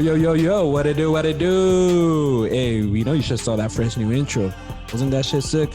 Yo, what it do? Hey, we know you should saw that fresh new intro. Wasn't that shit sick?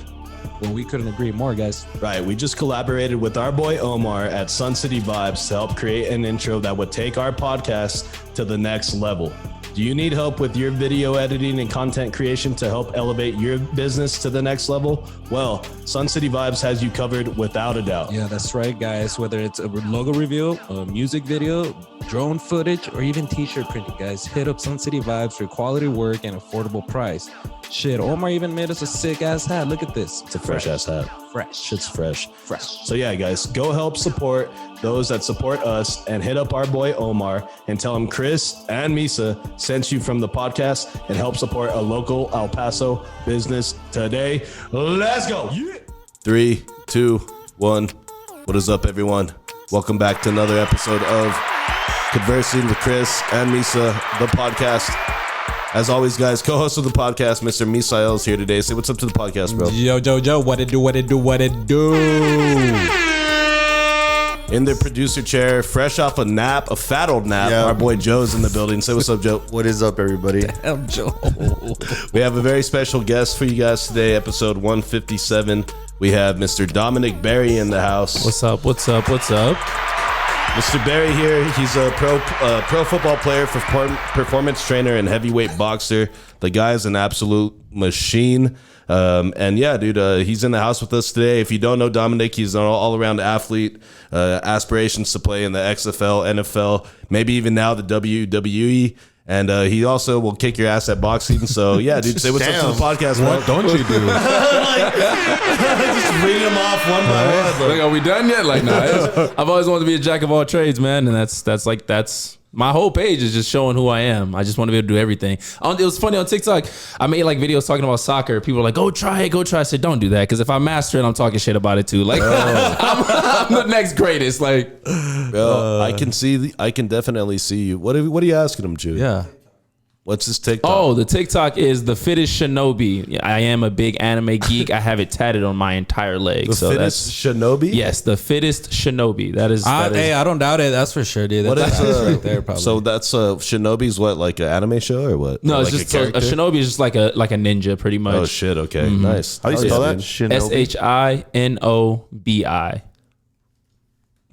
Well, we couldn't agree more, guys. Right, we just collaborated with our boy Omar at Sun City Vibes to help create an intro that would take our podcast to the next level. Do you need help with your video editing and content creation to help elevate your business to the next level? Well, Sun City Vibes has you covered without a doubt. Yeah, that's right, guys. Whether it's a logo reveal, a music video, drone footage, or even t-shirt printing, guys, hit up Sun City Vibes for quality work and affordable price. Shit, Omar even made us a sick-ass hat. Look at this. It's a fresh-ass hat. Fresh. Shit's fresh. Fresh. So yeah, guys, go help support those that support us and hit up our boy Omar and tell him Chris and Misa sent you from the podcast and help support a local El Paso business today. Let's go. Yeah. 3, 2, 1. What is up, everyone? Welcome back to another episode of Conversing with Chris and Misa, the podcast. As always, guys, co-host of the podcast, Mr. Misael is here today. Say what's up to the podcast, bro. Yo, what it do? In the producer chair, fresh off a fat old nap, our boy Joe's in the building. Say what's up, Joe. What is up, everybody? Damn, Joe. We have a very special guest for you guys today, episode 157. We have Mr. Dominic Barry in the house. What's up? Mr. Barry here, he's a pro football player, performance trainer, and heavyweight boxer. The guy's an absolute machine. And yeah, dude, he's in the house with us today. If you don't know Dominic, he's an all-around athlete, aspirations to play in the XFL, NFL, maybe even now the WWE. And he also will kick your ass at boxing. So yeah, dude, say what's up to the podcast, man. What don't you do? Just reading them off one by one. Like, are we done yet? Like, nah. I've always wanted to be a jack of all trades, man, and that's my whole page is just showing who I am. I just want to be able to do everything. It was funny on TikTok. I made like videos talking about soccer. People were like, go try it. I said, don't do that, because if I master it, I'm talking shit about it too. Like, I'm the next greatest. Like, bro, I can definitely see you. What are you asking him, Jude? yeah. What's his TikTok? Oh, the TikTok is the fittest shinobi. I am a big anime geek. I have it tatted on my entire leg. The fittest shinobi? Yes, the fittest shinobi. That is. Hey, I don't doubt it. That's for sure, dude. That's right there, probably. So that's Shinobi's what, like an anime show or what? No, or it's like just a shinobi is just like a ninja, pretty much. Oh shit! Okay, nice. How do you spell that? Shinobi? SHINOBI.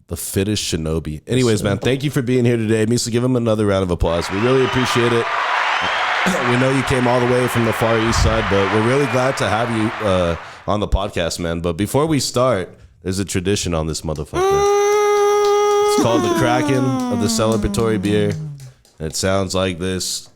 The fittest shinobi. Anyways, man, thank you for being here today. Misa, give him another round of applause. We really appreciate it. We know you came all the way from the Far East Side, but we're really glad to have you on the podcast, man. But before we start, there's a tradition on this motherfucker. It's called the Kraken of the celebratory beer. And it sounds like this.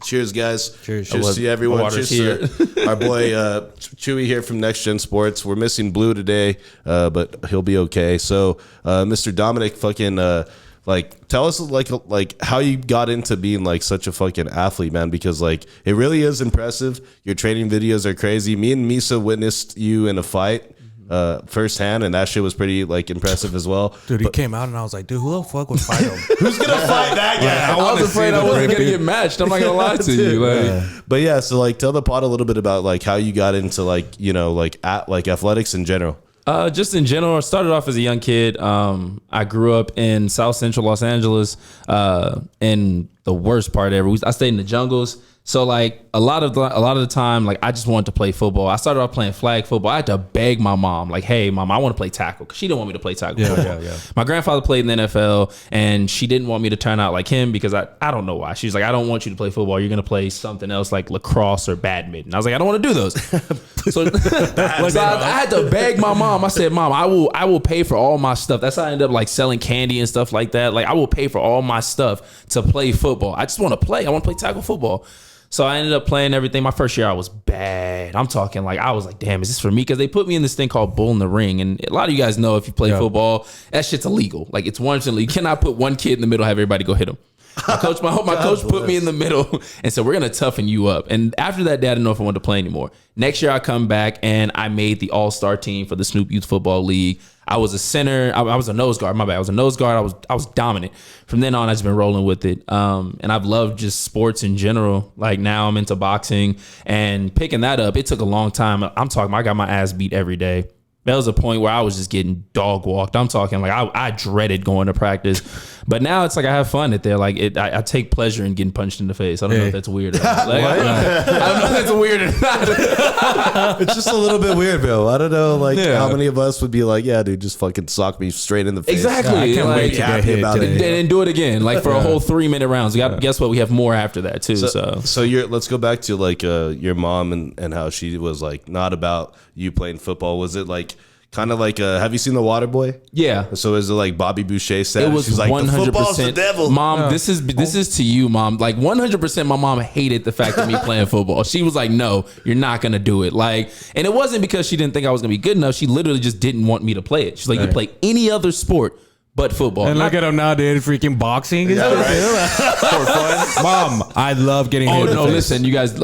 Cheers, guys. Cheers. Cheers to everyone. Cheers to our boy Chewy here from Next Gen Sports. We're missing Blue today, but he'll be okay. So, Mr. Dominic, fucking... like, tell us like how you got into being like such a fucking athlete, man, because like it really is impressive. Your training videos are crazy. Me and Misa witnessed you in a fight firsthand, and that shit was pretty like impressive as well. Dude, he came out and I was like, dude, who the fuck would fight him? Who's gonna fight that guy? I was afraid I wasn't gonna get matched. I'm not gonna lie to you. Like, But yeah, so like tell the pod a little bit about like how you got into like, you know, like athletics in general. Just in general, I started off as a young kid. I grew up in South Central Los Angeles, in the worst part ever. I stayed in the jungles. So like a lot of the time, like I just wanted to play football. I started off playing flag football. I had to beg my mom, like, "Hey, mom, I want to play tackle," because she didn't want me to play tackle football. Yeah. My grandfather played in the NFL, and she didn't want me to turn out like him because I don't know why. She's like, "I don't want you to play football. You're gonna play something else like lacrosse or badminton." I was like, "I don't want to do those." So I had to beg my mom. I said, "Mom, I will pay for all my stuff." That's how I ended up like selling candy and stuff like that. Like I will pay for all my stuff to play football. I just want to play. I want to play tackle football. So I ended up playing everything. My first year, I was bad. I'm talking like, I was like, damn, is this for me? Because they put me in this thing called Bull in the Ring. And a lot of you guys know if you play football, that shit's illegal. Like it's once illegal. You cannot put one kid in the middle, have everybody go hit him. My coach put me in the middle and said, we're going to toughen you up. And after that day, I didn't know if I wanted to play anymore. Next year, I come back and I made the all-star team for the Snoop Youth Football League. I was a center. I was a nose guard. My bad. I was a nose guard. I was dominant. From then on, I've just been rolling with it. And I've loved just sports in general. Like now I'm into boxing and picking that up. It took a long time. I'm talking, I got my ass beat every day. There was a point where I was just getting dog walked. I'm talking like I dreaded going to practice, but now it's like I have fun at there. Like I take pleasure in getting punched in the face. I don't know if that's weird. Or not. Like, I don't know if that's weird or not. It's just a little bit weird, bro. I don't know, like how many of us would be like, yeah, dude, just fucking sock me straight in the face. Exactly. I can't wait to get hit about today. it. And do it again, like for a whole 3-minute rounds. Guess what? We have more after that too. So Let's go back to like your mom and how she was like not about you playing football. Was it like kind of like have you seen The Waterboy? yeah. So is it like Bobby Boucher said? It was She's like, 100%. the football's the devil. Mom, this is to you, Mom. Like 100%, my mom hated the fact of me playing football. She was like, "No, you're not gonna do it." Like, and it wasn't because she didn't think I was gonna be good enough. She literally just didn't want me to play it. She's like, "You play any other sport but football." And look at him now, dude. Freaking boxing. For fun. Mom, I love getting hit. Oh in the no! face. Listen, you guys.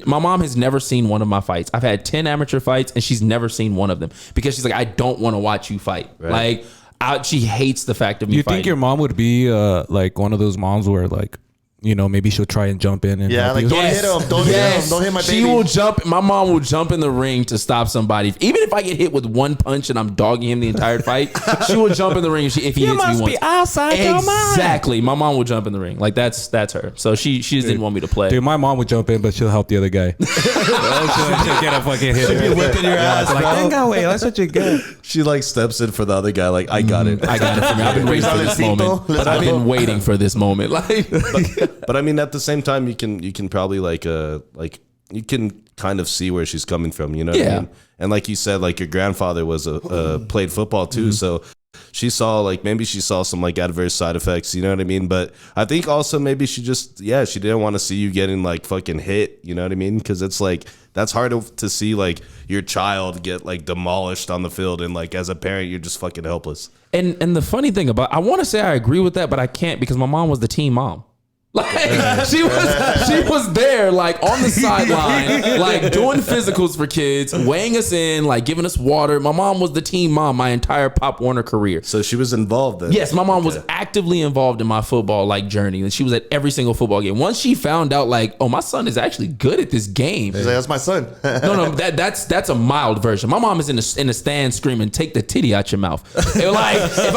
My mom has never seen one of my fights. I've had 10 amateur fights, and she's never seen one of them because she's like, I don't want to watch you fight. Right. Like, she hates the fact of me. You fighting. think your mom would be like one of those moms where like, you know, maybe she'll try and jump in and Yeah, help like you? don't hit him, don't hit him, don't hit my baby. She will jump. My mom will jump in the ring to stop somebody. Even if I get hit with one punch and I'm dogging him the entire fight, she will jump in the ring if he hits me once. outside your mind. Exactly. My mom will jump in the ring. Like that's her. So she just didn't want me to play. Dude, my mom would jump in, but she'll help the other guy. she'll get a fucking hit. She'll be whipping your ass, like, bro. "Venga, güey, that's what you get." She like steps in for the other guy. Like, I got it. I got it for me. I've been waiting for this moment. Let's I've go. been waiting for this moment. Like, But I mean, at the same time, you can probably like you can kind of see where she's coming from. You know what I Yeah. mean? And like you said, like your grandfather was played football too, so she saw like maybe she saw some like adverse side effects. You know what I mean? But I think also maybe she just she didn't want to see you getting like fucking hit. You know what I mean? Because it's like that's hard to see like your child get like demolished on the field, and like as a parent, you're just fucking helpless. and the funny thing about, I want to say I agree with that, but I can't because my mom was the team mom. Like she was there, like on the sideline, like doing physicals for kids, weighing us in, like giving us water. My mom was the team mom my entire Pop Warner career. So she was involved then. Yes, my mom was actively involved in my football like journey, and she was at every single football game. Once she found out, like, oh, my son is actually good at this game. She's like, that's my son. No, that's a mild version. My mom is in the stand screaming, "Take the titty out your mouth!" And like if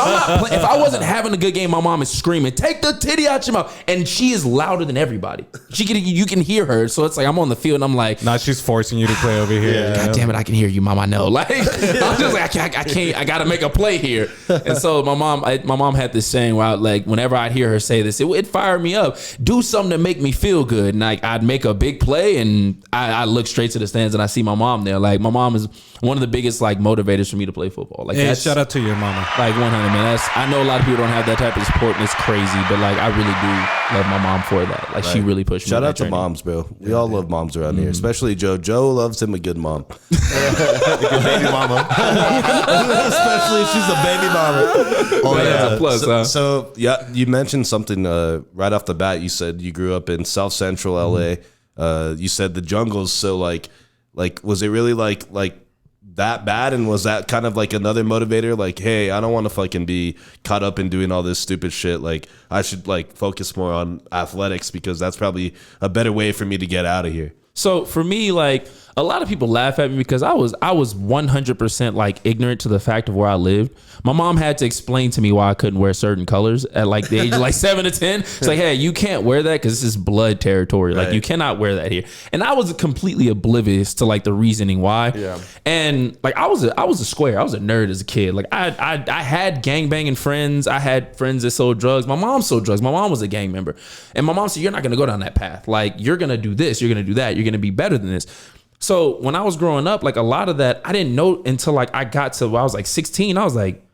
I wasn't having a good game, my mom is screaming, "Take the titty out your mouth!" And she is louder than everybody. You can hear her. So it's like I'm on the field and I'm like, Now she's forcing you to play over here. God damn it, I can hear you, Mom. I know. Like I'm just like I can't. I got to make a play here. And so my mom had this saying where like whenever I'd hear her say this, it fired me up. Do something to make me feel good. And like I'd make a big play and I look straight to the stands and I see my mom there. Like my mom is one of the biggest like motivators for me to play football. Like Hey, shout out to your mama. like 100, man. I know a lot of people don't have that type of support and it's crazy, but like I really do love my mom for that. Like she really pushed me. Shout on out that to journey. moms, bro. We all love moms around here, especially Joe. Joe loves him a good mom. Good baby mama. Especially if she's a baby mama. Oh That's yeah. a plus, huh? So yeah, you mentioned something right off the bat. You said you grew up in South Central LA. You said the jungles. So like was it really like that bad? And was that kind of like another motivator? Like, hey, I don't want to fucking be caught up in doing all this stupid shit. Like, I should like focus more on athletics because that's probably a better way for me to get out of here. So for me, like a lot of people laugh at me because I was 100% like ignorant to the fact of where I lived. My mom had to explain to me why I couldn't wear certain colors at like the age of like 7 to 10. It's like, hey, you can't wear that because this is blood territory. Like you cannot wear that here. And I was completely oblivious to like the reasoning why. Yeah. And like I was a square. I was a nerd as a kid. Like I had gangbanging friends. I had friends that sold drugs. My mom sold drugs. My mom was a gang member. And my mom said, you're not going to go down that path. Like you're going to do this. You're going to do that. You're going to be better than this. So when I was growing up, like a lot of that, I didn't know until like I got to, I was like 16. I was like,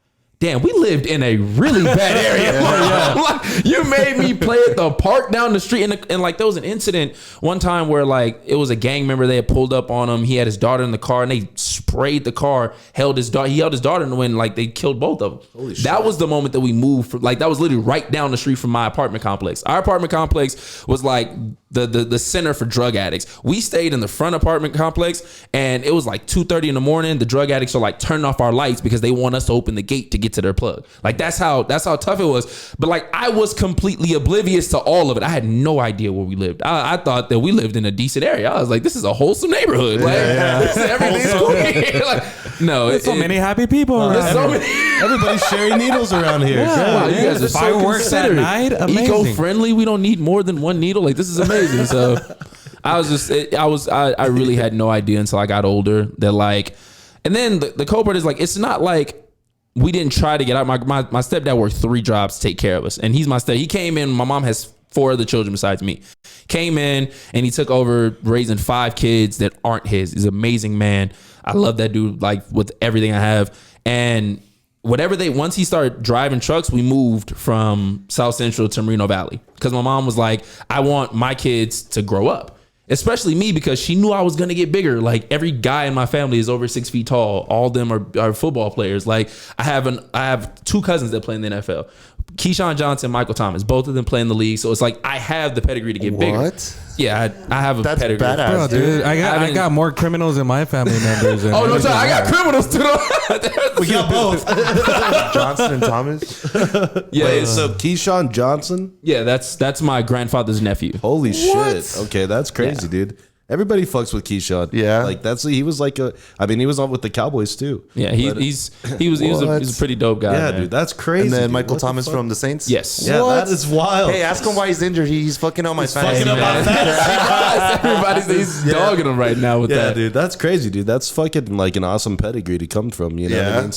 damn, we lived in a really bad area. Like, you made me play at the park down the street. And like there was an incident one time where like it was a gang member. They had pulled up on him. He had his daughter in the car and they sprayed the car, he held his daughter in the wind. Like they killed both of them. Holy shit. That was the moment that we moved from, like that was literally right down the street from my apartment complex. Our apartment complex was like the center for drug addicts. We stayed in the front apartment complex and it was like 2:30 in the morning. The drug addicts are like turning off our lights because they want us to open the gate to get to their plug. Like that's how tough it was. But like I was completely oblivious to all of it. I had no idea where we lived. I thought that we lived in a decent area. I was like, this is a wholesome neighborhood. Like everything's cool. Like, no, There's so many happy people around. There's so here. many. Everybody's sharing needles around here. Wow, you guys are so Fireworks at considerate. night. Amazing. Eco-friendly. We don't need more than one needle. Like, this is amazing. So I really had no idea until I got older that like, and then the cool part is like, it's not like we didn't try to get out. My stepdad worked 3 jobs to take care of us, and he's my step. He came in. My mom has 4 other children besides me. Came in and he took over raising 5 kids that aren't his. He's an amazing man. I love that dude like with everything I have. And once he started driving trucks, we moved from South Central to Moreno Valley because my mom was like, I want my kids to grow up. Especially me, because she knew I was going to get bigger. Like every guy in my family is over 6 feet tall. All of them are football players. Like I have 2 cousins that play in the NFL. Keyshawn Johnson, Michael Thomas, both of them play in the league. So it's like I have the pedigree to get bigger. What? Yeah, I have a That's pedigree. badass, Bro, dude, I got more criminals in my family members. Than Oh no, sorry, I got anything. criminals too. We got both. Johnson and Thomas. Yeah, Wait, so Keyshawn Johnson? yeah, that's my grandfather's nephew. Holy shit. Okay, that's crazy, dude. Everybody fucks with Keyshawn. Yeah. Like he was he was on with the Cowboys too. Yeah, he was a pretty dope guy. Yeah, man. dude, that's crazy. And then dude. Michael What the Thomas fuck? from the Saints. Yes. Yeah, What? that is wild. Hey, ask him why he's injured. He's fucking up my fantasy. fucking up my Everybody's dogging him right now with Yeah, that. dude, that's crazy, dude. That's fucking like an awesome pedigree to come from. You know what I Yeah. mean?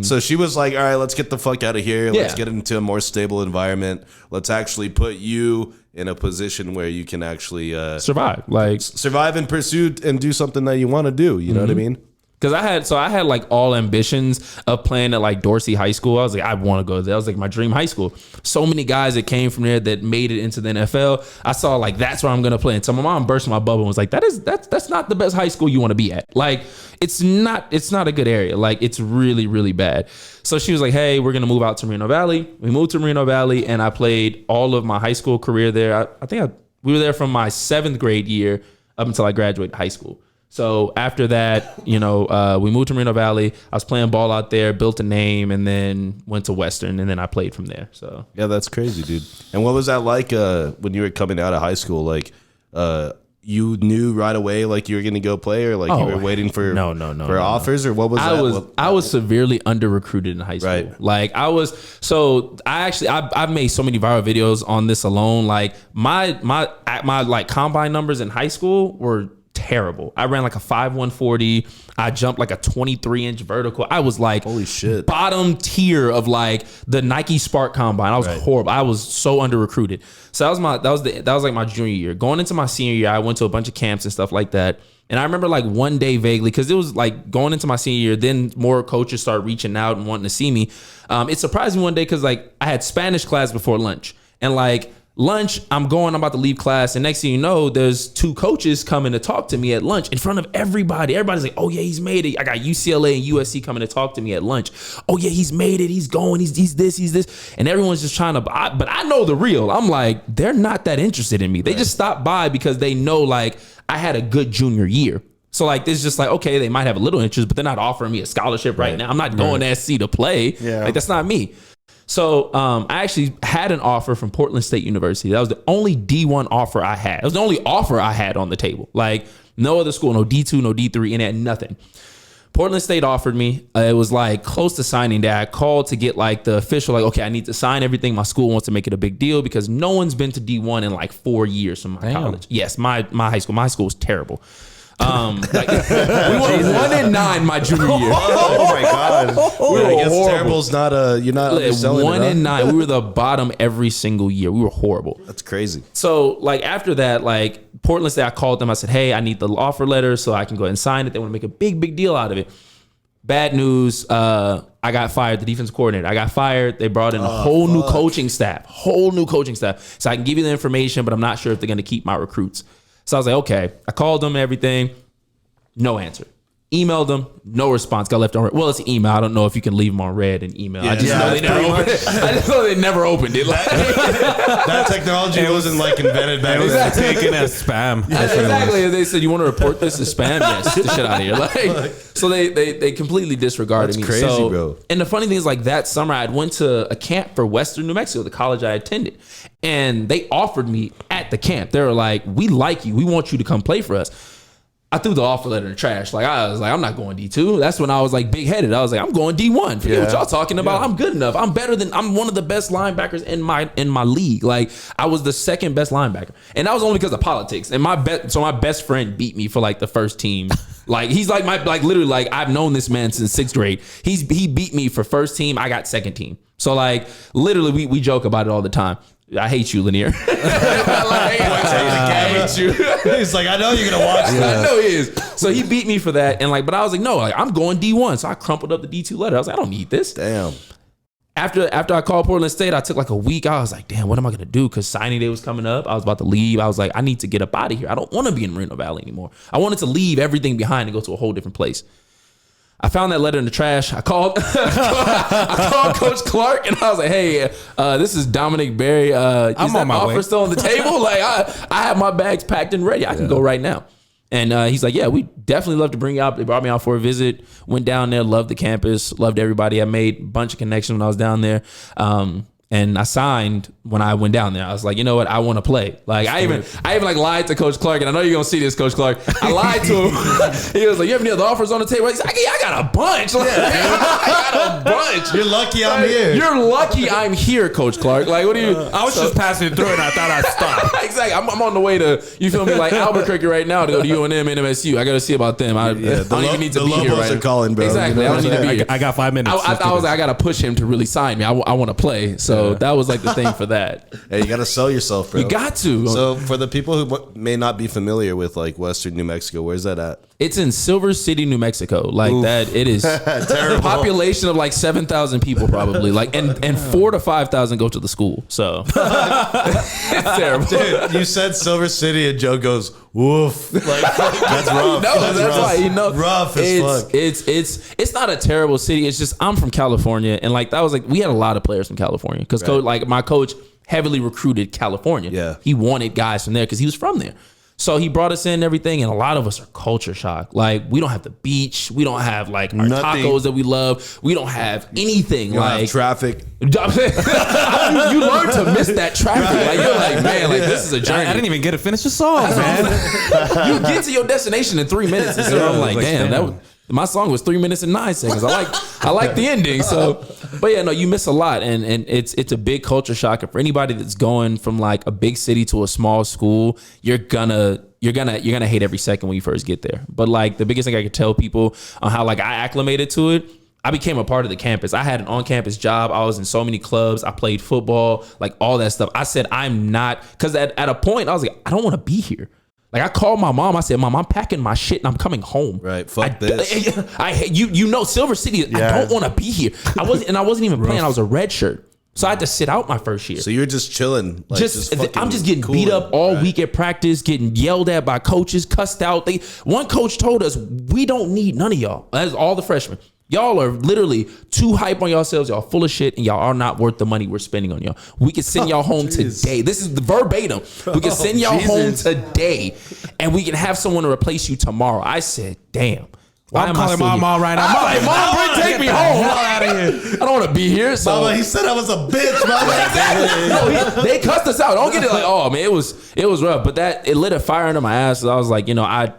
So she was like, all right, let's get the fuck out of here. Let's Yeah. get into a more stable environment. Let's actually put you in a position where you can actually Survive, like. survive and pursue and do something that you want to do. You know what I mean? Cause I had like all ambitions of playing at like Dorsey High School. I was like, I want to go there. That was like my dream high school. So many guys that came from there that made it into the NFL. I saw like, that's where I'm going to play. And so my mom burst my bubble and was like, that's not the best high school you want to be at. Like, it's not a good area. Like it's really, really bad. So she was like, hey, we're going to move out to Moreno Valley. We moved to Moreno Valley and I played all of my high school career there. We were there from my 7th grade year up until I graduated high school. So after that, we moved to Moreno Valley. I was playing ball out there, built a name, and then went to Western, and then I played from there. So Yeah, that's crazy, dude. And what was that like when you were coming out of high school? Like, you knew right away like you were going to go play, or like you were waiting for for offers, or what was that? I was severely under recruited in high school. Right. Like I've made so many viral videos on this alone. Like my like combine numbers in high school were terrible. I ran like a 5.1 40. I jumped like a 23-inch vertical. I was like, Holy shit. bottom tier of like the Nike Spark combine. I was horrible. I was so under recruited. So that was like my junior year. Going into my senior year, I went to a bunch of camps and stuff like that. And I remember like one day vaguely, because it was like going into my senior year, then more coaches started reaching out and wanting to see me. It surprised me one day because like I had Spanish class before lunch, and like lunch, I'm about to leave class, and next thing you know, there's 2 coaches coming to talk to me at lunch in front of everybody. Everybody's like, oh yeah, he's made it. I got UCLA and USC coming to talk to me at lunch. Oh yeah, he's made it. He's going. He's this. And everyone's just trying to, but I know the real. I'm like, they're not that interested in me. They just stopped by because they know like I had a good junior year. So like, it's just like, okay, they might have a little interest, but they're not offering me a scholarship right now. I'm not going to SC to play. Yeah. Like that's not me. So I actually had an offer from Portland State University. That was the only D1 offer I had. It was the only offer I had on the table. Like no other school, no D2, no D3, and it had nothing. Portland State offered me. It was like close to signing day. I called to get like the official, like, okay, I need to sign everything. My school wants to make it a big deal because no one's been to D1 in like 4 years from my college. Yes, my high school. My school was terrible. We went 1-9 my junior year. Oh my god. I guess terrible's not you're not underselling it, 1-9. We were the bottom every single year. We were horrible. That's crazy. So like after that, like Portland State, I called them. I said, hey, I need the offer letter so I can go ahead and sign it. They want to make a big deal out of it. Bad news. I got fired. The defensive coordinator. I got fired. They brought in a whole new coaching staff. So I can give you the information, but I'm not sure if they're going to keep my recruits. So I was like, okay. I called them and everything. No answer. Emailed them. No response. Got left on red. Well, it's an email. I don't know if you can leave them on red and email. I just know they never opened it. I just know they never opened it. Like, That technology wasn't like invented back then. Taken as spam. That's what it was. exactly. They said, you want to report this as spam? Yes. Get the shit out of here. Like, so they completely disregarded me. That's crazy, So, bro. And the funny thing is, like that summer, I went to a camp for Western New Mexico, the college I attended, and they offered me at the camp. They were like, "We like you. We want you to come play for us." I threw the offer letter in the trash. Like I was like, I'm not going D2. That's when I was like big headed. I was like, I'm going D1. Forget what y'all talking about. I'm good enough. I'm one of the best linebackers in my league. Like I was the second best linebacker, and that was only because of politics. And my best friend beat me for like the first team. Like he's like literally like I've known this man since 6th grade. He beat me for first team. I got second team. So like literally we joke about it all the time. I hate you, Lanier. I hate you. He's like, I know you're gonna watch this. I know he is. So he beat me for that, and like, but I was like, no, like I'm going D1. So I crumpled up the D2 letter. I was like, I don't need this. Damn. After I called Portland State, I took like a week. I was like, damn, what am I gonna do? Because signing day was coming up. I was about to leave. I was like, I need to get up out of here. I don't want to be in Moreno Valley anymore. I wanted to leave everything behind and go to a whole different place. I found that letter in the trash. I called Coach Clark and I was like, hey, this is Dominic Barry. Is that offer still on the table? Like I have my bags packed and ready. I can go right now. And he's like, yeah, we definitely love to bring you out. They brought me out for a visit. Went down there, loved the campus, loved everybody. I made a bunch of connections when I was down there. And I signed when I went down there. I was like, you know what? I want to play. Like I even like lied to Coach Clark, and I know you're gonna see this, Coach Clark. I lied to him. He was like, "You have any other offers on the table?" He's like, "Yeah, I got a bunch. Like, I got a bunch. You're lucky I'm here. You're lucky I'm here, Coach Clark. Like, what do you?" I was just passing through and I thought I'd stop. Exactly. I'm on the way to, you feel me, like Albuquerque right now to go to UNM and MSU. I got to see about them. I don't even need to be here. Right? Are calling, bro. Exactly. I don't need to be here. I got 5 minutes. I was like, I got to push him to really sign me. I want to play. So that was like the thing for that. Hey, you got to sell yourself, bro. You got to. So for the people who may not be familiar with like Western New Mexico, where's that at? It's in Silver City, New Mexico. Like that, it is population of like 7,000 people probably. Like and 4,000 to 5,000 go to the school. So it's terrible. Dude, you said Silver City and Joe goes, woof. Like that's rough. No, that's rough. why, you know, rough as fuck. It's not a terrible city. It's just I'm from California, and like that was like we had a lot of players from California because like my coach heavily recruited California. Yeah, he wanted guys from there because he was from there. So he brought us in and everything, and a lot of us are culture shock. Like we don't have the beach, we don't have like our tacos that we love, we don't have anything. You like have traffic. you learn to miss that traffic. Like you're like, man, like this is a journey. I didn't even get to finish the song, man. You get to your destination in 3 minutes, and so I'm like, damn, my song was 3 minutes and 9 seconds. I like the ending. So, but yeah, no, you miss a lot, and it's a big culture shock. And for anybody that's going from like a big city to a small school, you're gonna hate every second when you first get there. But like the biggest thing I could tell people on how like I acclimated to it, I became a part of the campus. I had an on-campus job. I was in so many clubs. I played football, like all that stuff. I said I'm not, because at a point I was like, I don't want to be here. Like I called my mom. I said, "Mom, I'm packing my shit and I'm coming home." Right, fuck this. You know, Silver City. I don't want to be here. I wasn't even playing. I was a red shirt, so I had to sit out my first year. So you're just chilling, like I'm just getting beat up all week at practice, getting yelled at by coaches, cussed out. One coach told us, "We don't need none of y'all." That's all the freshmen. Y'all are literally too hype on yourselves. Y'all full of shit, and y'all are not worth the money we're spending on y'all. We can send y'all home today. This is the verbatim. We can send y'all home today, and we can have someone to replace you tomorrow. I said, damn. I'm calling my mom right now. I'm like, Mom, take me home. Out of here. I don't want to be here. So Mama, he said I was a bitch, Mama. No, they cussed us out. Don't get it like, oh man, it was rough. But it lit a fire under my ass. So I was like, you know, I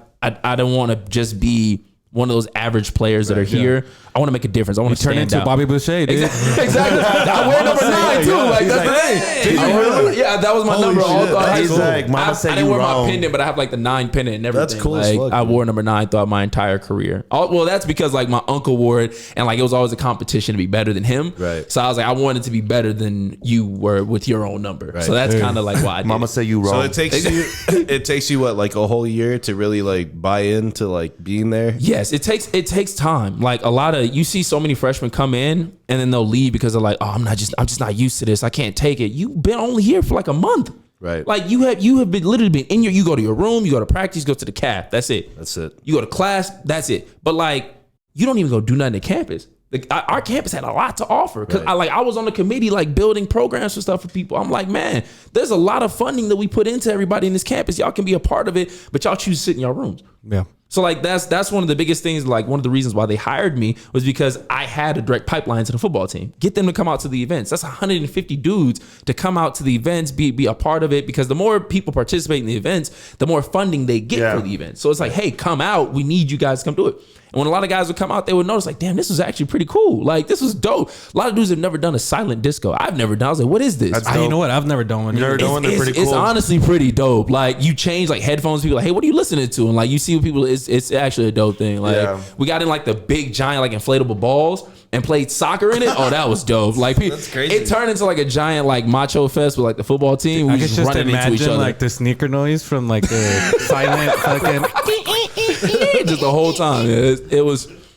don't want to just be one of those average players that are here. I want to make a difference. I want to turn stand into out. Bobby Boucher, dude. Exactly. I wear number 9 too. Like that's the thing. Yeah, that was my number. All throughout high school. Like, Mama said I didn't you wear wrong. my pendant, but I have like the 9 pendant and everything. That's cool like, as fuck, I wore number 9 throughout my entire career. Well, that's because like my uncle wore it, and like it was always a competition to be better than him. Right. So I was like, I wanted to be better than you were with your own number. Right. So that's kind of like why I did Mama it. said you So wrong. it takes you what, like a whole year to really like buy into like being there? Yes, it takes time. Like a lot of, you see so many freshmen come in and then they'll leave because they're like, oh, I'm just not used to this. I can't take it. You've been only here for like a month. Right. Like you have been literally been in you go to your room, you go to practice, you go to the caf. That's it. You go to class, that's it. But like you don't even go do nothing at campus. Our campus had a lot to offer because I was on the committee like building programs for stuff for people. I'm like, man, there's a lot of funding that we put into everybody in this campus. Y'all can be a part of it, but y'all choose to sit in your rooms. Yeah. So like that's one of the biggest things. Like one of the reasons why they hired me was because I had a direct pipeline to the football team. Get them to come out to the events. That's 150 dudes to come out to the events, be a part of it. Because the more people participate in the events, the more funding they get for the event. So it's like, hey, come out. We need you guys to come do it. And when a lot of guys would come out, they would notice like, damn, this was actually pretty cool. Like this was dope. A lot of dudes have never done a silent disco. I've never done. I was like, what is this? You know what? I've never done one. Never done one. They're pretty cool. It's honestly pretty dope. Like you change like headphones. People are like, hey, what are you listening to? And like you see what people. It's actually a dope thing. Like we got in like the big giant like inflatable balls and played soccer in it. Oh, that was dope. Like That's crazy. It turned into like a giant like macho fest with like the football team. We I could just running into each imagine other like the sneaker noise from like the silent fucking. just the whole time.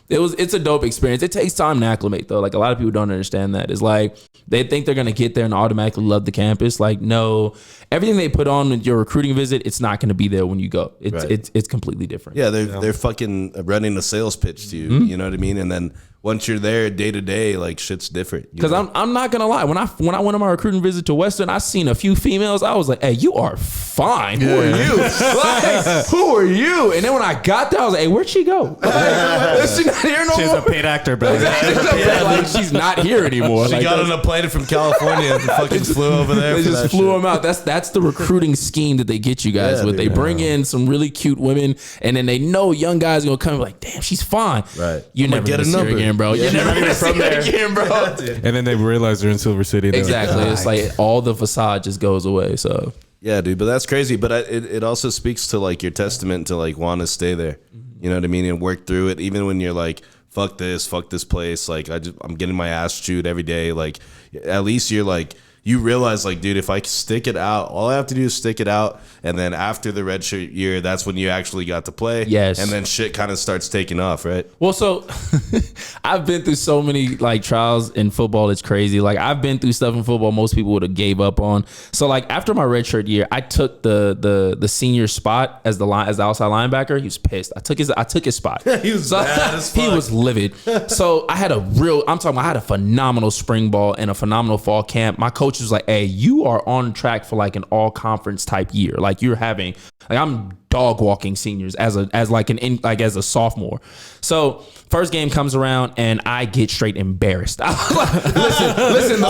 It's a dope experience. It takes time to acclimate though. Like a lot of people don't understand that. It's like they think they're gonna get there and automatically love the campus. Like no, everything they put on with your recruiting visit, it's not gonna be there when you go. It's completely different. Yeah, they're fucking running a sales pitch to you. You know what I mean? And then once you're there day to day, like shit's different. Because I'm not gonna lie, when I went on my recruiting visit to Western, I seen a few females. I was like, hey, you are fine. Who are you? Like, who are you? And then when I got there, I was like, hey, where'd she go? Like, is she not here no She's more? a paid actor, bro. Like she's not here anymore. She Like, got on a plane from California and fucking flew over there. They for just that flew shit. them out. That's the recruiting scheme that they get you guys Yeah, with. They dude. bring in some really cute women, and then they know young guys are gonna come like, damn, she's fine. Right. You I'm never gonna get a number again, bro. Yeah. You're never gonna from see there. it again, bro. And then they realize they're in Silver City. And they're Exactly. like, It's like all the facade just goes away. So Yeah, dude, but that's crazy. But it also speaks to like your testament to like want to stay there. You know what I mean? And work through it, even when you're like, fuck this place. Like I'm getting my ass chewed every day. Like at least you're like, you realize like, dude, if I stick it out, all I have to do is stick it out. And then after the redshirt year, that's when you actually got to play. Yes. And then shit kind of starts taking off, right? well, so I've been through so many like trials in football. It's crazy. Like I've been through stuff in football most people would have gave up on. So like after my redshirt year, I took the senior spot as the outside linebacker. He was pissed. I took his spot. He was mad as He fuck. was livid. So I had I had a phenomenal spring ball and a phenomenal fall camp. My coach was like, hey, you are on track for like an all conference type year. Like you're having, like I'm dog walking seniors as a sophomore. So first game comes around and I get straight embarrassed. I was like, listen,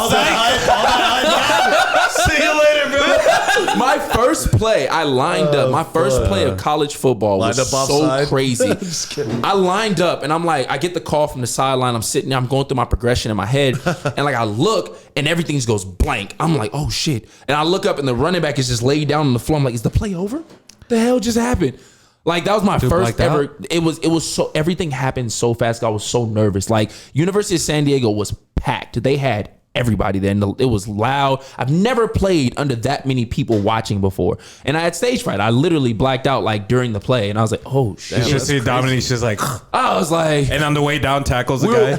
See you later, bro. my first play, I lined up. My first play of college football was Lined up so offside? crazy. Just kidding. I lined up and I'm like, I get the call from the sideline. I'm sitting there, I'm going through my progression in my head. And like I look and everything just goes blank. I'm like, oh shit. And I look up and the running back is just laid down on the floor. I'm like, is the play over? The hell just happened? Like that was my first blacked ever. out? It was so everything happened so fast. I was so nervous. Like University of San Diego was packed. They had everybody there. And it was loud. I've never played under that many people watching before. And I had stage fright. I literally blacked out like during the play. And I was like, oh shit. You should see Dominic's just like, I was like, and on the way down tackles the guy.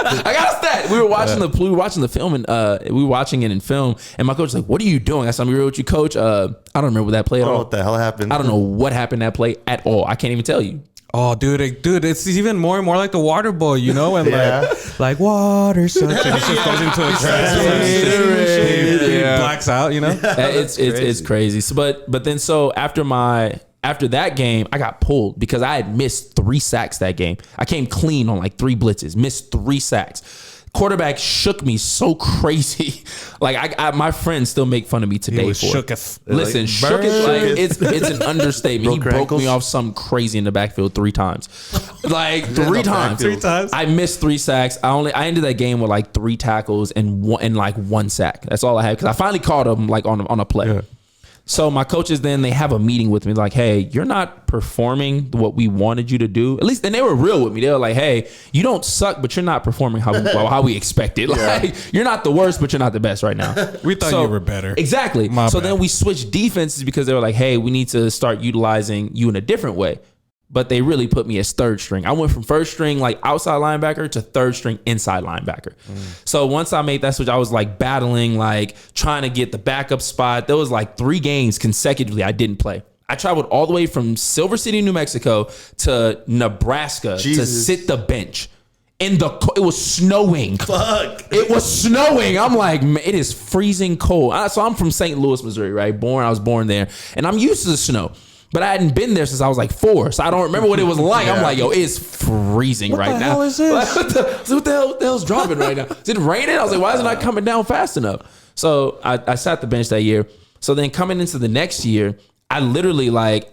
I got a stat. We were watching the film and we were watching it in film. And my coach was like, what are you doing? I said, I'm real with you, coach. I don't remember that play at I don't know all. what the hell happened. I don't know what happened that play at all. I can't even tell you. Oh, dude, it's even more and more like the water boy, you know, and Yeah. like water sucks, and he just goes into a trance. He blacks out, you know. It's crazy. So, but after that game, I got pulled because I had missed 3 sacks that game. I came clean on like 3 blitzes, missed 3 sacks. Quarterback shook me so crazy. Like my friends still make fun of me today for it. shooketh. Listen, Like, shook it like shooketh. it's an understatement. He Broke your broke ankles? me off something crazy in the backfield 3 times. Like 3 times. 3 times. I missed 3 sacks. I ended that game with like 3 tackles and 1 sack. That's all I had because I finally caught him like on a play. Yeah. So my coaches then they have a meeting with me like, hey, you're not performing what we wanted you to do. At least, and they were real with me. They were like, hey, you don't suck, but you're not performing how we expected. Like you're not the worst, but you're not the best right now. We thought you were better. Exactly. My So bad. then we switched defenses because they were like, hey, we need to start utilizing you in a different way. But they really put me as 3rd string. I went from 1st string, like outside linebacker, to 3rd string inside linebacker. So once I made that switch, I was like battling, like trying to get the backup spot. There was like 3 games consecutively I didn't play. I traveled all the way from Silver City, New Mexico to Nebraska to Jesus. sit the bench. It was snowing. Fuck. It was snowing. I'm like, man, it is freezing cold. So I'm from St. Louis, Missouri, right? I was born there, and I'm used to the snow. But I hadn't been there since I was like 4, so I don't remember what it was like. I'm like, yo, it's freezing right now. Hell is this? What the hell's dropping right now? Is it raining? I was like, why is it not coming down fast enough? So I sat the bench that year. So then coming into the next year, I literally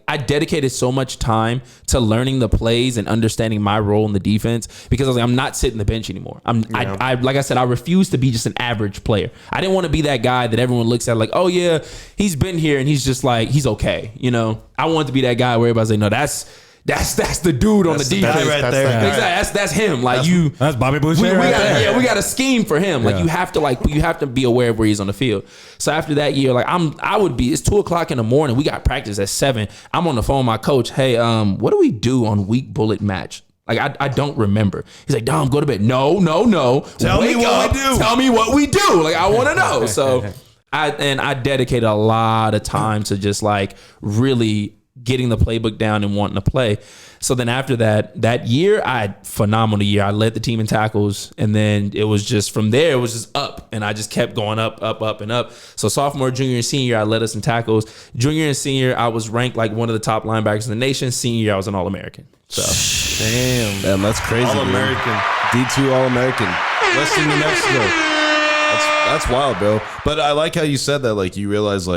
I dedicated so much time to learning the plays and understanding my role in the defense because I was like, I'm not sitting the bench anymore. I like I said, I refuse to be just an average player. I didn't want to be that guy that everyone looks at like, oh yeah, he's been here and he's just like, he's okay. You know, I wanted to be that guy where everybody's like, no, that's the dude on the defense right there. Exactly, that's him. Like That's Bobby Boucher we got a scheme for him. Like you have to be aware of where he's on the field. So after that year, it's 2:00 in the morning. We got practice at 7. I'm on the phone with my coach. Hey, what do we do on weak bullet match? Like I don't remember. He's like, Dom, go to bed. No. Tell me what we do. Tell me what we do. Like I want to know. So I dedicated a lot of time to just really getting the playbook down and wanting to play. So then after that year, I had a phenomenal year. I led the team in tackles, and then it was just from there, it was just up, and I just kept going up, and up. So sophomore, junior, and senior, I led us in tackles. Junior and senior, I was ranked like one of the top linebackers in the nation. Senior year, I was an All-American. So Damn, that's crazy. All-American. D2 All-American. Western New Mexico. That's wild, bro. But I like how you said that. You realize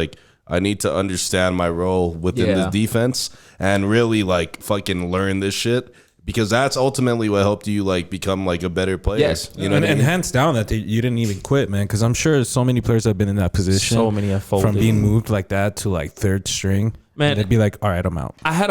I need to understand my role within the defense and really fucking learn this shit because that's ultimately what helped you become a better player. Yes. You know, and hands down that you didn't even quit, man. Because I'm sure so many players have been in that position. So many have folded. From being moved like that to third string. Man, they'd be like, all right, I'm out. I had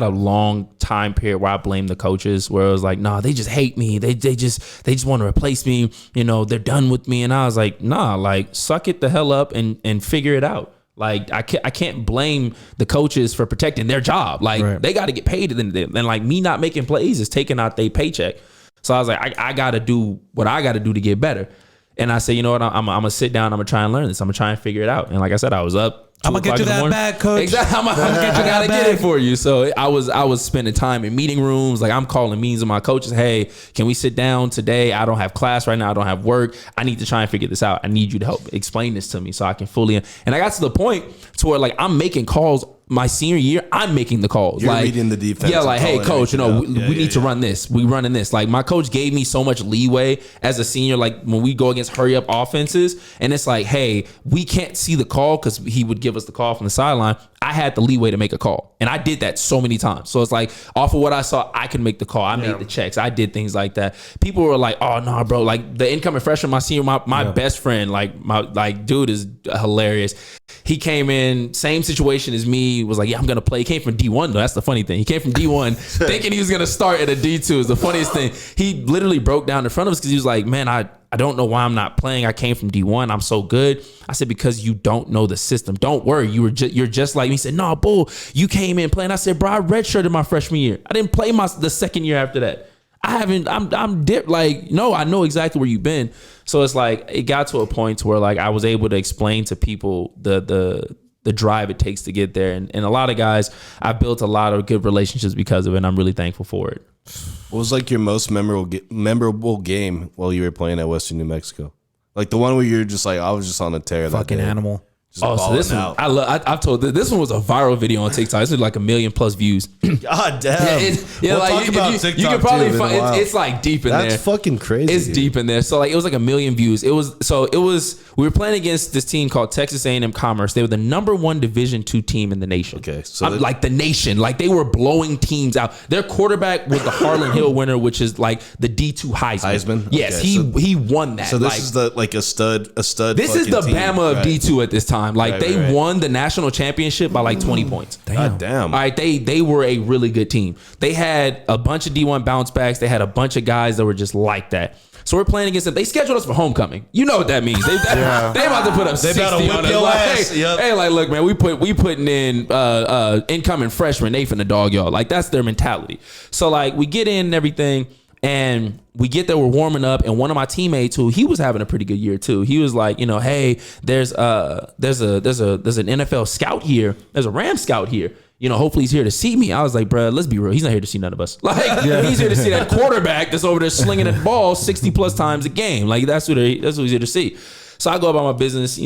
a long time period where I blamed the coaches, where it was like, nah, they just hate me. They just want to replace me. You know, they're done with me. And I was like, nah, suck it the hell up and figure it out. I can't blame the coaches for protecting their job. They got to get paid. And me not making plays is taking out their paycheck. So I was like, I got to do what I got to do to get better. And I said, you know what? I'm going to sit down. I'm going to try and learn this. I'm going to try and figure it out. And like I said, I was up. I'm going to get you that back, coach. Exactly. I'm going to get it for you. So I was spending time in meeting rooms. I'm calling meetings with my coaches. Hey, can we sit down today? I don't have class right now. I don't have work. I need to try and figure this out. I need you to help explain this to me so I can fully. And I got to the point to where I'm making calls. My senior year, I'm making the calls. You're reading the defense. Yeah, hey, coach, we need to run this. We running this. My coach gave me so much leeway as a senior, when we go against hurry up offenses, and it's hey, we can't see the call because he would give us the call from the sideline. I had the leeway to make a call, and I did that so many times. So it's off of what I saw, I could make the call. I made the checks. I did things like that. People were like, oh, no, bro. The incoming freshman, my senior, my best friend, my dude is hilarious. He came in, same situation as me, was like, yeah, I'm going to play. He came from D1, though. That's the funny thing. He came from D1 thinking he was going to start at a D2 is the funniest thing. He literally broke down in front of us because he was like, man, I don't know why I'm not playing. I came from D1. I'm so good. I said, because you don't know the system. Don't worry. You're just like me. He said, no, bull, you came in playing. I said, bro, I redshirted my freshman year. I didn't play the second year after that. I'm dipped. No, I know exactly where you've been. So it's it got to a point where I was able to explain to people the drive it takes to get there. And a lot of guys, I built a lot of good relationships because of it. And I'm really thankful for it. What was your most memorable game while you were playing at Western New Mexico? The one where you're just I was just on a tear. Fucking animal. So this one, I've told this one was a viral video on TikTok. It's 1 million+ views. God damn. We'll talk about TikTok. You can probably find it's deep in there. That's fucking crazy. It's deep in there. So it was 1 million views. It was we were playing against this team called Texas A&M Commerce. They were the #1 Division II team in the nation. Okay, so the nation, they were blowing teams out. Their quarterback was the Harlan Hill winner, which is the D2 Heisman. Yes, okay, he won that. So this is a stud. This is the Bama of D2 at this time. They won the national championship by 20 points. God damn. All right, they were a really good team. They had a bunch of D1 bounce backs. They had a bunch of guys that were just like that. So we're playing against them. They scheduled us for homecoming. You know what that means. They about to put up 60 on us. Hey, look, man, we putting in incoming freshmen. They finna dog y'all. That's their mentality. So we get in and everything. And we get there, we're warming up, and one of my teammates, who he was having a pretty good year too, he was like, hey, there's an NFL scout here, there's a Ram scout here. Hopefully he's here to see me. I was like, bro, let's be real, he's not here to see none of us. He's here to see that quarterback that's over there slinging that ball 60+ times a game. That's what he's here to see. So I go about my business. We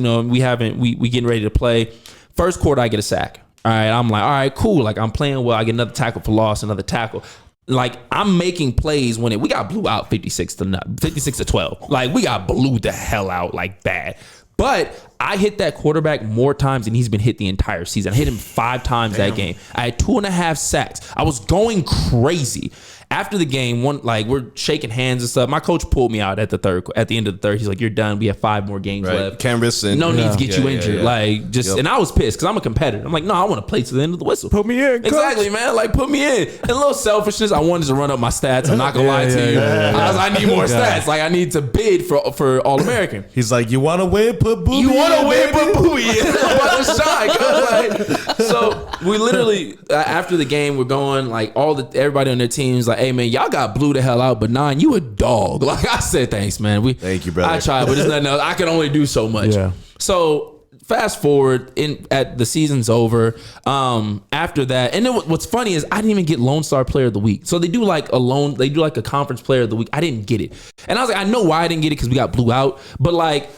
getting ready to play. First quarter, I get a sack. All right, I'm like, all right, cool. Like I'm playing well. I get another tackle for loss, another tackle. Like I'm making plays when we got blew out 56 to 12. Like we got blew the hell out like bad. But I hit that quarterback more times than he's been hit the entire season. I hit him 5 times that game. I had 2.5 sacks. I was going crazy. After the game, we're shaking hands and stuff. My coach pulled me out at the end of the third. He's like, "You're done. We have 5 more games left. Can't risk it. No need to get you injured." Yeah. Like and I was pissed because I'm a competitor. I'm like, "No, I want to play to the end of the whistle. Put me in, coach. Exactly, man. Like put me in." And a little selfishness. I wanted to run up my stats. I'm not gonna lie to you. I need more stats. Like I need to bid for All American. He's like, you want to win? Put Booby. You want to in, win, baby." but booey. I'm about to shine. Like, so we literally after the game, we're going like everybody on their teams like, "Hey man, y'all got blew the hell out, but Nine, you a dog." Like I said, thanks, man. Thank you, brother. I tried, but there's nothing else. I can only do so much. Yeah. So fast forward at the season's over. After that, and then what's funny is I didn't even get Lone Star Player of the Week. So they do like a conference player of the week. I didn't get it, and I was like, I know why I didn't get it because we got blew out, but like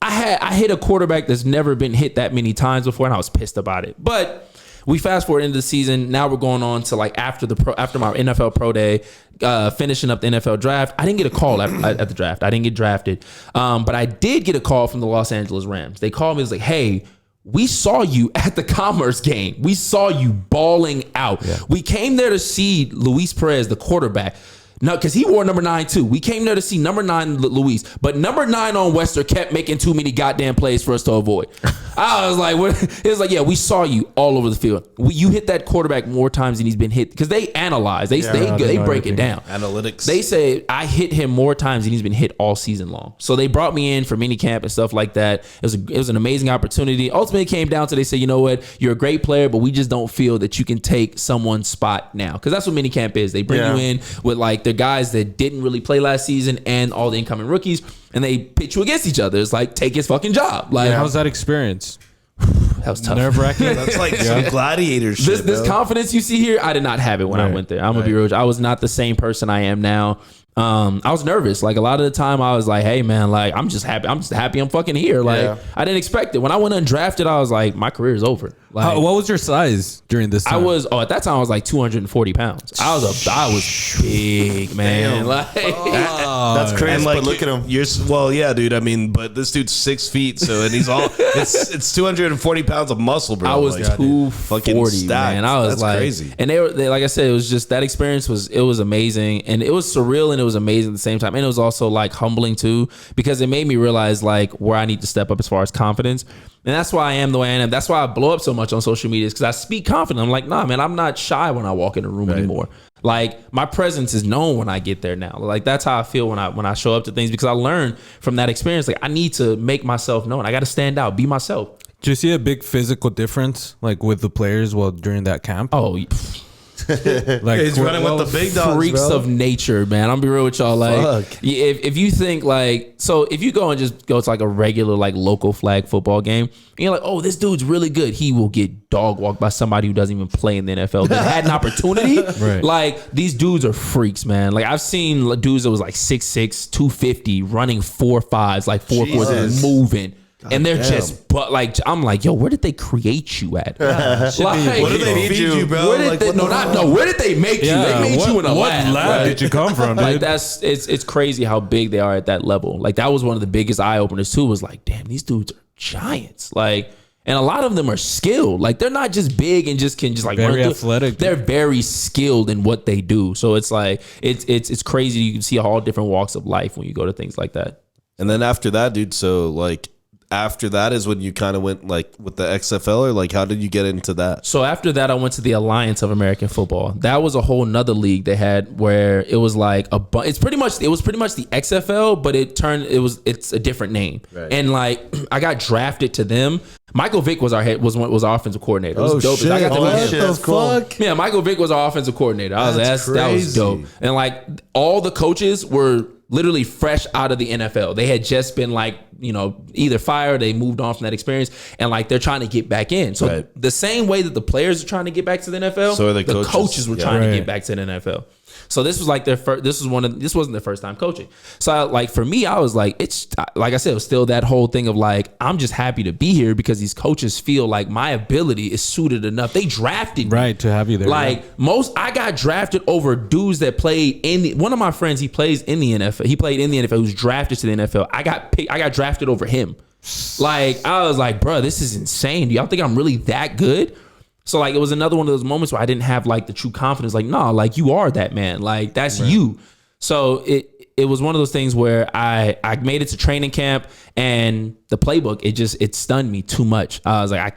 I hit a quarterback that's never been hit that many times before, and I was pissed about it. But we fast forward into the season. Now we're going on to like after my NFL Pro Day, finishing up the NFL draft. I didn't get a call at the draft. I didn't get drafted, but I did get a call from the Los Angeles Rams. They called me. It was like, "Hey, we saw you at the Commerce game. We saw you balling out. Yeah. We came there to see Luis Perez, the quarterback." No, because he wore number 9 too. We came there to see number 9 Luis, but number 9 on Wester kept making too many goddamn plays for us to avoid. I was like, what? It was like, yeah, we saw you all over the field. You hit that quarterback more times than he's been hit because they analyze, they break it down. Analytics. They say I hit him more times than he's been hit all season long. So they brought me in for mini camp and stuff like that. It was an amazing opportunity. Ultimately, it came down to they say, you know what, you're a great player, but we just don't feel that you can take someone's spot now because that's what mini camp is. They bring you in with like the guys that didn't really play last season and all the incoming rookies, and they pitch you against each other. It's like, take his fucking job. Like, how's that experience? That was tough. Nerve-wracking. That's like some gladiator shit. This confidence you see here, I did not have it when I went there. I'm gonna be real. I was not the same person I am now. I was nervous. Like a lot of the time I was like, hey man, like I'm just happy I'm fucking here. Like I didn't expect it. When I went undrafted, I was like, my career is over. Like, what was your size during this time? At that time I was like 240 pounds. I was big, man. Like that's crazy. And like, but look at him. Dude. I mean, but this dude's 6 feet, so and he's all it's 240 pounds of muscle, bro. I was like, 240, man. I was That's like crazy. And they like I said, it was just that experience was amazing, and it was surreal and it was amazing at the same time, and it was also like humbling too because it made me realize like where I need to step up as far as confidence. And that's why I am the way I am. That's why I blow up so much on social media, because I speak confident. I'm like, nah, man, I'm not shy when I walk in a room anymore. Like my presence is known when I get there now. Like that's how I feel when I show up to things, because I learned from that experience. Like I need to make myself known. I got to stand out, be myself. Do you see a big physical difference like with the players during that camp? Oh, like he's running with the big dogs, freaks bro. of nature, man. I'm be real with y'all. Like, if you think like, so if you go and just go to like a regular like local flag football game, and you're like, oh, this dude's really good, he will get dog walked by somebody who doesn't even play in the NFL that had an opportunity. Right. Like these dudes are freaks, man. Like I've seen dudes that was like 6'6", 250, running 4.5s, like 4.4s, moving. And they're but like, I'm like, yo, where did they create you at? Like, What did they feed you, bro? Where did where did they make you? They made you in a lab. Right? did you come from, dude? Like it's crazy how big they are at that level. Like that was one of the biggest eye openers too. Was like, damn, these dudes are giants. Like, and a lot of them are skilled. Like they're not just big and can like very run athletic. They're very skilled in what they do. So it's like it's crazy. You can see all different walks of life when you go to things like that. And then after that, dude, so like after that is when you kind of went like with the XFL, or like how did you get into that? So after that, I went to the Alliance of American Football. That was a whole nother league they had where it was like it was pretty much the XFL, but it's a different name. Right. And like I got drafted to them. Michael Vick was our offensive coordinator. It was dope. Shit. I got to meet him. That's cool. Yeah, Michael Vick was our offensive coordinator. I was that was dope. And like all the coaches were literally fresh out of the NFL. They had just been like, either fired, they moved on from that experience, and like they're trying to get back in. So the same way that the players are trying to get back to the NFL, so the coaches were trying to get back to the NFL. So this was like their first. This wasn't their first time coaching. So like for me, I was like, it's like I said, it was still that whole thing of like, I'm just happy to be here because these coaches feel like my ability is suited enough. They drafted me. Right, to have you there. Like I got drafted over dudes that played one of my friends, he plays in the NFL. He played in the NFL, who's drafted to the NFL. I got drafted over him. Like, I was like, bro, this is insane. Do y'all think I'm really that good? So like, it was another one of those moments where I didn't have like the true confidence. Like, nah, like you are that man. Like that's you. So it was one of those things where I made it to training camp and the playbook, it stunned me too much. I was like, I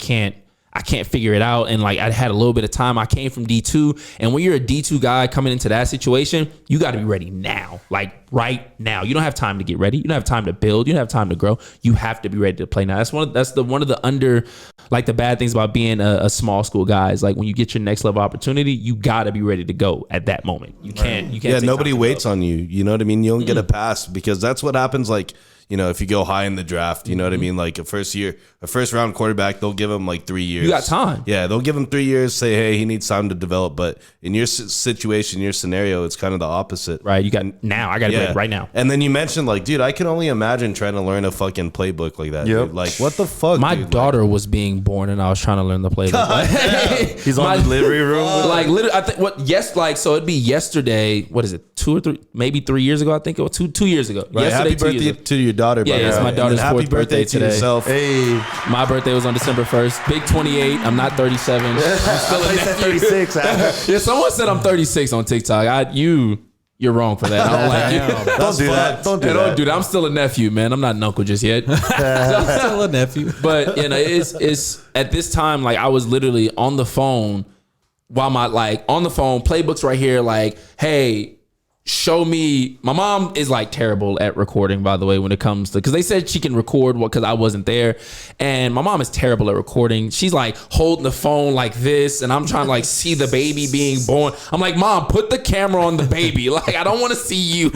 can't figure it out. And like, I had a little bit of time. I came from D2. And when you're a D2 guy coming into that situation, you got to be ready now, like right now. You don't have time to get ready. You don't have time to build. You don't have time to grow. You have to be ready to play now. That's one of the bad things about being a small school guy is like when you get your next level opportunity, you got to be ready to go at that moment. You can't. Yeah, nobody waits on you. You know what I mean? You don't get a pass because that's what happens. Like, you know, if you go high in the draft, you know what I mean? Like a first round quarterback, they'll give him like 3 years. You got time. Yeah, they'll give him 3 years, say, hey, he needs time to develop. But in your situation, your scenario, it's kind of the opposite. Right. I got to be ready right now. And then you mentioned like, dude, I can only imagine trying to learn a fucking playbook like that. Yep. Dude. Like, what the fuck? My daughter was being born and I was trying to learn the playbook. He's on the delivery room. Like literally, I think so it'd be yesterday. What is it? 2 or 3, maybe 3 years ago. I think it was 2 years ago. Right. Yesterday, happy birthday to your daughter. Yeah, it's my daughter's happy 4th birthday to today. yourself. Hey, my birthday was on December 1st. Big 28. I'm not 37. I'm still a nephew. 36. Yeah, someone said I'm 36 on TikTok. You're wrong for that. I don't like you. Don't do that. Don't do that. I'm still a nephew, man. I'm not an uncle just yet. I'm still a nephew. But you know, it's at this time, like I was literally on the phone while on the phone, playbooks right here, like, hey, show me. My mom is like terrible at recording, by the way, when it comes to, because they said she can record because I wasn't there, and my mom is terrible at recording. She's like holding the phone like this, and I'm trying to like see the baby being born. I'm like, Mom, put the camera on the baby. Like, I don't want to see you.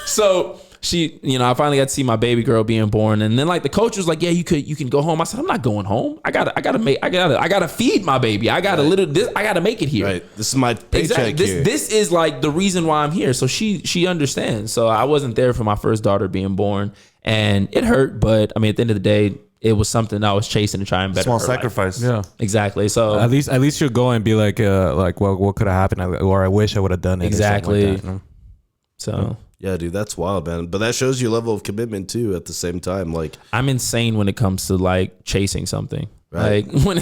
So she, you know, I finally got to see my baby girl being born, and then like the coach was like, yeah, you can go home. I said, I'm not going home. I gotta feed my baby. I gotta make it here. Right. This is my paycheck here. This is like the reason why I'm here. So she understands. So I wasn't there for my first daughter being born, and it hurt, but I mean, at the end of the day, it was something I was chasing to try and better. Small her sacrifice. life. Yeah, exactly. So at least you'll go and be like, well, what could have happened, or I wish I would have done it. Exactly. Like that, you know? So. Yeah, dude, that's wild, man. But that shows your level of commitment too. At the same time, like I'm insane when it comes to like chasing something. Right. Like when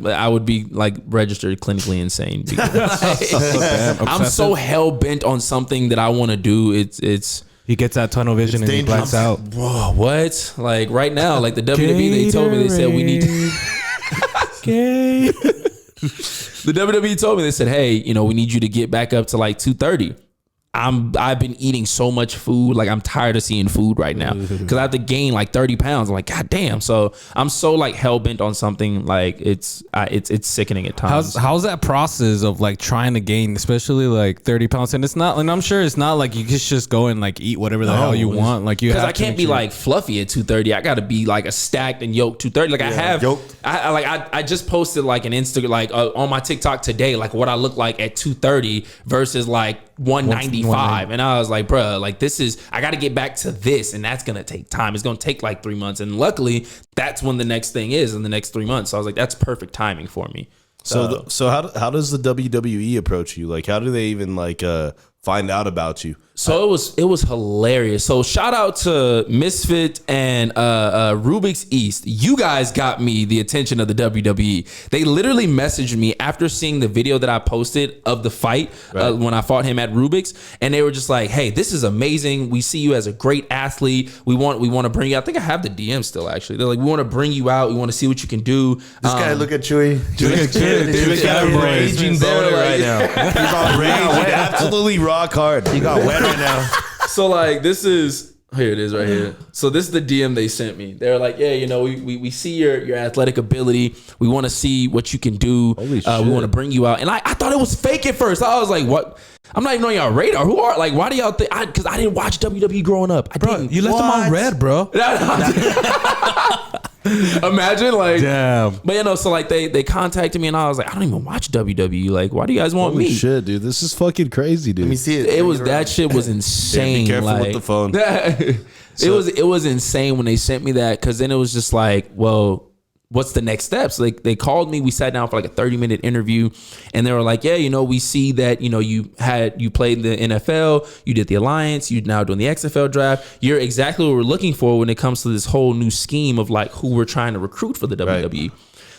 I would be like registered clinically insane because I'm so hell bent on something that I want to do. It's he gets that tunnel vision and he blacks out. Whoa, what? Like right now, like the WWE, they told me, they said we need. The WWE told me, they said, hey, you know, we need you to get back up to like 230. I've been eating so much food, like I'm tired of seeing food right now because I have to gain like 30 pounds. I'm like, God damn. So I'm so like hell bent on something, like it's sickening at times. How's that process of like trying to gain, especially like 30 pounds? And it's not, and I'm sure it's not like you just go and like eat whatever the hell you want. Like you have because I can't be like fluffy at 230. I got to be like a stacked and yoked 230. Like I have, I just posted like an Instagram, like on my TikTok today, like what I look like at 230 versus like 195, and I was like, bruh, like this is, I got to get back to this, and that's gonna take time. It's gonna take like 3 months, and luckily that's when the next thing is in the next 3 months. So I was like, that's perfect timing for me. So how does the WWE approach you? Like, how do they even like find out about you? So it was hilarious. So shout out to Misfit and Rubik's East. You guys got me the attention of the WWE. They literally messaged me after seeing the video that I posted of the fight when I fought him at Rubik's, and they were just like, "Hey, this is amazing. We see you as a great athlete. We want to bring you." I think I have the DM still actually. They're like, "We want to bring you out. We want to see what you can do." This guy, look at Chewy. Chewy's got a raging boner right now. He's on rage, absolutely rock hard. He got wet right now. So like this is, here it is right here. So this is the DM they sent me. They're like, yeah, you know, we see your athletic ability. We want to see what you can do. Holy shit. We want to bring you out. And I thought it was fake at first. I was like, what? I'm not even on y'all radar. Who are, like, why do y'all think? Because I didn't watch WWE growing up. I didn't. You left them on red, bro. Imagine like, Damn. but you know, so like they contacted me and I was like, I don't even watch WWE. Like, why do you guys want Holy me? shit, dude. This is fucking crazy, dude. Let me see it. It was that shit was insane. Be careful like, with the phone. it was insane when they sent me that, because then it was just like, well, what's the next steps? Like, they called me, we sat down for like a 30-minute interview, and they were like, yeah, you know, we see that, you know, you played in the NFL, you did the Alliance, you're now doing the XFL draft. You're exactly what we're looking for when it comes to this whole new scheme of like who we're trying to recruit for the WWE.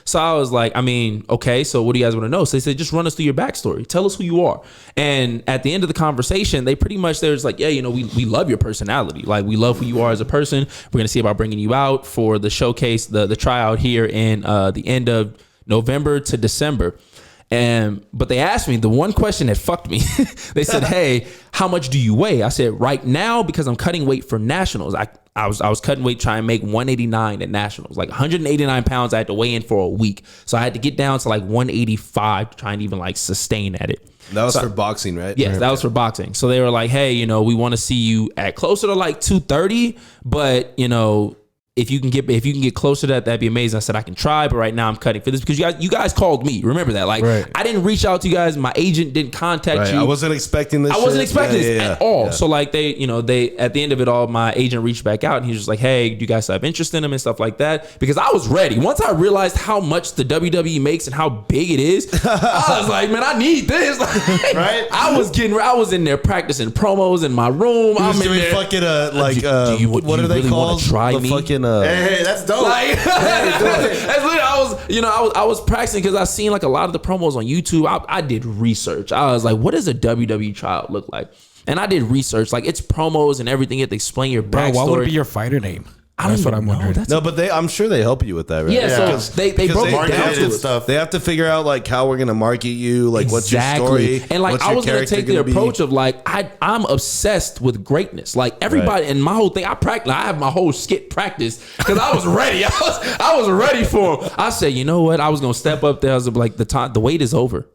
So I was like, I mean, okay, so what do you guys want to know? So they said, just run us through your backstory. Tell us who you are. And at the end of the conversation, they pretty much, there's like, yeah, you know, we love your personality. Like, we love who you are as a person. We're going to see about bringing you out for the showcase, the tryout here in the end of November to December. But they asked me the one question that fucked me. They said, hey, how much do you weigh? I said, right now, because I'm cutting weight for nationals, I was cutting weight trying to make 189 at nationals, like 189 pounds. I had to weigh in for a week. So I had to get down to like 185 to try and even like sustain at it. That was for boxing, right? Yes, that was for boxing. So they were like, hey, you know, we want to see you at closer to like 230, but you know, if you can get closer to that, that'd be amazing. I said, I can try, but right now I'm cutting for this because you guys called me. Remember that? Like, I didn't reach out to you guys. My agent didn't contact you. I wasn't expecting this. I wasn't expecting this at all. Yeah. So like they at the end of it all, my agent reached back out and he was just like, hey, do you guys have interest in him and stuff like that? Because I was ready. Once I realized how much the WWE makes and how big it is, I was like, man, I need this. Like, right? I was in there practicing promos in my room. I'm in there fucking what are they called? Try me? Fucking hey, that's dope. Like, that's literally, I was practicing because I seen like a lot of the promos on YouTube. I did research. I was like, what does a WWE tryout look like? And I did research. Like, it's promos and everything. You have to explain your backstory. Bro, what would be your fighter name? That's what I'm wondering. No, but I'm sure they help you with that, right? Yeah, so they broke it down to stuff. They have to figure out like how we're gonna market you, like what's your story, and like I was gonna take the approach of like I'm obsessed with greatness. Like everybody, and my whole thing, I have my whole skit practice because I was ready. I was ready for him. I said, you know what? I was gonna step up there. I was like, the wait is over.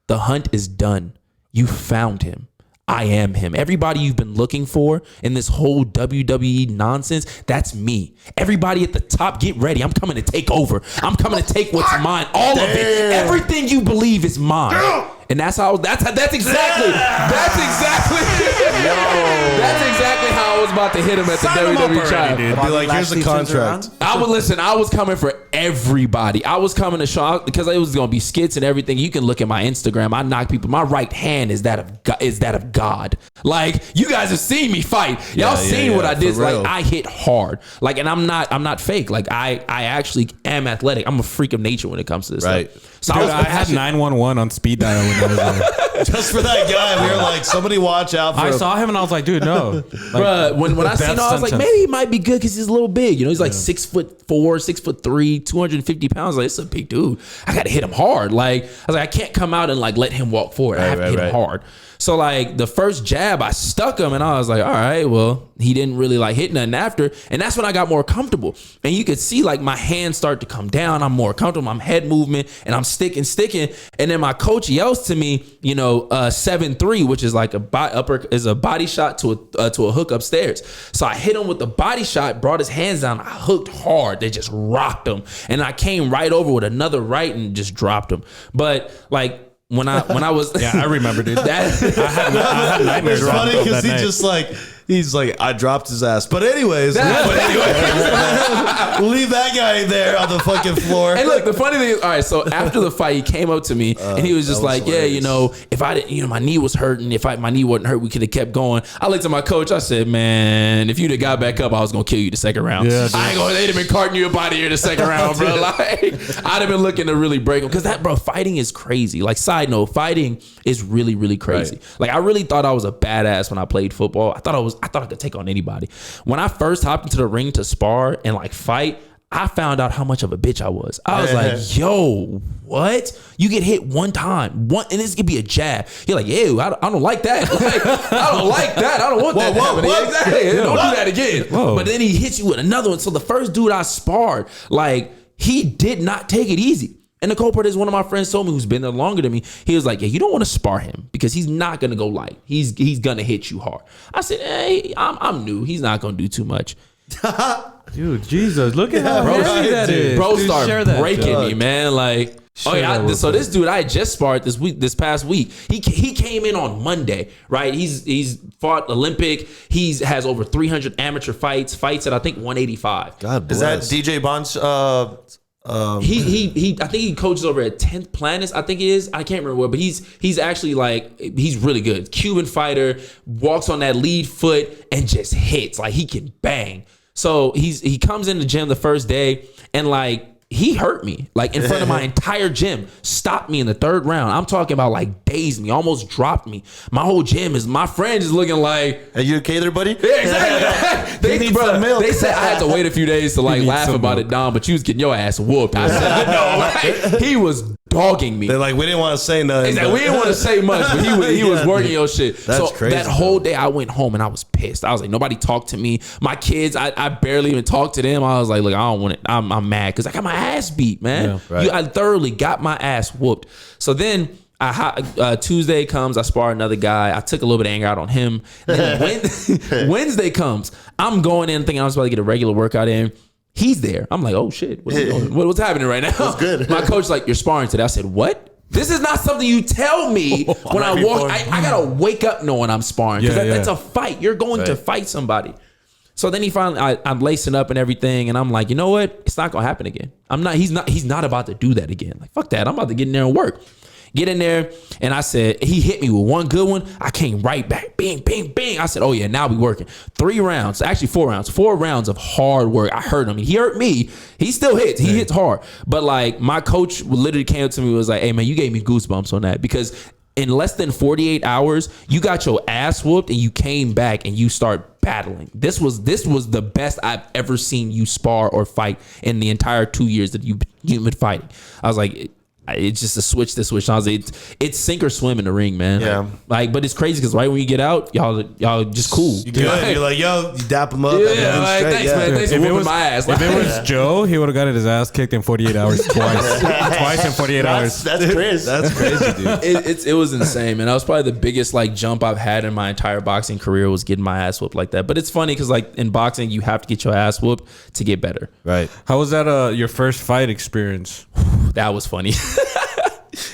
The hunt is done. You found him. I am him. Everybody you've been looking for in this whole WWE nonsense, that's me. Everybody at the top, get ready. I'm coming to take over. I'm coming to take what's mine. All of it. Everything you believe is mine. And that's exactly how I was about to hit him at the WWE trial. Be like, here's the contract. I was coming for everybody. I was coming to show because it was going to be skits and everything. You can look at my Instagram. I knock people. My right hand is that of God. Like, you guys have seen me fight. Y'all seen what I did. Like, I hit hard. Like, and I'm not fake. Like, I actually am athletic. I'm a freak of nature when it comes to this stuff. So dude, I had 911 on speed dial when I was there. Just for that guy. We were like, somebody watch out for I saw him and I was like, dude, no. Like, bruh, when I seen him, I was like, maybe he might be good because he's a little big. You know, he's like 6'4", 6'3", 250 pounds. Like, it's a big dude. I got to hit him hard. Like, I was like, I can't come out and like let him walk forward. I have to hit him hard. So like the first jab, I stuck him and I was like, all right, well, he didn't really like hit nothing after. And that's when I got more comfortable. And you could see like my hands start to come down. I'm more comfortable. I'm head movement and I'm sticking. And then my coach yells to me, you know, 7-3, which is like a body shot to a hook upstairs. So I hit him with the body shot, brought his hands down. I hooked hard. They just rocked him. And I came right over with another right and just dropped him. But like, when I was I remember, dude. I had nightmares. It's funny because he's like I dropped his ass. But anyways, we'll leave that guy there on the fucking floor. And look, the funny thing is, all right, so after the fight, he came up to me and he was just like, hilarious. Yeah, you know, if I didn't, you know, my knee was hurting. If my knee wasn't hurt, we could have kept going. I looked at my coach. I said, man, if you'd have got back up, I was gonna kill you the second round. Yeah, they'd have been carting you up out of here the second round, bro. Like, I'd have been looking to really break him because fighting is crazy. Like, side note, fighting is really, really crazy. Right. Like, I really thought I was a badass when I played football. I thought I could take on anybody. When I first hopped into the ring to spar and like fight, I found out how much of a bitch I was. I was like, yo, what? You get hit one time, and this could be a jab. You're like, ew, I don't like that. Like, I don't like that. I don't want that to happen. Exactly. Don't do that again. Whoa. But then he hits you with another one. So the first dude I sparred, like, he did not take it easy. And the cool part is one of my friends told me, who's been there longer than me, he was like, yeah, you don't want to spar him because he's not going to go light. He's going to hit you hard. I said, hey, I'm new. He's not going to do too much. Dude, Jesus, look at how Bro, heavy that is. bro Dude, started share that, breaking dog. me, man. Like, so this dude I had just sparred this past week. He came in on Monday, right? He's fought Olympic. Has over 300 amateur fights at I think 185. God Is bless. that DJ Bond's? He I think he coaches over at 10th Planet, I think it is. I can't remember what, but he's actually like, he's really good. Cuban fighter, walks on that lead foot and just hits. Like, he can bang. So he comes in the gym the first day and like, he hurt me like in front of my entire gym, stopped me in the third round. I'm talking about like dazed me, almost dropped me. My whole gym my friend is looking like, Are you okay there, buddy? yeah, exactly. He needs some milk. They said I had to wait a few days to like laugh about it, Dom, but you was getting your ass whooped. I said, I know, right? He was dogging me. They're like, we didn't want to say nothing. Exactly. We didn't want to say much, but he was working your shit. That's crazy, That whole day I went home and I was pissed. I was like, nobody talked to me. My kids, I barely even talked to them. I was like, look, I don't want it. I'm mad because I got my ass beat, man. Yeah, right. I thoroughly got my ass whooped. So then Tuesday comes, I spar another guy. I took a little bit of anger out on him. Then Wednesday comes, I'm going in thinking I was about to get a regular workout in. He's there. I'm like, oh shit, what's happening right now? That's good. My coach's like, you're sparring today. I said, what? This is not something you tell me when I walk. I gotta wake up knowing I'm sparring because that's a fight. You're going to fight somebody. So then he finally, I'm lacing up and everything, and I'm like, you know what? It's not gonna happen again. He's not about to do that again. Like, fuck that. I'm about to get in there and work. Get in there, and I said, he hit me with one good one. I came right back. Bing, bing, bing. I said, oh yeah, now we working. 3 rounds, actually 4 rounds. 4 rounds of hard work. I hurt him. He hurt me. He still hits. He hits hard. But like, my coach literally came up to me and was like, hey man, you gave me goosebumps on that because in less than 48 hours, you got your ass whooped and you came back and you start battling. This was the best I've ever seen you spar or fight in the entire 2 years that you've been fighting. I was like, it's just a switch to switch. I was like, it's sink or swim in the ring, man. Yeah. Like, but it's crazy because right when you get out, y'all just cool. You good? You're like, yo, you dap him up. Yeah, like, thanks, man. Thanks for If it whooping was- my ass. If it was Joe, he would have gotten his ass kicked in 48 hours twice. Twice in 48 hours. That's Chris. That's crazy, dude. It was insane, man. That was probably the biggest like jump I've had in my entire boxing career was getting my ass whooped like that. But it's funny because like in boxing, you have to get your ass whooped to get better. Right. How was that your first fight experience? That was funny.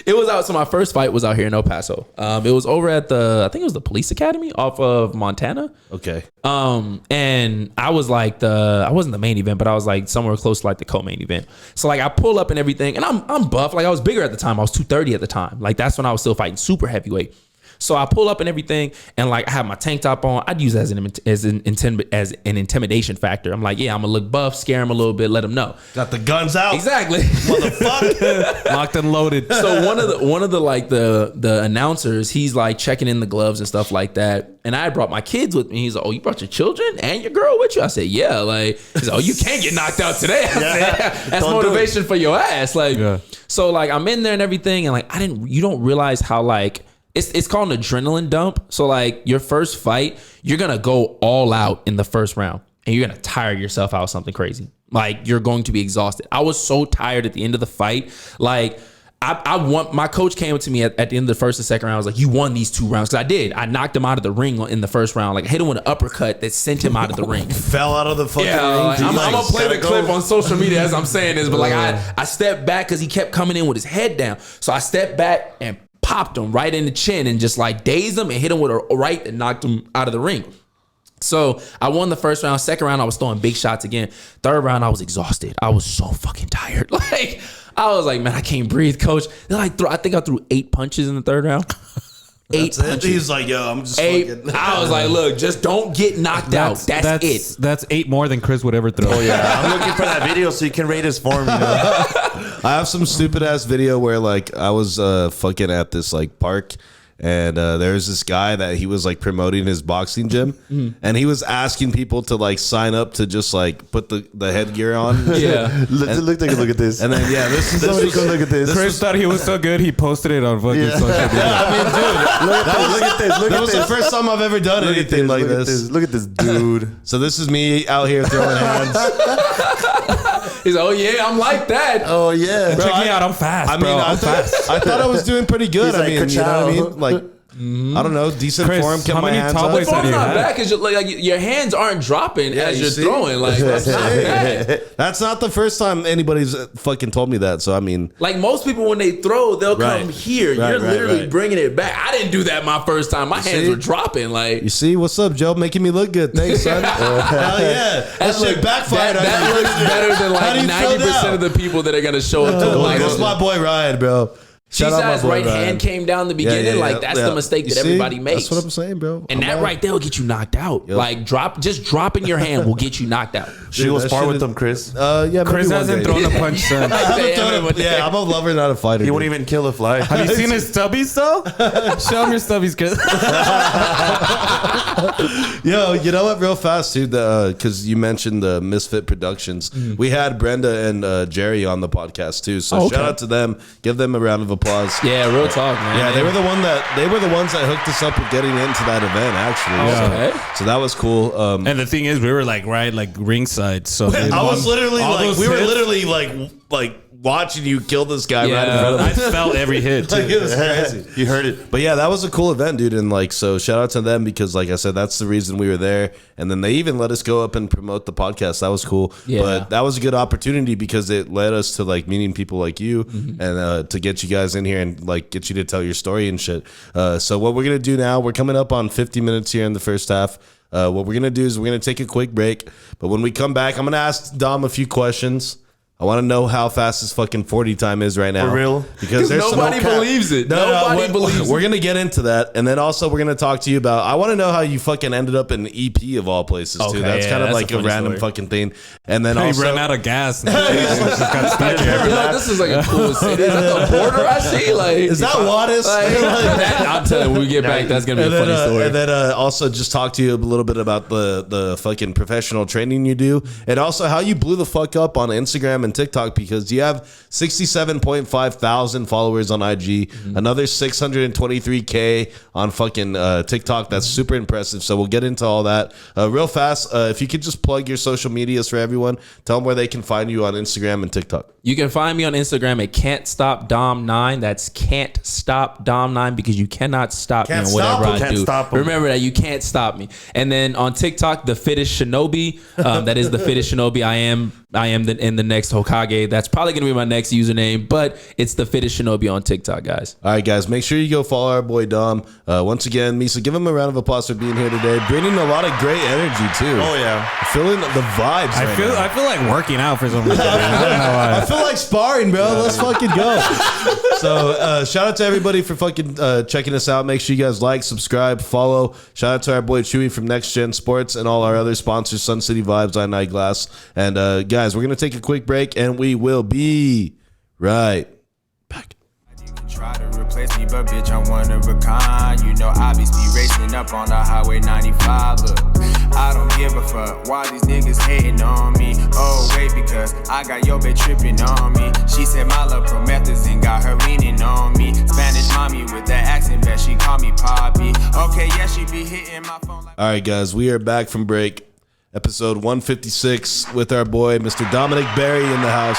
It was out. So my first fight was out here in El Paso. It was over at I think it was the police academy off of Montana. Okay. And I was like I wasn't the main event, but I was like somewhere close to like the co-main event. So like I pull up and everything, and I'm buff. Like I was bigger at the time. I was 230 at the time. Like that's when I was still fighting super heavyweight. So I pull up and everything, and like I have my tank top on. I'd use it as an intimidation factor. I'm like, yeah, I'm gonna look buff, scare him a little bit, let him know. Got the guns out. Exactly. Motherfucker. Locked and loaded. So one of the like the announcers, he's like checking in the gloves and stuff like that. And I brought my kids with me. He's like, oh, you brought your children and your girl with you? I said, yeah. Like, he's like, oh, you can't get knocked out today. I said, that's Don't do motivation for your ass. Like, so like I'm in there and everything, and like you don't realize how like it's called an adrenaline dump. So like your first fight, you're gonna go all out in the first round, and you're gonna tire yourself out something crazy. Like you're going to be exhausted. I was so tired at the end of the fight. Like I won. My coach came up to me at the end of the first and second round. I was like, you won these 2 rounds. Because I did. I knocked him out of the ring in the first round. Like I hit him with an uppercut that sent him out of the ring. Fell out of the fucking ring. Like, I'm Like, gonna play the gotta clip go. on social media as I'm saying this, but like I stepped back because he kept coming in with his head down. So I stepped back and popped him right in the chin and just like dazed him and hit him with a right that knocked him out of the ring. So I won the first round. Second round, I was throwing big shots again. Third round, I was exhausted. I was so fucking tired. Like I was like, man, I can't breathe, coach. Then I think I threw 8 punches in the third round. 8 punches. He's like, yo, I'm just 8. fucking. I was like, look, just don't get knocked out. That's it. That's 8 more than Chris would ever throw. Oh yeah. I'm looking for that video so you can rate his form. You know? I have some stupid ass video where like I was fucking at this like park, and there's this guy that he was like promoting his boxing gym, and he was asking people to like sign up to just like put the headgear on. Yeah. Take a look at this. And then this Somebody go look at this. Chris thought he was so good, he posted it on fucking social media. I mean, dude, Look at this. Look that at was this. the first time I've ever done anything like this. Look at this dude. So this is me out here throwing hands. He's like, oh yeah, I'm like that. Oh yeah. Check me out, I'm fast, I mean, bro. I thought I was doing pretty good. He's I like, mean, you know what I "Ka-chow." mean? Like I don't know, decent Chris, form. Kept how my many hands tall up. boys Form's have you not had? bad because like your hands aren't dropping as you you're see? throwing. Like that's not bad. That's not the first time anybody's fucking told me that. So I mean, Like most people, when they throw, they'll Right. come here. Right, You're right, literally right. bringing it back. I didn't do that my first time. My hands see? were dropping. Like you see, what's up, Joe? Making me look good. Thanks, son. Hell yeah, that shit backfired. That looks better than How do like you feel 90% now? of the people that are gonna show up to the Well, like. that's my boy Ryan, bro. Shout out my Cheese's boy right Ryan. hand came down the beginning. Like that's the mistake You that see? everybody makes. That's what I'm saying, bro. And that right there will get you knocked out. Like just dropping your hand will get you knocked out. She will that spar shit with is- them, Chris. Yeah, maybe Chris one hasn't day. thrown a punch since. I haven't Yeah, thrown but- yeah, I'm a lover, not a fighter. He dude. won't even kill a fly. Have you seen his stubbies though? Show him your stubbies, Chris. Yo, you know what? Real fast, dude. Because you mentioned the Misfit Productions, we had Brenda and Jerry on the podcast too. So Oh, okay. shout out to them. Give them a round of applause. Yeah, real talk, man. Yeah, they were the ones that hooked us up with getting into that event. Actually, Okay. so that was cool. And the thing is, we were like ringside. So I was literally all like, those we were hits- literally like watching you kill this guy right in Yeah. front of I us. felt every hit. Like, Too. it was crazy. You heard it. But yeah, that was a cool event, dude. And like, so shout out to them because, like I said, that's the reason we were there. And then they even let us go up and promote the podcast. That was cool. Yeah. But that was a good opportunity because it led us to like meeting people like you and to get you guys in here and like get you to tell your story and shit. So what we're gonna do now, we're coming up on 50 minutes here in the first half. What we're gonna do is we're gonna take a quick break. But when we come back, I'm gonna ask Dom a few questions. I want to know how fast his fucking 40 time is right now. For real? Because there's some Nobody believes it. Nobody believes it. we're gonna get into that, and then also we're gonna talk to you about. I want to know how you fucking ended up in the EP of all places too. Okay, That's yeah, kind of that's like a a funny random story. fucking thing. And then He also, ran out of gas. Yo, this is like a cool city. Is that the border I see? Like, is that Wattis? I'm telling you, when we get back, that's gonna be a funny story. And then also just talk to you a little bit about the fucking professional training you do, and also how you blew the fuck up on Instagram and TikTok because you have 67.5 thousand followers on IG, another 623K on fucking TikTok. That's super impressive. So we'll get into all that real fast. If you could just plug your social medias for everyone, tell them where they can find you on Instagram and TikTok. You can find me on Instagram at Can't Stop Dom9. That's Can't Stop Dom9 because you cannot stop Can't me on stop whatever him. I Can't do. stop him. Remember that you can't stop me. And then on TikTok, the fittest Shinobi. That is the fittest Shinobi. I am in the next Hokage. That's probably gonna be my next username, but it's the fittest Shinobi on TikTok, guys. All right, guys, make sure you go follow our boy Dom. Once again, Misa, give him a round of applause for being here today, bringing a lot of great energy too. Oh, yeah. Feeling the vibes. I feel like working out for some reason. I don't know I why. feel like sparring, bro. Let's fucking go. So, shout out to everybody for fucking checking us out. Make sure you guys like, subscribe, follow. Shout out to our boy Chewy from Next Gen Sports and all our other sponsors, Sun City Vibes, Eye Night Glass. And guys, we're gonna take a quick break, and we will be right back. You can try to replace me, but bitch, I'm one of a kind. You know, I be speed racing up on the highway 95. Look, I don't give a fuck why these niggas hating on me. Oh, wait, because I got your bitch tripping on me. She said my love promethazine got her leaning on me. Spanish mommy with that accent, bet she call me Poppy. Okay, yeah, she be hitting my phone like. All right, guys, we are back from break. Episode 156 with our boy, Mr. Dominic Barry in the house.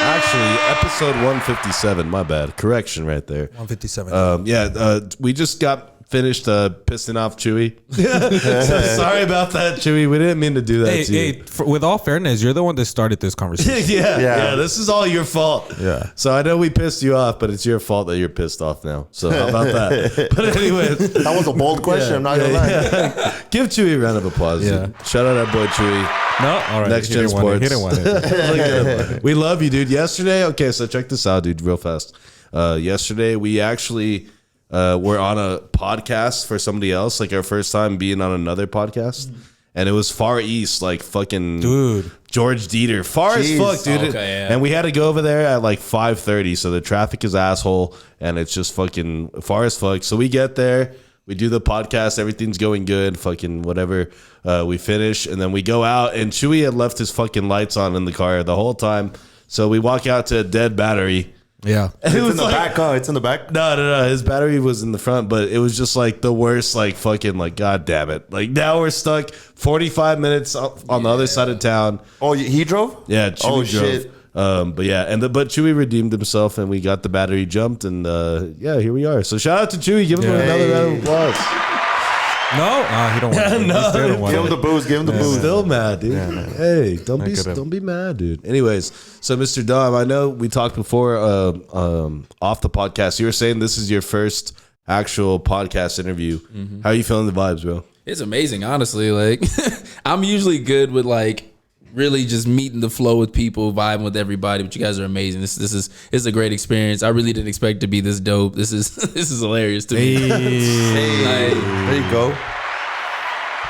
Actually, episode 157. My bad. Correction right there. 157. We just got finished pissing off Chewy. So sorry about that, Chewy. We didn't mean to do that Hey, to you. hey, with all fairness, you're the one that started this conversation. Yeah, this is all your fault. Yeah. So I know we pissed you off, but it's your fault that you're pissed off now. So how about that? But anyways, That was a bold question. I'm not gonna lie. give Chewy a round of applause. Yeah. Dude. Shout out our boy Chewy. No, all right. Next He Gen didn't want it. He Sports. didn't want it. Look at him. We love you, dude. Yesterday, okay, so check this out, dude, real fast. Yesterday, we actually were on a podcast for somebody else, like our first time being on another podcast. And it was Far East, like fucking Dude. George Dieter. Far as Jeez. fuck, dude. Okay, yeah. And we had to go over there at like 5:30, so the traffic is asshole, and it's just fucking far as fuck. So we get there, we do the podcast, everything's going good, fucking whatever. We finish, and then we go out, and Chewy had left his fucking lights on in the car the whole time. So we walk out to a dead battery. Yeah. And It's in the back, huh? It's in the back. No. His battery was in the front, but it was just like the worst, like fucking, like, God damn it. Like now we're stuck 45 minutes on the other side of town. Oh, he drove? Yeah, Chewy Oh, drove. shit. But yeah, but Chewy redeemed himself, and we got the battery jumped, and yeah, here we are. So shout out to Chewy. Give him another round of applause. No, he don't want it. He still don't want Give him it. the booze. Give him the booze. Still mad, dude. Hey, don't be mad, dude. Anyways, so Mr. Dom, I know we talked before off the podcast. You were saying this is your first actual podcast interview. How are you feeling the vibes, bro? It's amazing, honestly. Like, I'm usually good with like really just meeting the flow with people, vibing with everybody. But you guys are amazing. This is a great experience. I really didn't expect it to be this dope. This is hilarious to me. Hey, there you go.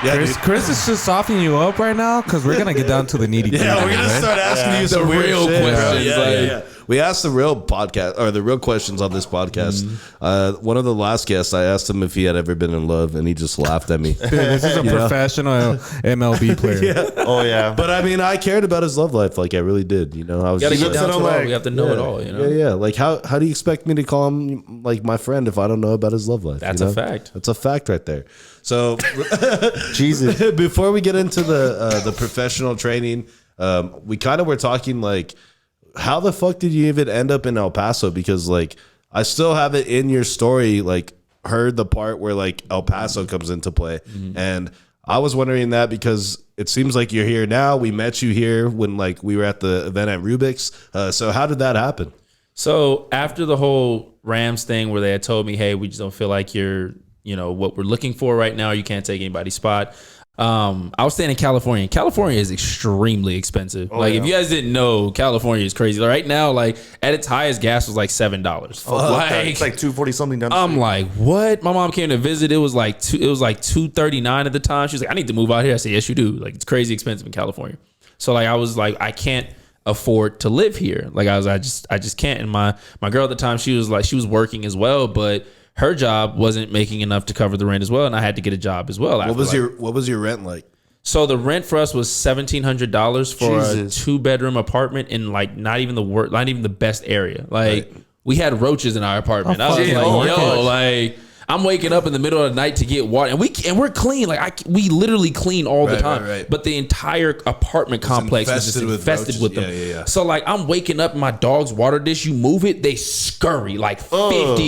Yeah, Chris is just softening you up right now because we're gonna get down to the nitty gritty. yeah, we're gonna start asking you some weird real shit, bro. questions, Yeah, like- yeah. We asked the real podcast or the real questions on this podcast. One of the last guests, I asked him if he had ever been in love, and he just laughed at me. Dude, this is a professional MLB player. Oh yeah. But I mean, I cared about his love life, like I really did. You know, I was Gotta just get down to it all. like- We have to know it all. You know, yeah. Like how do you expect me to call him like my friend if I don't know about his love life? That's you a know? fact. That's a fact right there. So Jesus. before we get into the professional training, we kind of were talking like, how the fuck did you even end up in El Paso? Because like I still have it in your story, like heard the part where like El Paso comes into play, and I was wondering that because it seems like you're here now. We met you here when like we were at the event at Rubik's. So how did that happen? So after the whole Rams thing where they had told me, hey, we just don't feel like you're, you know, what we're looking for right now. You can't take anybody's spot. I was staying in California. California is extremely expensive. If you guys didn't know, California is crazy. Right now, like at its highest, gas was like $7. It's like 240 something down the I'm street. like, what? My mom came to visit. It was like $239 at the time. She was like, I need to move out here. I said, yes, you do. Like it's crazy expensive in California. So like I was like, I can't afford to live here. Like I just can't. And my girl at the time, she was working as well, but her job wasn't making enough to cover the rent as well, and I had to get a job as well. What was your rent like? So the rent for us was $1,700 for Jesus. a 2-bedroom apartment in like not even the best area. Like we had roaches in our apartment. I was fuck. like, Oh, yo, gosh. like I'm waking up in the middle of the night to get water, and we're clean. Like we literally clean all the Right, time. right. But the entire apartment complex was just infested infested with with them. roaches. Yeah. So like I'm waking up, my dog's water dish. You move it, they scurry like 50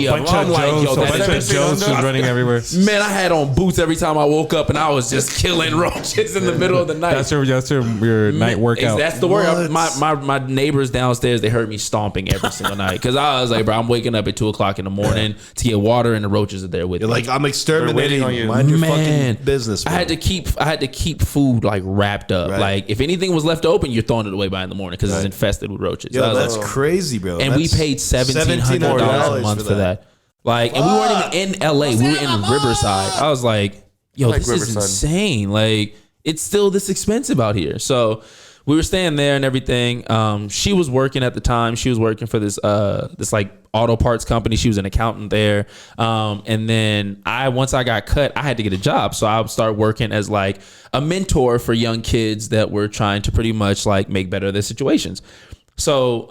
of them. I'm like, yo, that's Jones was running everywhere. man, I had on boots every time I woke up, and I was just killing roaches in the middle of the night. That's your night workout. That's the word. My neighbors downstairs, they heard me stomping every single night because I was like, bro, I'm waking up at 2:00 in the morning to get water, and the roaches are there with You're me. like, I'm exterminating. They're waiting on you. Mind your Man, fucking business. I had to keep food like wrapped up. Right. Like if anything was left open, you're throwing it away by in the morning because it's infested with roaches. Yo, I was that's like, crazy, bro. and we paid $1,700 a month for that. Like, and we weren't even in LA. We were in Riverside. I was like, yo, like this is Riverside. insane. Like, it's still this expensive out here. So we were staying there and everything. She was working at the time. She was working for this like auto parts company. She was an accountant there. And then once I got cut, I had to get a job. So I would start working as like a mentor for young kids that were trying to pretty much like make better their situations. So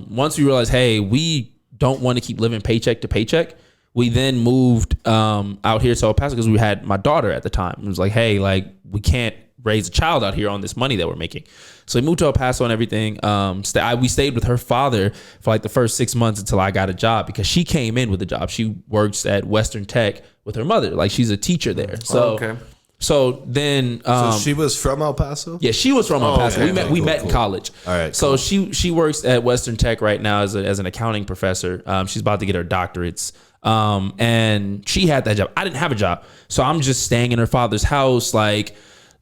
once we realized, hey, we don't want to keep living paycheck to paycheck, we then moved out here to El Paso because we had my daughter at the time. It was like, hey, like we can't raise a child out here on this money that we're making. So we moved to El Paso and everything. We stayed with her father for like the first 6 months until I got a job because she came in with a job. She works at Western Tech with her mother. Like she's a teacher there. So, okay. so then, So she was from El Paso? yeah, she was from El Paso. okay. We met Cool. in college. All right, So she works at Western Tech right now as an accounting professor. She's about to get her doctorates. And she had that job. I didn't have a job. So I'm just staying in her father's house, like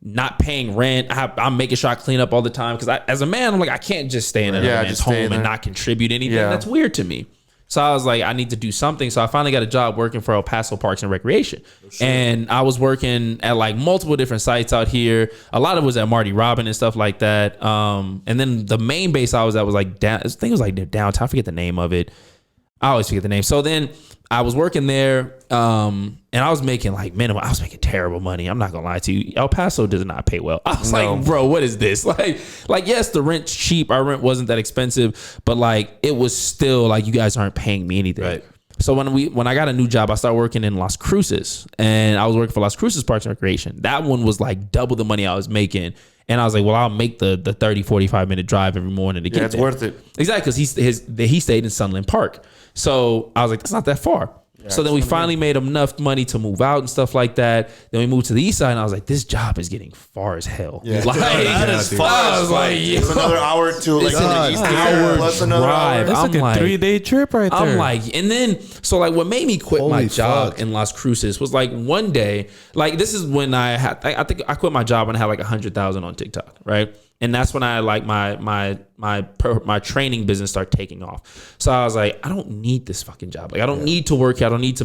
not paying rent. I'm making sure I clean up all the time. Because as a man, I'm like, I can't just stay in another man's just stay in home there. and not contribute anything. Yeah. That's weird to me. So I was like, I need to do something. So I finally got a job working for El Paso Parks and Recreation. And I was working at like multiple different sites out here. A lot of it was at Marty Robin and stuff like that. And then the main base I was at was like I think it was like downtown. I forget the name of it. I always forget the name. So then I was working there, and I was making like minimum. I was making terrible money. I'm not gonna lie to you. El Paso does not pay well. I was like, bro, what is this? Like, yes, the rent's cheap. Our rent wasn't that expensive, but like, it was still like, you guys aren't paying me anything. Right. So when I got a new job, I started working in Las Cruces, and I was working for Las Cruces Parks and Recreation. That one was like double the money I was making. And I was like, well, I'll make the 30, 45 minute drive every morning to get there. It's worth it. Exactly, because he stayed in Sunland Park. So I was like, that's not that far. Yeah, so then we finally made enough money to move out and stuff like that. Then we moved to the east side, and I was like, this job is getting far as hell. Yeah. Like, that is far. I was like, it's another hour to like in the east hour plus another drive. hour. That's like a 3-day trip right there. I'm like, and then so like what made me quit my job fuck. in Las Cruces was like one day, like this is when I think I quit my job when I had like 100,000 on TikTok, right? And that's when I like my training business started taking off. So I was like, I don't need this fucking job. Like I don't need to work here. I don't need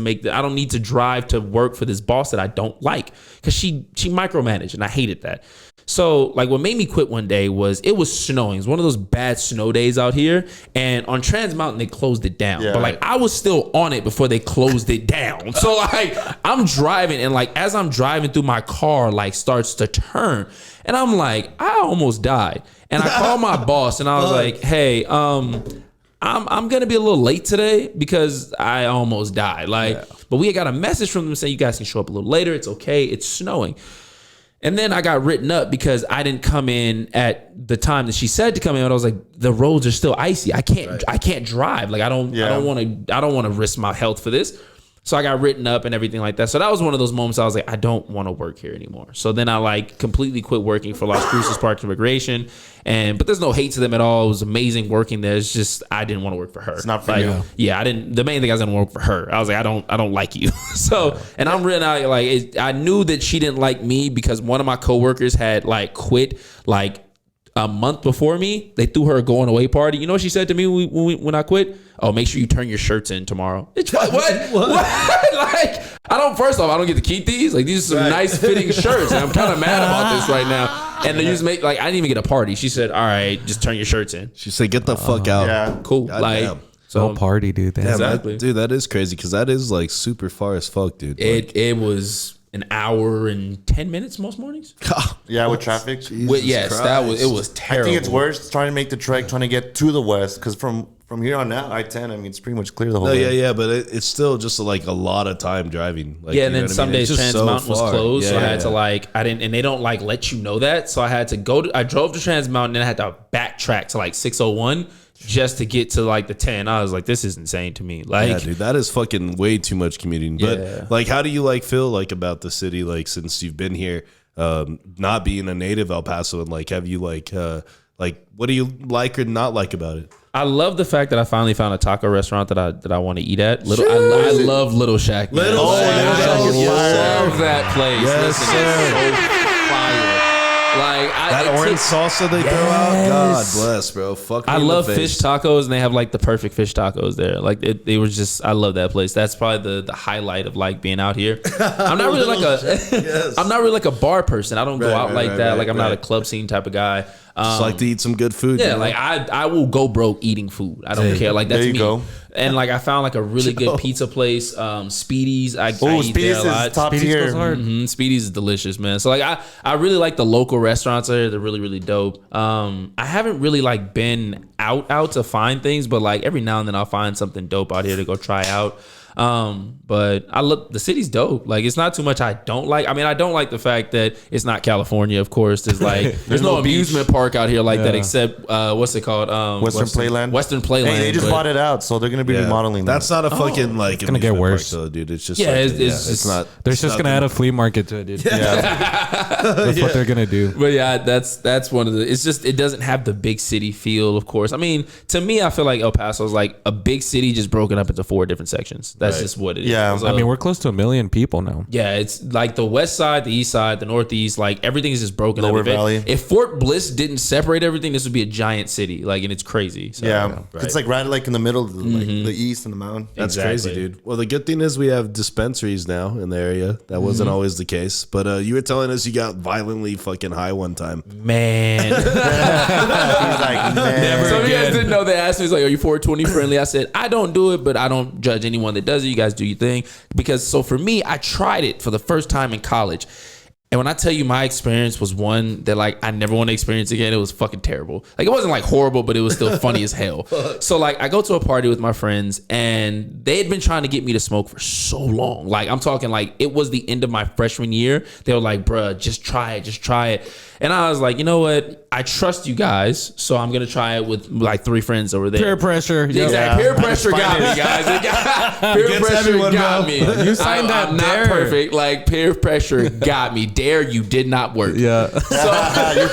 to drive to work for this boss that I don't like, because she micromanaged and I hated that. So like what made me quit one day was it was snowing. It was one of those bad snow days out here. And on Trans Mountain, they closed it down. Yeah, but like I was still on it before they closed it down. So like I'm driving, and like as I'm driving through, my car like starts to turn. And I'm like, I almost died. And I called my boss and I was like, hey, I'm gonna be a little late today because I almost died. But we got a message from them saying you guys can show up a little later. It's okay. It's snowing. And then I got written up because I didn't come in at the time that she said to come in. But I was like, the roads are still icy. I can't drive. Like I don't want to risk my health for this. So I got written up and everything like that. So that was one of those moments I was like, I don't want to work here anymore. So then I like completely quit working for Las Cruces Parks and Recreation. But there's no hate to them at all. It was amazing working there. It's just I didn't want to work for her. It's not for you. Yeah, I didn't. The main thing I didn't work for her. I was like, I don't like you. So and I'm really out like I knew that she didn't like me because one of my coworkers had like quit like a month before me. They threw her a going away party. You know what she said to me when I quit? Oh, make sure you turn your shirts in tomorrow. It's what? Like, first off, I don't get to keep these. Like, these are some nice fitting shirts. And I'm kind of mad about this right now. And they just make, like, I didn't even get a party. She said, all right, just turn your shirts in. She said, get the fuck out. Yeah. Cool. God like, damn. So party, dude. Damn, exactly. Dude, that is crazy because that is like super far as fuck, dude. It was an hour and 10 minutes most mornings. Yeah, with traffic. Yes, it was terrible. I think it's worse trying to make the trek, trying to get to the west, because from here on out, I-10, I mean, it's pretty much clear the whole way. Yeah, but it's still just like a lot of time driving. Like, and then some days Trans Mountain was closed, so I had to and they don't like let you know that, so I had to I drove to Trans Mountain, and I had to backtrack to like 601 just to get to like the 10. I was like, this is insane to me. Like, yeah, dude, that is fucking way too much commuting. But like, how do you like feel like about the city? Like, since you've been here, not being a native El Paso, and like, have you like what do you like or not like about it? I love the fact that I finally found a taco restaurant that I want to eat at. I love Little Shack. Little Shack. I love that place. Yes, Listen, sir. it's so fire. Like that orange salsa they throw out. God bless, bro. Fuck me I in love the face. fish tacos, and they have like the perfect fish tacos there. Like they were just, I love that place. That's probably the highlight of like being out here. I'm not really I'm not really like a bar person. I don't go out like that. Like I'm not a club scene type of guy. Just like to eat some good food. Yeah, you know? like I will go broke eating food. I don't care. Like that's there you me. go. And like I found like a really good pizza place, Speedy's. I eat there a Speedy's lot. is top tier. Speedy's is delicious, man. So like I really like the local restaurants there. They're really really dope. I haven't really like been out to find things, but like every now and then I'll find something dope out here to go try out. But I look, the city's dope. Like it's not too much I don't like. I mean, I don't like the fact that it's not California, of course. There's like there's no amusement park out here like that except what's it called? Western Playland. Western Playland. Hey, they just bought it out, so they're gonna be remodeling that. That's not a fucking like gonna get worse, though, dude. It's just it's not. They're just gonna add a flea market to it, dude. That's what they're gonna do. But yeah, that's one of the. It's just it doesn't have the big city feel. Of course, I mean to me, I feel like El Paso is like a big city just broken up into 4 different sections. That's just what it is. Yeah. So, I mean, we're close to 1 million people now. yeah, it's like the west side, the east side, the northeast. Like everything is just broken Lower up. Valley. If Fort Bliss didn't separate everything, this would be a giant city. Like, and it's crazy. So, Yeah, it's like right like in the middle of like the east and the mountain. That's Exactly. crazy, dude. Well, the good thing is we have dispensaries now in the area. That wasn't always the case. But you were telling us you got violently fucking high one time. man. He's like, man. Some of you guys didn't know. They asked me, "Like, are you 420 friendly?" I said, "I don't do it, but I don't judge anyone that does it. You guys do your thing." Because so for me, I tried it for the first time in college. And when I tell you my experience was one that like I never want to experience again, it was fucking terrible. Like it wasn't like horrible, but it was still funny as hell. So like I go to a party with my friends and they had been trying to get me to smoke for so long. Like I'm talking like it was the end of my freshman year. They were like, bruh, just try it. And I was like, you know what? I trust you guys, so I'm gonna try it with like 3 friends over there. Peer pressure. Exactly. Peer pressure got me, guys. Peer pressure got me. You signed that I'm not dare. perfect. Like peer pressure got me. Dare you did not work. Yeah. You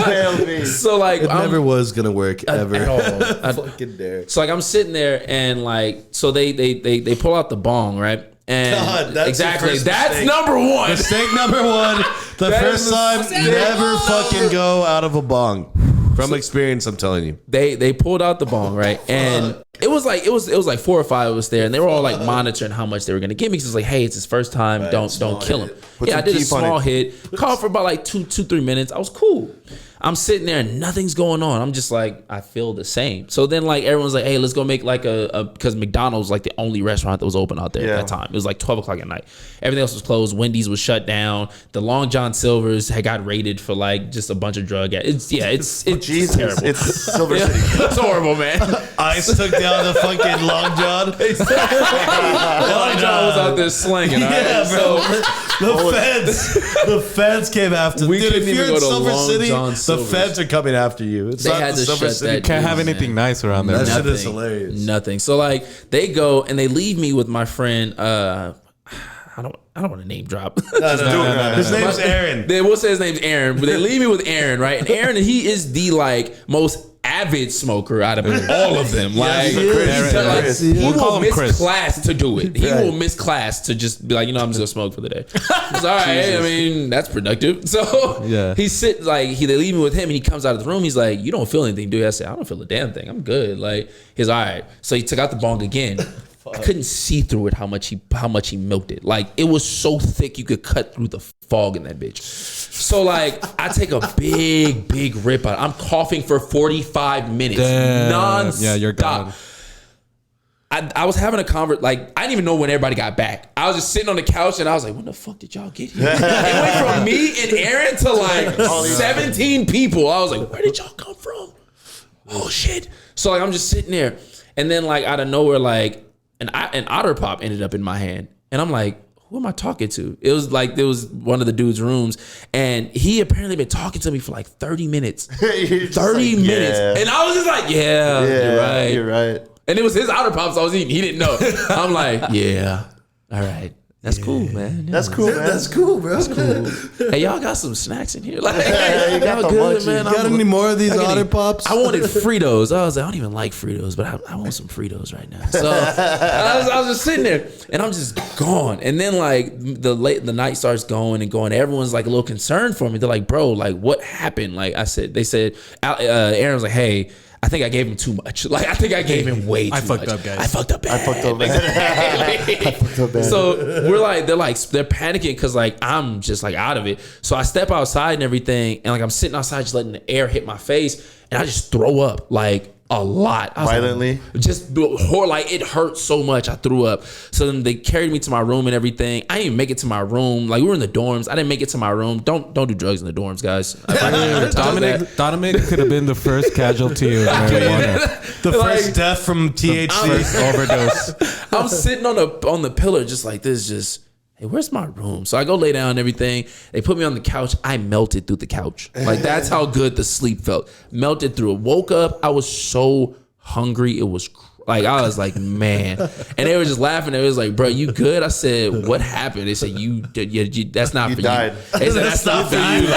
failed me. So like It never was gonna work ever. at all. Fucking dare. So like I'm sitting there and like so they pull out the bong, right? And God, that's exactly your first that's mistake. number one. Mistake number 1. The That first is time, mistake never number fucking go out of a bong. From experience, I'm telling you. They pulled out the bong, right? And it was like 4 or 5 of us there, and they were all like monitoring how much they were gonna give me. Cause it's like, hey, it's his first time. Don't kill him. Put Yeah, I some did a keep on small it. hit. Called for about like 2-3 minutes. I was cool. I'm sitting there and nothing's going on. I'm just like, I feel the same. So then like everyone's like, hey, let's go make like a because McDonald's was like the only restaurant that was open out there at that time. It was like 12 o'clock at night. Everything else was closed. Wendy's was shut down. The Long John Silver's had got raided for like just a bunch of drug. It's Jesus, terrible. it's Silver City. It's horrible, man. Ice took down the fucking Long John. Long John was out there slinging. All right? So The feds came after. We Dude, couldn't if you're even in go to Silver Long City, John the Silver's. feds are coming after you. It's They not had the to Silver shut City. that Can't have down, anything man. nice around there. That shit Nothing. is hilarious. Nothing. So like they go and they leave me with my friend. I don't want to name drop. His name's Aaron. They will say his name's Aaron, but they leave me with Aaron, right? And Aaron, he is the like most avid smoker out of all of them. Like, he We'll call will him miss Chris. class to do it. He will miss class to just be like, you know, I'm just gonna smoke for the day. It's all right. I mean, that's productive. So Yeah. he sit like they leave me with him, and he comes out of the room. He's like, you don't feel anything, do you? I said, I don't feel a damn thing. I'm good. Like he's all right. So he took out the bong again. I couldn't see through it how much he milked it. Like it was so thick you could cut through the fog in that bitch. So like I take a big rip out. I'm coughing for 45 minutes nonstop. Yeah, you're gone. I was having a convert. Like I didn't even know when everybody got back. I was just sitting on the couch and I was like, when the fuck did y'all get here? It went from me and Aaron to like 17 people. I was like, where did y'all come from? Oh shit. So like I'm just sitting there, and then like out of nowhere, like an otter pop ended up in my hand, and I'm like, who am I talking to? It was one of the dude's rooms, and he apparently been talking to me for like 30 minutes. 30 minutes. Yeah. And I was just like, you're right. And it was his otter pops I was eating. He didn't know. I'm like, yeah, all right. That's cool, man. Yeah. That's cool, man. That's cool, bro. Hey, y'all got some snacks in here? Like, you got y'all the good, munchies. man. You got any more of these Otter Pops? I wanted Fritos. I was like, I don't even like Fritos, but I want some Fritos right now. So I was just sitting there, and I'm just gone. And then like the night starts going and going. Everyone's like a little concerned for me. They're like, bro, like what happened? Like they said, Aaron was like, hey, I think I gave him too much. Like I think I gave him way too much. I fucked up, guys. I fucked up bad. bad. So they're panicking because like I'm just like out of it. So I step outside and everything, and like I'm sitting outside just letting the air hit my face, and I just throw up like a lot. I was Violently? like, just like it hurt so much. I threw up. So then they carried me to my room and everything. I didn't even make it to my room. Like we were in the dorms. I didn't make it to my room. Don't do drugs in the dorms, guys. Dominic could have been the first casualty of marijuana. The first death from THC. Overdose. I'm sitting on the pillar just like this, just, hey, where's my room? So I go lay down and everything. They put me on the couch. I melted through the couch. Like that's how good the sleep felt. Melted through it. Woke up. I was so hungry. It was like, I was like, man. And they were just laughing. They was like, bro, you good? I said, what happened? They said, you that's not for died. you. They said, that's not for you.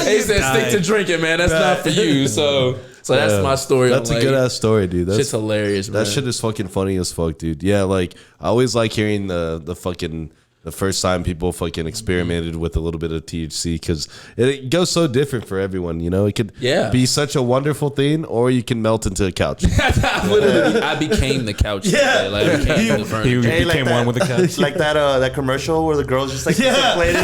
They said, stick to drinking, man. That's not for you. So that's my story. That's a good ass story, dude. That's Shit's hilarious, man. That shit is fucking funny as fuck, dude. Yeah, like I always like hearing the fucking the first time people fucking experimented with a little bit of THC because it goes so different for everyone. You know, it could be such a wonderful thing, or you can melt into a couch. Literally, I became the couch. Yeah. Like, I became the He furniture. became like one with the couch. Like that commercial where the girl's just like playing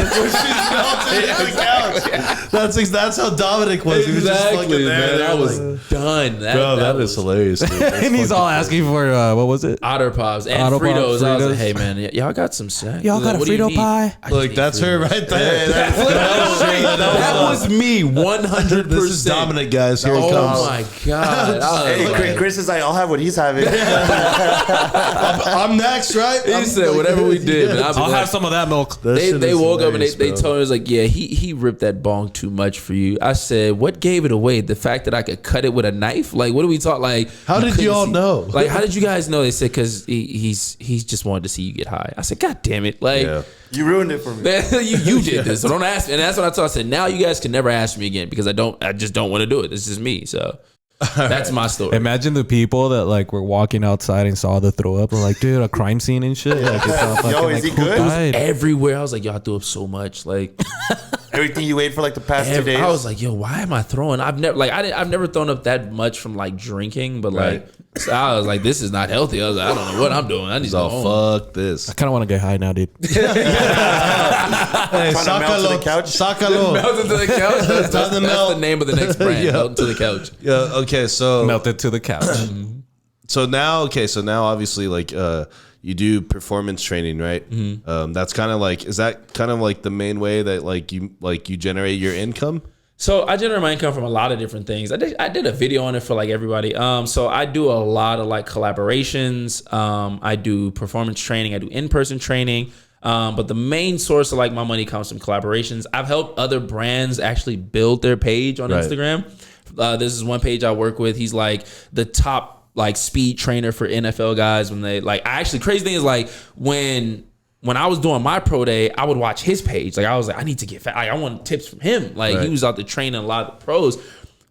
That's how Dominic was. He was just fucking Exactly, there. man. I was like, done. bro, that is hilarious, dude. That's And he's all asking for what was it? Otter Pops and Otter Pops, Fritos. I was like, Fritos. hey, man, y'all got some snacks? Y'all got like, what do you need? pie? I just Look, need that's her Fritos. right there. That was me, 100%. This is Dominic, guys. Here he Oh comes. my god! I was Hey, like- Chris is like, I'll have what he's having. I'm next, right? he said whatever we did. Man, I'll have some of that milk. They woke up and they told me, it was like, yeah, he ripped that bong too much for you. I said, what gave it away? The fact that I could cut it with a knife? Like, what do we talk? Like, How did you all know? Like, how did you guys know? They said because he's just wanted to see you get high. I said, God damn it! Like, Yeah. You ruined it for me. you did this, so don't ask me. And that's what I told. I said, now you guys can never ask me again because I just don't want to do it. This is me. So that's my story. Imagine the people that like were walking outside and saw the throw up and like, dude, a crime scene and shit. Like, it's all fucking, Yo, is he who good? died? Everywhere, I was like, yo, I threw up so much. Like, Everything you ate for like the past 2 days. I was like, yo, why am I throwing? I've never thrown up that much from like drinking, but like, so I was like, this is not healthy. I was like, I don't know what I'm doing. I need to go home. Fuck this. I kind of want to get high now, dude. Hey, Trying to melt to the couch. Sácalo. Melt into the couch. That's Doesn't melt. the name of the next brand. Yeah. Melt into the couch. Yeah. Okay. So Melted to the couch. So now obviously like you do performance training, right? That's kind of like, is that kind of like the main way that you generate your income? So I generate my income from a lot of different things. I did a video on it for like everybody. So I do a lot of like collaborations. I do performance training. I do in-person training. But the main source of like my money comes from collaborations. I've helped other brands actually build their page on Instagram. This is one page I work with. He's like the top like speed trainer for NFL guys. When they like, crazy thing is like when I was doing my pro day, I would watch his page. Like I was like, I need to get fat. Like I want tips from him. Like he was out there training a lot of the pros.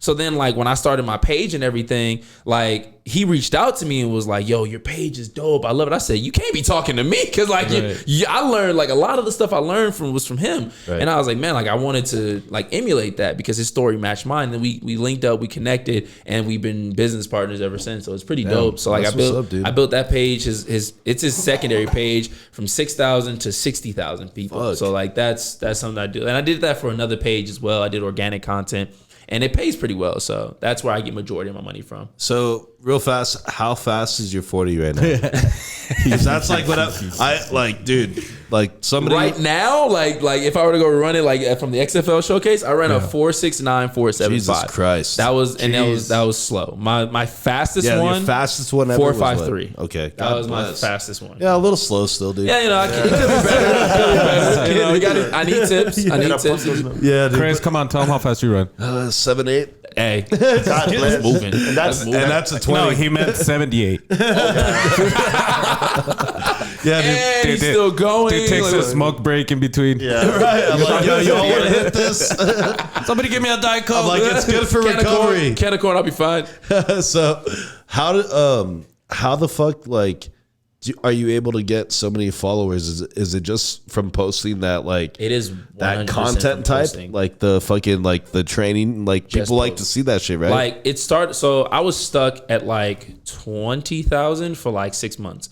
So then like when I started my page and everything, like he reached out to me and was like, yo, your page is dope. I love it. I said, you can't be talking to me. Cause like I learned like a lot of the stuff I learned was from him. Right. And I was like, man, like I wanted to like emulate that because his story matched mine. Then we linked up, we connected, and we've been business partners ever since. So it's pretty dope. So like I built that page. It's his secondary page from 6,000 to 60,000 people. Fuck. So like that's something I do. And I did that for another page as well. I did organic content. And it pays pretty well, so that's where I get majority of my money from. So real fast, how fast is your 40 right now? Because that's like what I like, dude. Like somebody right now, like if I were to go run it like from the XFL showcase, I ran a 4.69, 4.75. Jesus Christ, that was slow. My fastest one, your fastest one ever 4.53. Okay, that was my fastest one. Yeah, a little slow still, dude. Yeah, it could be better. I need tips. Yeah, dude. Chris, come on, tell him how fast you run. 7-8. Hey, that's moving. And that's a 20. No, he meant 78. Yeah, dude. And he's still going. Dude takes a smoke break in between. yeah. Right. I'm like, yo, you all want to hit this? Somebody give me a Diet Coke. I'm like, it's good for recovery. Can of corn, I'll be fine. So, how the fuck like are you able to get so many followers? Is it just from posting that like It is that 100% content from type, posting. like the fucking like the training, like Just people like post. to see that shit, right? Like it started. So I was stuck at like 20,000 for like 6 months.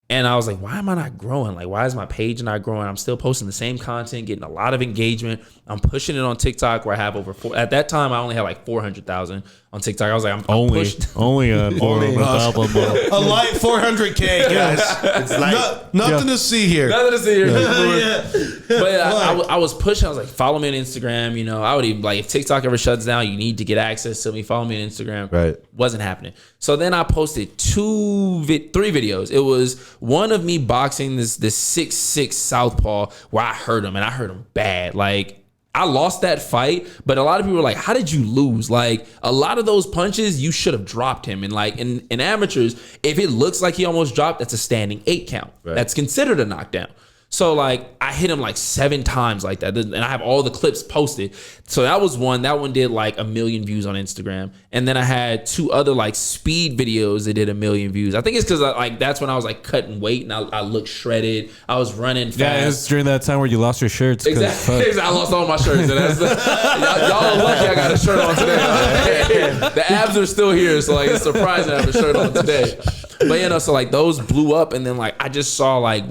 And I was like, why am I not growing? Like, why is my page not growing? I'm still posting the same content, getting a lot of engagement. I'm pushing it on TikTok where I have over at that time, I only had like 400,000 on TikTok. I was like, I'm pushed. Only a a light 400K, guys. It's like Nothing to see here. Nothing to see here. Yeah. But I was pushing. I was like, follow me on Instagram. You know, I would even like, if TikTok ever shuts down, you need to get access to me. Follow me on Instagram. Right. Wasn't happening. So then I posted 3 videos. It was one of me boxing this 6'6" southpaw where I hurt him, and I hurt him bad. Like, I lost that fight, but a lot of people were like, how did you lose? Like, a lot of those punches, you should have dropped him. And like in amateurs, if it looks like he almost dropped, that's a standing 8 count. Right. That's considered a knockdown. So like I hit him like 7 times like that, and I have all the clips posted. So that was one. That one did like 1 million views on Instagram, and then I had 2 other like speed videos that did 1 million views. I think it's because like that's when I was like cutting weight and I looked shredded. I was running fast. Yeah, it was during that time where you lost your shirts. Exactly. I lost all my shirts. And that's y'all are lucky I got a shirt on today. The abs are still here, so like it's surprising I have a shirt on today. But you know, so like those blew up, and then like I just saw like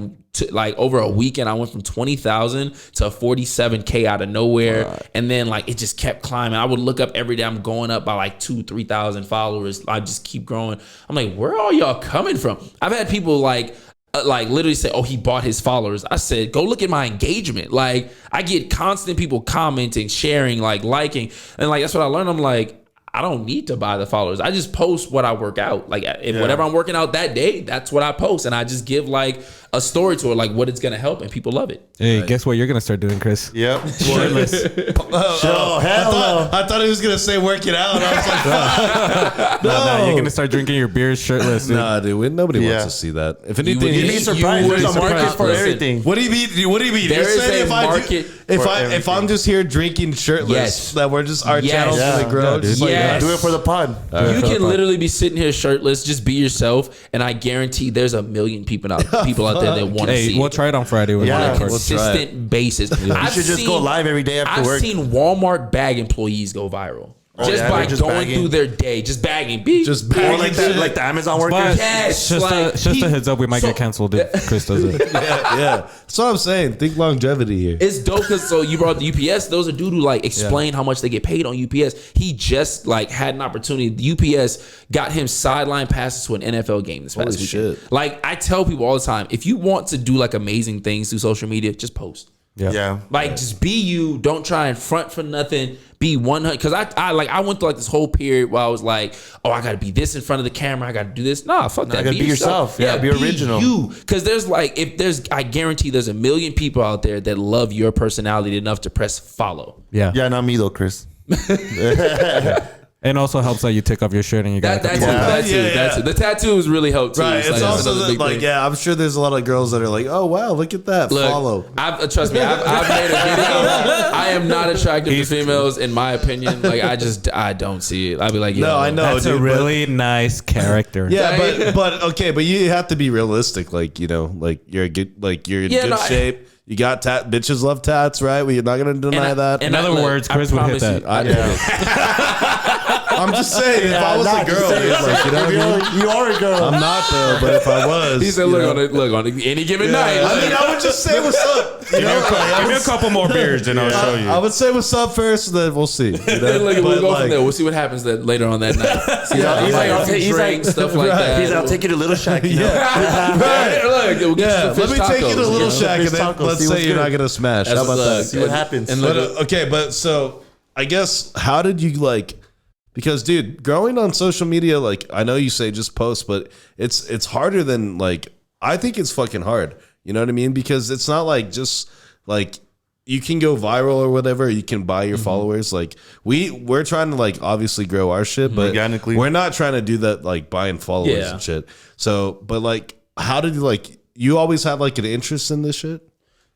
over a weekend I went from 20,000 to 47K out of nowhere. Right. And then like it just kept climbing. I would look up every day. I'm going up by like 2,000-3,000 followers. I just keep growing. I'm like, where are y'all coming from? I've had people like like literally say, oh, he bought his followers. I said, go look at my engagement. Like I get constant people commenting, sharing, like liking. And like, that's what I learned. I'm like, I don't need to buy the followers. I just post what I work out. Like if whatever I'm working out that day, that's what I post. And I just give like a story to it, like what it's going to help. And people love it. Hey, guess what you're going to start doing, Chris? Yep. Shirtless. I thought he was gonna say work it out. I was like, No, you're going to start drinking your beers shirtless, dude. Nah, dude, nobody wants to see that. If anything, You'd be surprised. There's a market for everything. what do you mean? What do you mean? There You're is saying a market if I'm just here drinking shirtless, Yes. that we're just our Yes. channel's gonna grow. Yeah, just dude. like Yes. that. Do it for the pod. You can literally be sitting here shirtless, just be yourself, and I guarantee there's a million people out there that want to Hey, see we'll it try it on Friday. When Yeah. on a we record. consistent basis. You should just go live every day after I've work. seen Walmart bag employees go viral just yeah, by they're just going bagging. through their day, just bagging, beep, Just beep. bagging Or like shit. the Amazon But workers. Yes, just, like, just a heads up, we might so- get canceled if Chris does it. yeah. That's what I'm saying. Think longevity here. It's dope because so you brought the UPS. Those are dude who like explain how much they get paid on UPS. He just like had an opportunity. The UPS got him sideline passes to an NFL game this past Holy weekend. shit. Like I tell people all the time, if you want to do like amazing things through social media, just post. Yeah. Like just be you. Don't try and front for nothing. Be 100. Because I went through like this whole period where I was like, oh, I got to be this in front of the camera. I got to do this. Nah, fuck that. gotta be yourself. Yeah, be original. You. Because there's like I guarantee there's a million people out there that love your personality enough to press follow. Yeah. Yeah, not me though, Chris. And also helps that you take off your shirt and you got That a too. The tattoos really help too. Right. It's like, also another big like, thing. yeah, I'm sure there's a lot of girls that are like, oh wow, look at that. Look, Follow. Trust me, I've made a video. I am not attractive to females, in my opinion. Like I don't see it. I'd be like, No, I know. That's dude, a really nice character. Yeah, but okay, but you have to be realistic. Like, you know, like you're in good shape. You got bitches love tats, right? We're not gonna deny that. In other words, Chris would hit that. I'm just saying, if I was a girl, like, you know what I mean? You are a girl. I'm not though, but if I was, He said, look on any given night. I mean, I would just say what's up. You know, Give me a couple more beers and I'll show you. I would say what's up first, then we'll see. You know? Look, we'll But, go like, from there. We'll see what happens later on that night. See, He's I'll like, take he's drinks, like- stuff like that. He's like, I'll take you to Little Shack. You know? Look, we'll get Yeah, you some let me fish take you to tacos, Little know? Shack, and Fish then tacos, let's see say what's you're good. not gonna smash. How about that? See what happens. And But look, okay, but so I guess how did you like? Because dude, growing on social media, like I know you say just post, but it's harder than like I think it's fucking hard. You know what I mean? Because it's not like just like you can go viral or whatever. You can buy your followers. Like we're trying to like obviously grow our shit, but Organically. we're not trying to do that like buying followers Yeah. and shit. So, but like, how did you like? You always had like an interest in this shit?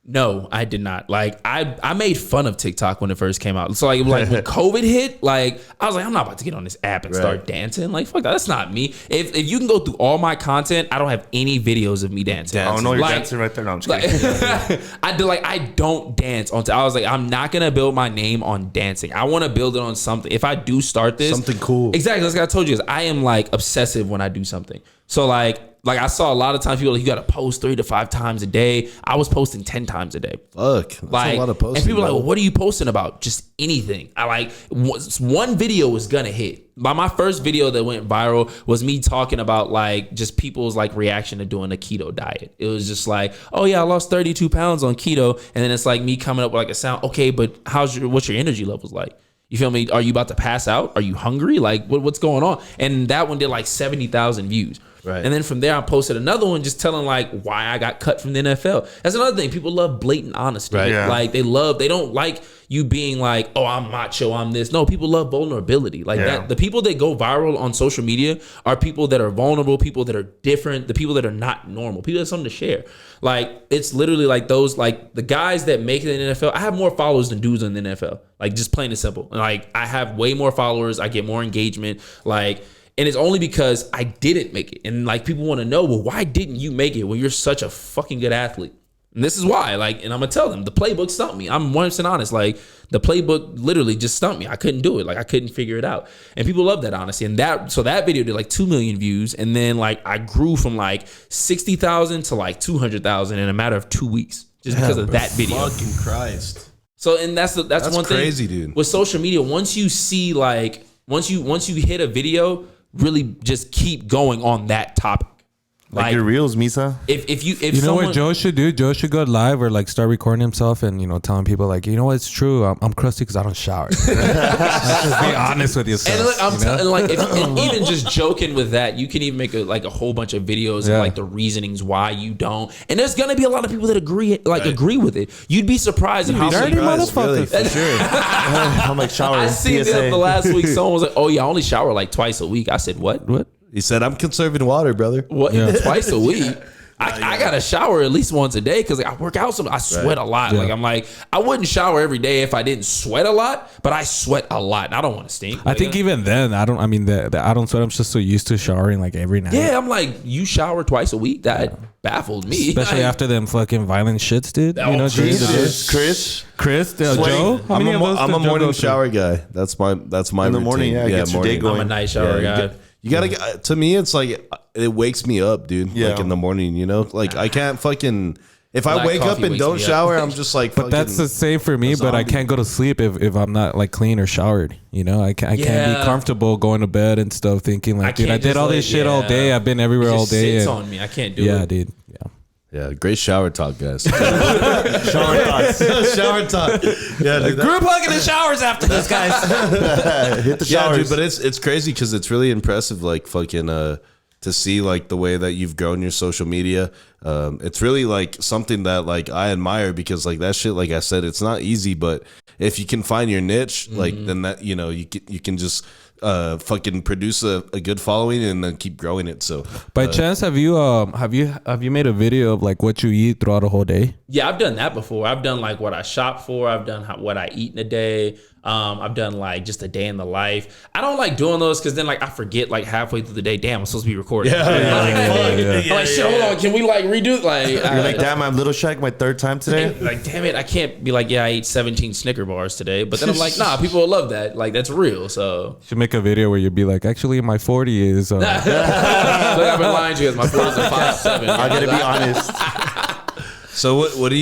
no, I did not. Like I made fun of TikTok when it first came out. So like when COVID hit, like I was like, I'm not about to get on this app and start dancing. Like fuck that, that's not me. If you can go through all my content, I don't have any videos of me dancing. I don't know, you're Like- dancing right there. No, I'm just kidding. I don't dance on. I was like, I'm not gonna build my name on dancing. I want to build it on something. If I do start this, Something cool. Exactly. That's what I told you. Is I am like obsessive when I do something. So like I saw a lot of times people like you got to post 3 to 5 times a day. I was posting 10 times a day. Fuck, that's Like, a lot of posting. and people are like, bro. well, what are you posting about? Just anything. I like one video was gonna hit. My first video that went viral was me talking about like just people's like reaction to doing a keto diet. It was just like, oh yeah, I lost 32 pounds on keto, and then it's like me coming up with like a sound. Okay, but what's your energy levels like? You feel me? Are you about to pass out? Are you hungry? Like what's going on? And that one did like 70,000 views. Right. And then from there, I posted another one just telling like why I got cut from the NFL. That's another thing. People love blatant honesty. Right. Yeah. Like they don't like you being like, oh, I'm macho, I'm this. No, people love vulnerability. Like that. The people that go viral on social media are people that are vulnerable, people that are different, the people that are not normal, people that have something to share. Like it's literally like those, like the guys that make it in the NFL. I have more followers than dudes in the NFL. Like just plain and simple. Like I have way more followers. I get more engagement. Like, and it's only because I didn't make it. And like people want to know, well, why didn't you make it when you're such a fucking good athlete? And this is why, like, and I'm gonna tell them the playbook stumped me. I'm 100% honest. Like the playbook literally just stumped me. I couldn't do it. Like I couldn't figure it out. And people love that honesty. And that video did like 2 million views. And then like I grew from like 60,000 to like 200,000 in a matter of 2 weeks just because of that video. Fucking Christ. So and that's one thing crazy, dude. with social media. Once you see like once you hit a video, really just keep going on that topic. Like your reels, Misa. If You know someone, what Joe should do? Joe should go live or like start recording himself and telling people like, you know what, it's true. I'm crusty because I don't shower. Just be honest with yourself. And look, I'm telling, like, and even just joking with that, you can even make a whole bunch of videos of like the reasonings why you don't. And there's gonna be a lot of people that agree with it. You'd be surprised at how dirty motherfuckers. Really, for sure. I'm like showering. I seen PSA. the last week. Someone was like, "Oh yeah, I only shower like twice a week." I said, "What? What? He said, "I'm conserving water, brother." What? Twice a week?" I gotta shower at least once a day because I work out so I sweat a lot. Yeah. Like I'm like I wouldn't shower every day if I didn't sweat a lot, but I sweat a lot and I don't want to stink. I think even then, I don't sweat. I'm just so used to showering like every night. Yeah, I'm like, you shower twice a week? That baffled me. Especially after them fucking violent shits, dude. Oh, during the day. Jesus. Chris, Joe. How many of those I'm a does Joe morning go through? shower guy. That's my In the routine. morning, yeah, get your day going. I'm a night shower guy. You gotta get, to me, it's like, it wakes me up, dude. Yeah. Like in the morning, like I can't fucking, if I Black wake up coffee and wakes don't me up. shower, I'm just like, But that's the same for me. But I can't go to sleep if I'm not like clean or showered. I can't Yeah. be comfortable going to bed and stuff thinking like, dude, I can't did just, all this like, shit all day. I've been everywhere It all just day. sits and- on me. I can't do yeah, it. dude. Yeah. great shower talk, guys. Shower thoughts. Shower talk. Yeah, dude, Group hug in the showers after this, guys. Hit the yeah, showers. dude, but it's crazy because it's really impressive, like fucking to see like the way that you've grown your social media. It's really like something that like I admire because like that shit, like I said, it's not easy, but if you can find your niche, like then that you can just fucking produce a good following and then keep growing it. So By chance, have you made a video of like what you eat throughout a whole day? Yeah, I've done that before. I've done like what I shop for. I've done what I eat in a day. I've done like just a day in the life. I don't like doing those because then like I forget like halfway through the day. Damn, I'm supposed to be recording. I'm like, shit, hold on. Can we like redo? Like, You're like, damn, I'm Little Shack my third time today. like, damn it, I can't be like, yeah, I ate 17 Snicker bars today. But then I'm like, nah, people will love that. Like, that's real. So Should make a video where you'd be like, actually, my 40 is. Look, I've been lying to you. My friends are 5'7". I gotta be honest. So what do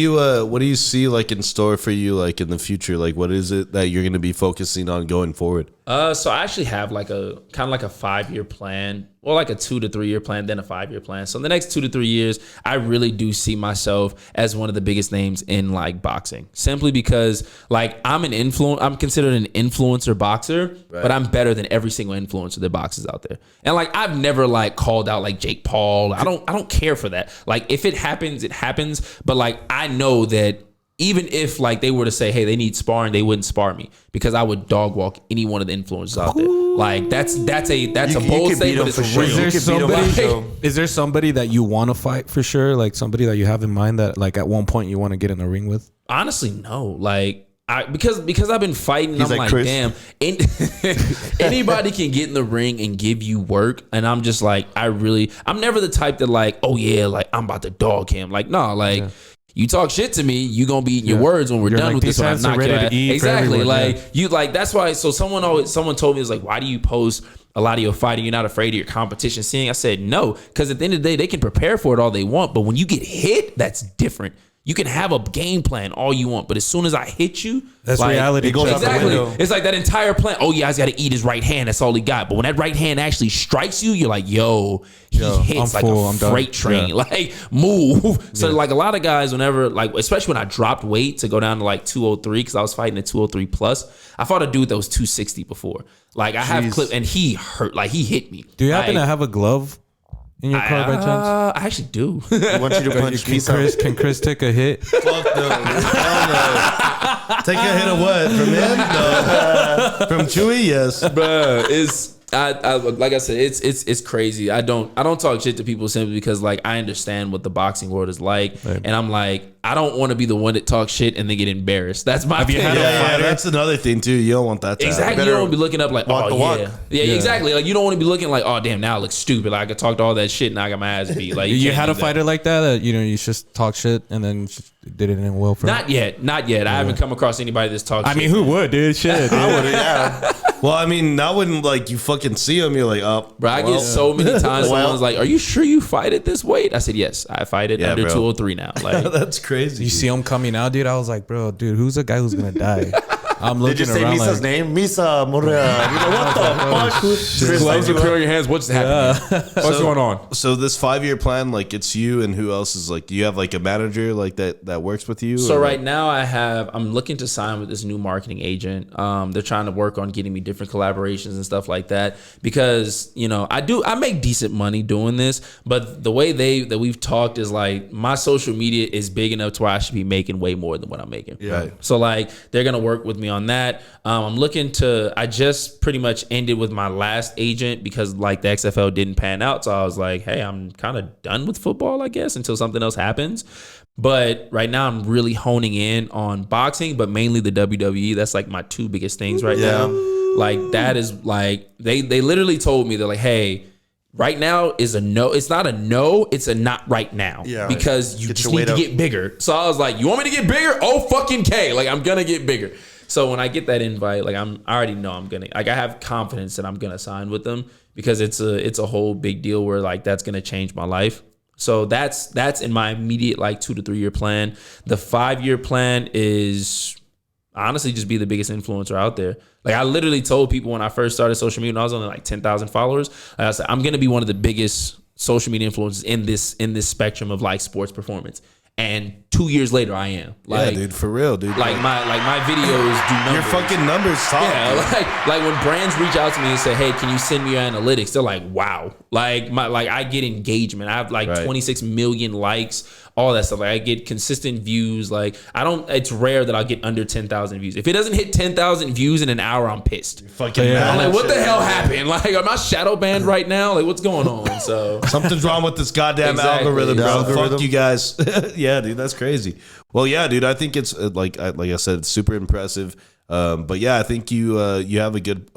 you see like in store for you like in the future? Like what is it that you're going to be focusing on going forward? So I actually have like a kind of like a 5-year plan, or like a 2 to 3 year plan, then a 5-year plan. So in the next 2 to 3 years, I really do see myself as one of the biggest names in like boxing, simply because like I'm considered an influencer boxer, but I'm better than every single influencer that boxes out there. And like I've never like called out like Jake Paul. I don't care for that. Like if it happens, it happens. But like I know that even if like they were to say, hey, they need sparring, they wouldn't spar me because I would dog walk any one of the influencers out there. Like that's a bold statement. It's real. Is there somebody that you want to fight for sure? Like somebody that you have in mind that like at one point you want to get in the ring with? Honestly, no. Like because I've been fighting. He's I'm like, like, Chris. damn. Anybody can get in the ring and give you work, and I'm just like, I'm never the type that like, oh yeah, like I'm about to dog him. Like no, like. Yeah. You talk shit to me, you gonna be eating your words when we're done like, with this. When I knock your ass. Exactly. Like you like that's why. So someone told me, it's like, why do you post a lot of your fighting? You're not afraid of your competition seeing? I said no, because at the end of the day, they can prepare for it all they want, but when you get hit, that's different. You can have a game plan all you want, but as soon as I hit you, that's like, reality. It goes out the window. It's like that entire plan. Oh yeah, he's got to eat his right hand. That's all he got. But when that right hand actually strikes you, you're like, yo, he hits like a freight train. Yeah. Like move. So like a lot of guys, whenever like, especially when I dropped weight to go down to like 203, because I was fighting at 203 plus. I fought a dude that was 260 before. Like I have clip, and he hurt. Like he hit me. Do you happen to have a glove in your car by chance? I actually do. I want you to punch me. Can Chris take a hit? Fuck no. Hell no. Take a hit of what? From him? No. From Chewy? Yes. Bruh, it's I like I said, it's crazy. I don't talk shit to people simply because like I understand what the boxing world is like, and I'm like, I don't want to be the one that talks shit and then get embarrassed. That's my thing. Yeah, that's another thing too. You don't want that to exactly. happen. You don't want to be looking up like, oh yeah, exactly. Like you don't want to be looking like, oh damn, now I look stupid. Like I could talk to all that shit and I got my ass beat. Like you had a fighter like that you just talk shit and then did it in well for not yet. I haven't come across anybody that's talked. I mean, who would, dude? Shit, dude. I would, yeah. Well, I mean, that wouldn't like you fucking see him. You're like, oh, bro. I get so many times someone's like, "Are you sure you fight at this weight?" I said, "Yes, I fight it under 203 now." Like that's crazy. You see him coming out, dude. I was like, bro, dude, who's the guy who's gonna die? I'm Did you looking say around Misa's like, name? Misa Morea. You know, what the fuck? Chris, Gloves are clear on your hands. What's happening? What's going on? So this 5-year plan, like it's you and who else is like? Do you have like a manager like that works with you? So or right like- now I'm looking to sign with this new marketing agent. They're trying to work on getting me different collaborations and stuff like that because, you know, I make decent money doing this, but the way that we've talked is like my social media is big enough to where I should be making way more than what I'm making. Yeah. So like they're going to work with me on that. I just pretty much ended with my last agent because like the XFL didn't pan out. So I was like, hey, I'm kind of done with football, I guess, until something else happens. But right now I'm really honing in on boxing, but mainly the WWE. That's like my two biggest things right now. Like that is like, they literally told me, they're like, hey, right now is a no. It's not a no. It's a not right now. Yeah. Because you Get just your need weight to up. get bigger. So I was like, you want me to get bigger? Oh, fucking K. Like, I'm going to get bigger. So when I get that invite, like I already know I'm going to, like I have confidence that I'm going to sign with them because it's a whole big deal where like that's going to change my life. So that's in my immediate like 2 to 3 year plan. The 5-year plan is honestly just be the biggest influencer out there. Like I literally told people when I first started social media, when I was only like 10,000 followers, I said, I'm going to be one of the biggest social media influencers in this spectrum of like sports performance. And 2 years later, I am. Like, yeah, dude, for real, dude. Like my videos do numbers. your fucking numbers talk. Yeah, like when brands reach out to me and say, "Hey, can you send me your analytics?" They're like, "Wow!" Like I get engagement. I have like 26 million likes, all that stuff. Like I get consistent views. Like I don't. It's rare that I'll get under 10,000 views. If it doesn't hit 10,000 views in an hour, I'm pissed. Fucking I'm mad. like, what the hell happened? Like, am I shadow banned right now? Like, what's going on? So Something's wrong with this goddamn Exactly. algorithm, bro. Algorithm. Fuck you guys. Yeah, dude, that's crazy. Well, yeah, dude, I think it's like I said, it's super impressive. But yeah, I think you have a good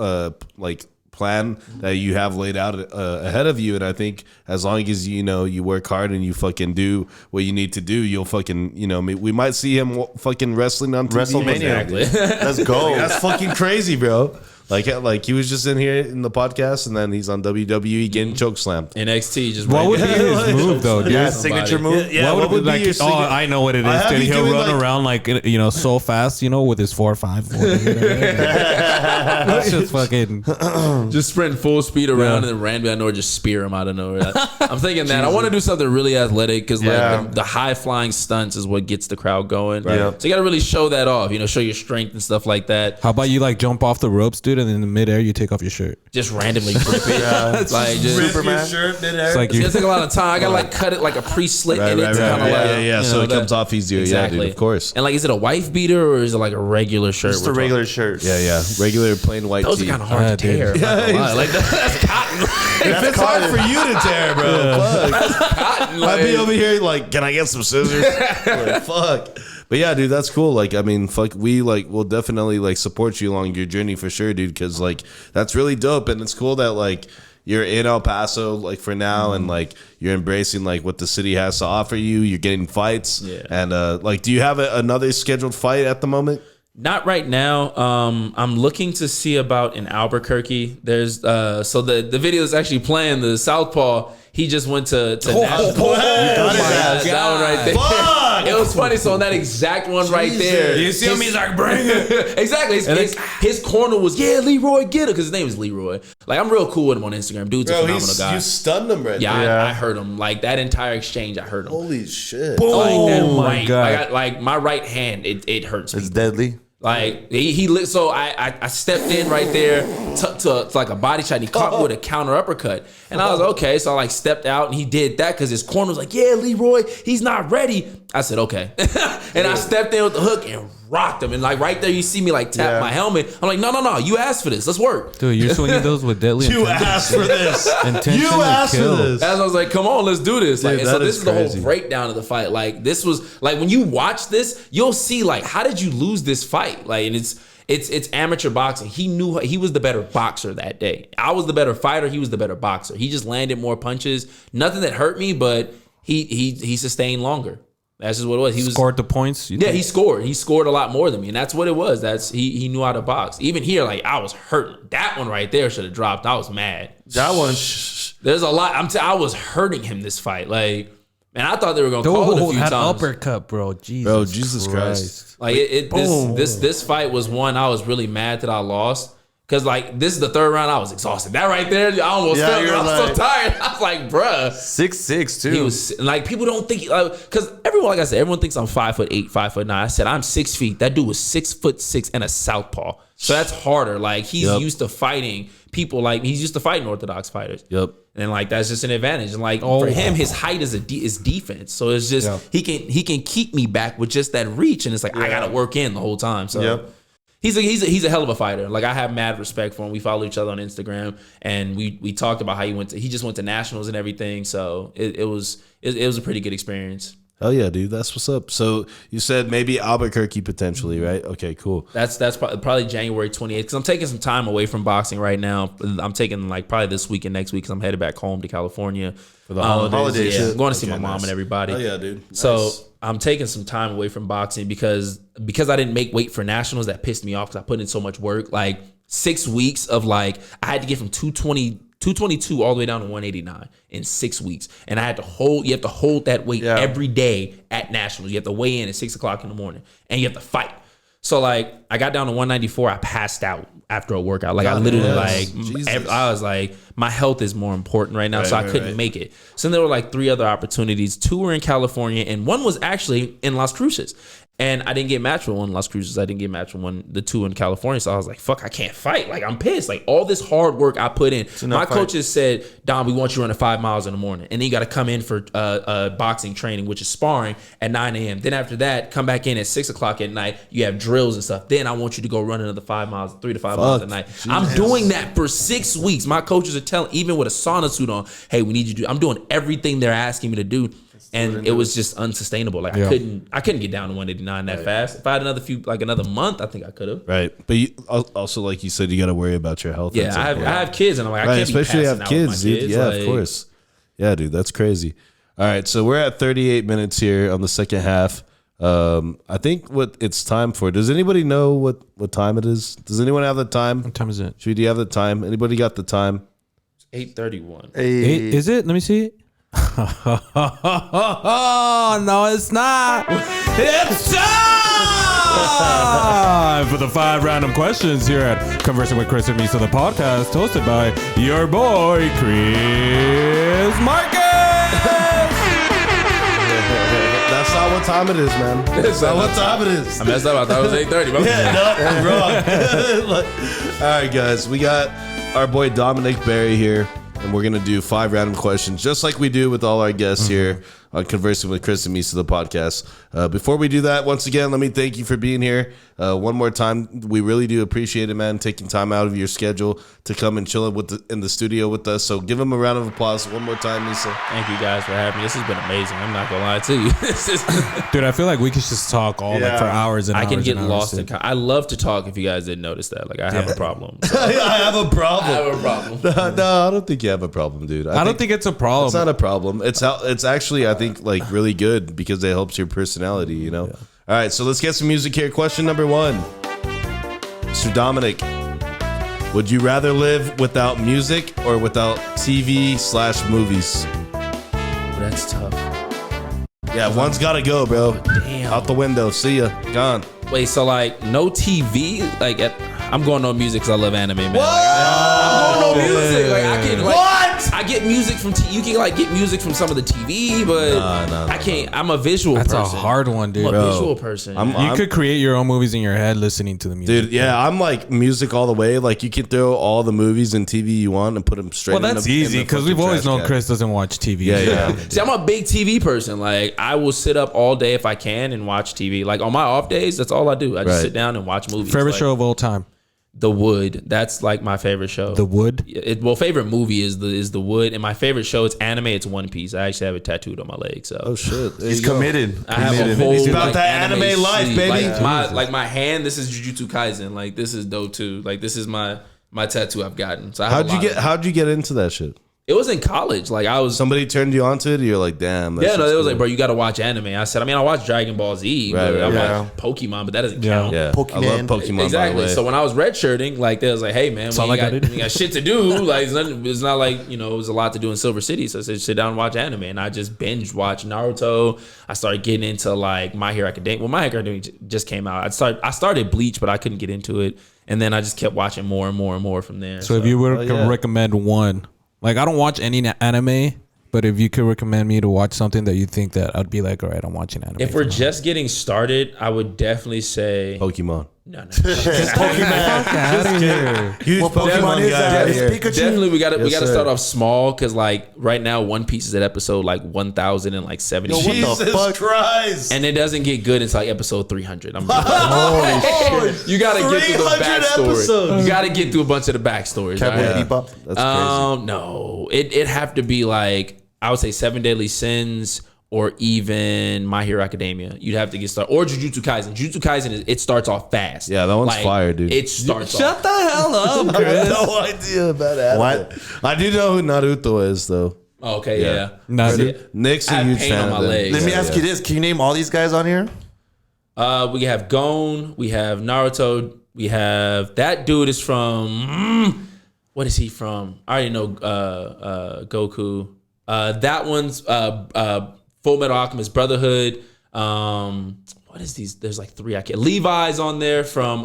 like plan that you have laid out ahead of you, and I think as long as you work hard and you fucking do what you need to do, you'll fucking we might see him fucking wrestling on TV. WrestleMania. Let's go. That's fucking crazy, bro. Like he was just in here in the podcast, and then he's on WWE getting choke slammed. NXT just what right would be there. his move though, dude? Yeah, signature move. Yeah, what would be like? your Oh, I know what it I is. have Dude, you he'll doing, run like- around like so fast, with his 4.5. That's just fucking. Just sprint full speed around Yeah. and then randomly out of nowhere just spear him out of nowhere. I'm thinking that I want to do something really athletic because Yeah. like the high flying stunts is what gets the crowd going. Yeah. So you got to really show that off. Show your strength and stuff like that. How about you like jump off the ropes, dude, and in the midair you take off your shirt? Just randomly grip it. Like just. Superman. It's like It's gonna take a lot of time. I gotta like cut it like a pre-slit in it. To kinda like, yeah. So it comes off easier. Exactly. Yeah, dude, of course. And like, is it a wife beater or is it like a regular shirt? Just a regular shirt. Yeah. Regular plain white Those are tee. kind of hard to dude. tear. Yeah, Like that's cotton. If it's hard for you to tear, bro, fuck. Cotton. I'd be Like, over here like, can I get some scissors? Like, fuck. But yeah, dude, that's cool. Like, I mean, fuck, we'll definitely like support you along your journey for sure, dude. Because like that's really dope, and it's cool that like you're in El Paso like for now, and like you're embracing like what the city has to offer you. You're getting fights, and like, do you have another scheduled fight at the moment? Not right now. I'm looking to see about in Albuquerque. There's so the video is actually playing the Southpaw. He just went to Nashville. That one right there. Fuck! It was funny. So on that exact one right there, You see him? He's like, bring it. exactly. His corner was Leroy, get it, because his name is Leroy. Like I'm real cool with him on Instagram. Dude's a phenomenal guy. you stunned him right Yeah, there. I heard him. Like that entire exchange, I heard him. Holy shit. Like that Oh my right, God. like my right hand, it hurts me. It's deadly. Like he lit, so I stepped in right there to like a body shot. And he caught me with a counter uppercut, and I was okay. So I like stepped out, and he did that because his corner was like, "Yeah, Leroy, he's not ready." I said, "Okay," and I stepped in with the hook and rocked him. And like right there, you see me like tap my helmet. I'm like, "No, you asked for this. Let's work." Dude, you're swinging those with deadly You intention. asked for this. Intention You to asked for kill. this. As I was like, come on, let's do this. Like, Dude, and so that this is is the whole crazy. breakdown of the fight. Like, this was like when you watch this, you'll see like how did you lose this fight? Like, and it's amateur boxing. He knew he was the better boxer that day. I was the better fighter. He was the better boxer. He just landed more punches. Nothing that hurt me, but he sustained longer. That's just what it was. He was Scored the points. Yeah, he scored. He scored a lot more than me, and that's what it was. He knew how to box. Even here, like I was hurt. That one right there should have dropped. I was mad. That one. There's a lot. I was hurting him this fight. Like, Man, I thought they were gonna call it a few that times. uppercut, bro. Jesus Christ. Like this fight was one I was really mad that I lost. Cause like this is the third round, I was exhausted. That right there, I almost felt it. I was so tired. I was like, bruh. 6'6" too. He was like, people don't think because everyone, like I said, everyone thinks I'm 5'8", 5'9". I said I'm 6 feet. That dude was 6'6" and a southpaw. So that's harder. Like he's used to fighting people. Like he's used to fighting orthodox fighters. Yep. And like that's just an advantage. And like for him, his height is is defense. So it's just he can keep me back with just that reach. And it's like I gotta work in the whole time. So he's a hell of a fighter. Like I have mad respect for him. We follow each other on Instagram, and we talked about how he just went to nationals and everything. So it was a pretty good experience. Hell yeah, dude. That's what's up. So you said maybe Albuquerque potentially, right? Okay, cool. That's probably January 28th because I'm taking some time away from boxing right now. I'm taking like probably this week and next week because I'm headed back home to California For the holidays. Yeah, I'm going to see my Okay, mom nice. and everybody. Hell yeah, dude. Nice. So I'm taking some time away from boxing because I didn't make weight for nationals. That pissed me off because I put in so much work. Like 6 weeks of like I had to get from 222 all the way down to 189 in 6 weeks. And you have to hold that weight every day at nationals. You have to weigh in at 6 o'clock in the morning and you have to fight. So like I got down to 194. I passed out after a workout. Like I literally I was like, my health is more important right now. So I couldn't make it. So then there were like 3 other opportunities. 2 were in California and one was actually in Las Cruces. And I didn't get matched with one in Las Cruces. I didn't get matched with the 2 in California. So I was like, fuck, I can't fight. Like, I'm pissed. Like, all this hard work I put in. My coaches said, Dom, we want you running 5 miles in the morning. And then you got to come in for boxing training, which is sparring at 9 a.m. Then after that, come back in at 6 o'clock at night. You have drills and stuff. Then I want you to go run another 5 miles, 3 to 5 miles a night. Jesus. I'm doing that for 6 weeks. My coaches are telling, even with a sauna suit on, hey, we need you to do. I'm doing everything they're asking me to do. And it was just unsustainable. Like I couldn't get down to 189 that fast. If I had another month, I think I could have. Right, but you, also like you said, you got to worry about your health. Yeah, I have kids, and I'm like, I can't especially be have passing kids, out with my dude. kids. Yeah, like, of course. Yeah, dude, that's crazy. All right, so we're at 38 minutes here on the second half. I think what it's time for. Does anybody know what time it is? Does anyone have the time? What time is it? Do you have the time? Anybody got the time? 8:31. Is it? Let me see. Oh, no, it's not. It's time for the 5 random questions here at Conversing with Chris and Misa, the podcast hosted by your boy, Chris Marquez. That's not what time it is, man. That's not what time it is. I messed up. I thought it was 8:30. Yeah, no, I'm wrong. All right, guys, we got our boy Dominic Barry here, and we're gonna do 5 random questions, just like we do with all our guests here on Conversing with Chris and Misa, the podcast. Before we do that, once again, let me thank you for being here. One more time, we really do appreciate it, man, taking time out of your schedule to come and chill in the studio with us. So give him a round of applause one more time, Misa. Thank you guys for having me. This has been amazing. I'm not gonna lie to you. Dude, I feel like we could just talk all like for hours and hours. I can get and lost hours. I love to talk. If you guys didn't notice that, like I have a problem. So. I have a problem. I have a problem. No, I don't think you have a problem, dude. I don't think it's a problem. It's not a problem. It's actually, I think, like really good because it helps your personality, you know? Yeah. All right, so let's get some music here. Question number 1. Mr. Dominic, would you rather live without music or without TV/movies? That's tough. Yeah, one's got to go, bro. Damn. Out the window. See ya. Gone. Wait, so like no TV? Like I'm going no music because I love anime, man. Like, I'm going no music. Like I can. Like, what? I get music from you can like get music from some of the TV, but I can't. I'm a visual person. That's a hard one, dude. I'm a visual person. You could create your own movies in your head listening to the music. Dude, yeah, I'm like music all the way. Like you can throw all the movies and TV you want and put them straight. Well, that's easy because we've always known Chris doesn't watch TV. Yeah. See, I'm a big TV person. Like I will sit up all day if I can and watch TV. Like on my off days, that's all I do. I just sit down and watch movies. Favorite show of all time? The Wood. That's like my favorite show. The Wood? Favorite movie is the Wood, and my favorite show, it's anime. It's One Piece. I actually have it tattooed on my leg. So oh shit, he's committed. I have a whole. He's about that anime life, baby. Like my hand. This is Jujutsu Kaisen. Like this is dope too. Like this is my tattoo I've gotten. So how'd you get into that shit? It was in college. Like I was. Somebody turned you onto it. You're like, damn. Yeah, no, it was like, bro, you got to watch anime. I said, I watched Dragon Ball Z, but I watched Pokemon, but that doesn't count. Yeah, Pokemon. I love Pokemon. Exactly. By the way. So when I was redshirting, like they was like, hey man, we got shit to do. Like it's not like, you know, it was a lot to do in Silver City. So I said, sit down and watch anime, and I just binge watched Naruto. I started getting into like My Hero Academia. Well, My Hero Academia just came out. I started Bleach, but I couldn't get into it, and then I just kept watching more and more and more from there. So if you were to recommend one, like I don't watch any anime, but if you could recommend me to watch something that you think that I'd be like, all right, I'm watching anime. If we're just getting started, I would definitely say Pokemon. No. Pokemon. Huge Pokemon is Pikachu. Definitely, we got to start off small because like right now, One Piece is at episode like 1,070. Jesus Christ! And it doesn't get good until like episode 300. You got to get through the backstory. Episodes. You got to get through a bunch of the backstories. Bebop. That's crazy. No, it'd have to be like I would say 7 Deadly Sins. Or even My Hero Academia. You'd have to get started. Or Jujutsu Kaisen. Jujutsu Kaisen, it starts off fast. Yeah, that one's fire, dude. It starts off. Shut the hell up, I Chris. have no idea about that. What? I do know who Naruto is, though. Okay, yeah. Nick's I a have huge pain fan on my of them. legs. Let me ask you this. Can you name all these guys on here? We have Gon. We have Naruto. We have... That dude is from... what is he from? I already know Goku. That one's... Full Metal Alchemist Brotherhood. What is these? There's like 3 I can't. Levi's on there from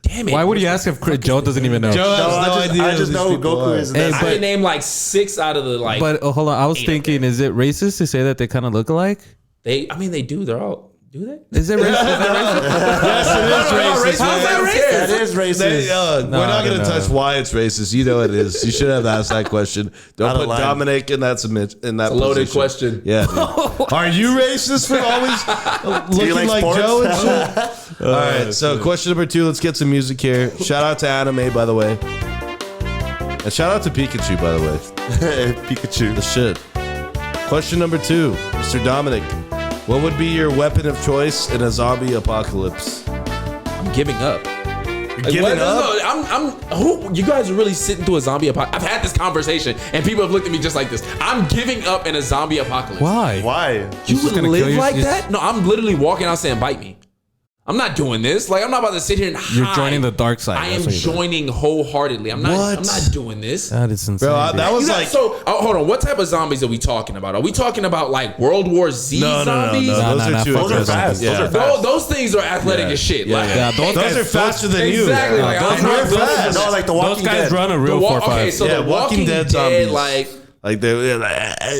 damn it. Why would you ask if Joe doesn't even know? Joe has no idea. I just know who Goku is. Hey, I can name like 6 out of the like. But hold on, I was thinking, is it racist to say that they kind of look alike? They do. They're all. Do they? Is it racist? Yes, it is racist. How's that racist? That is racist. We're not going to touch why it's racist. You know it is. You should have asked that question. Don't put Dominic in that Loaded position. question. Yeah. Dude. Are you racist for always looking like sports? Joe and shit? All right. So question number 2. Let's get some music here. Shout out to Anime, by the way. And shout out to Pikachu, by the way. Pikachu. The shit. Question number 2, Mr. Dominic. What would be your weapon of choice in a zombie apocalypse? I'm giving up. Giving up? Who? You guys are really sitting through a zombie apocalypse. I've had this conversation and people have looked at me just like this. I'm giving up in a zombie apocalypse. Why? You would live kill like that? No, I'm literally walking out saying, bite me. I'm not doing this. Like, I'm not about to sit here and hide. You're joining the dark side. I am joining wholeheartedly. I'm not doing this. That is insane. Bro, that was like... hold on. What type of zombies are we talking about? Are we talking about like World War Z zombies? No. Those are too Those are fast. Yeah. Those things are athletic as shit. Yeah. Those are faster than you. Exactly. Like, Those I'm are not fast. No, like the Walking Those guys Dead. run a real 4-5. Okay, so Yeah, the Walking Dead zombies. Like they're like,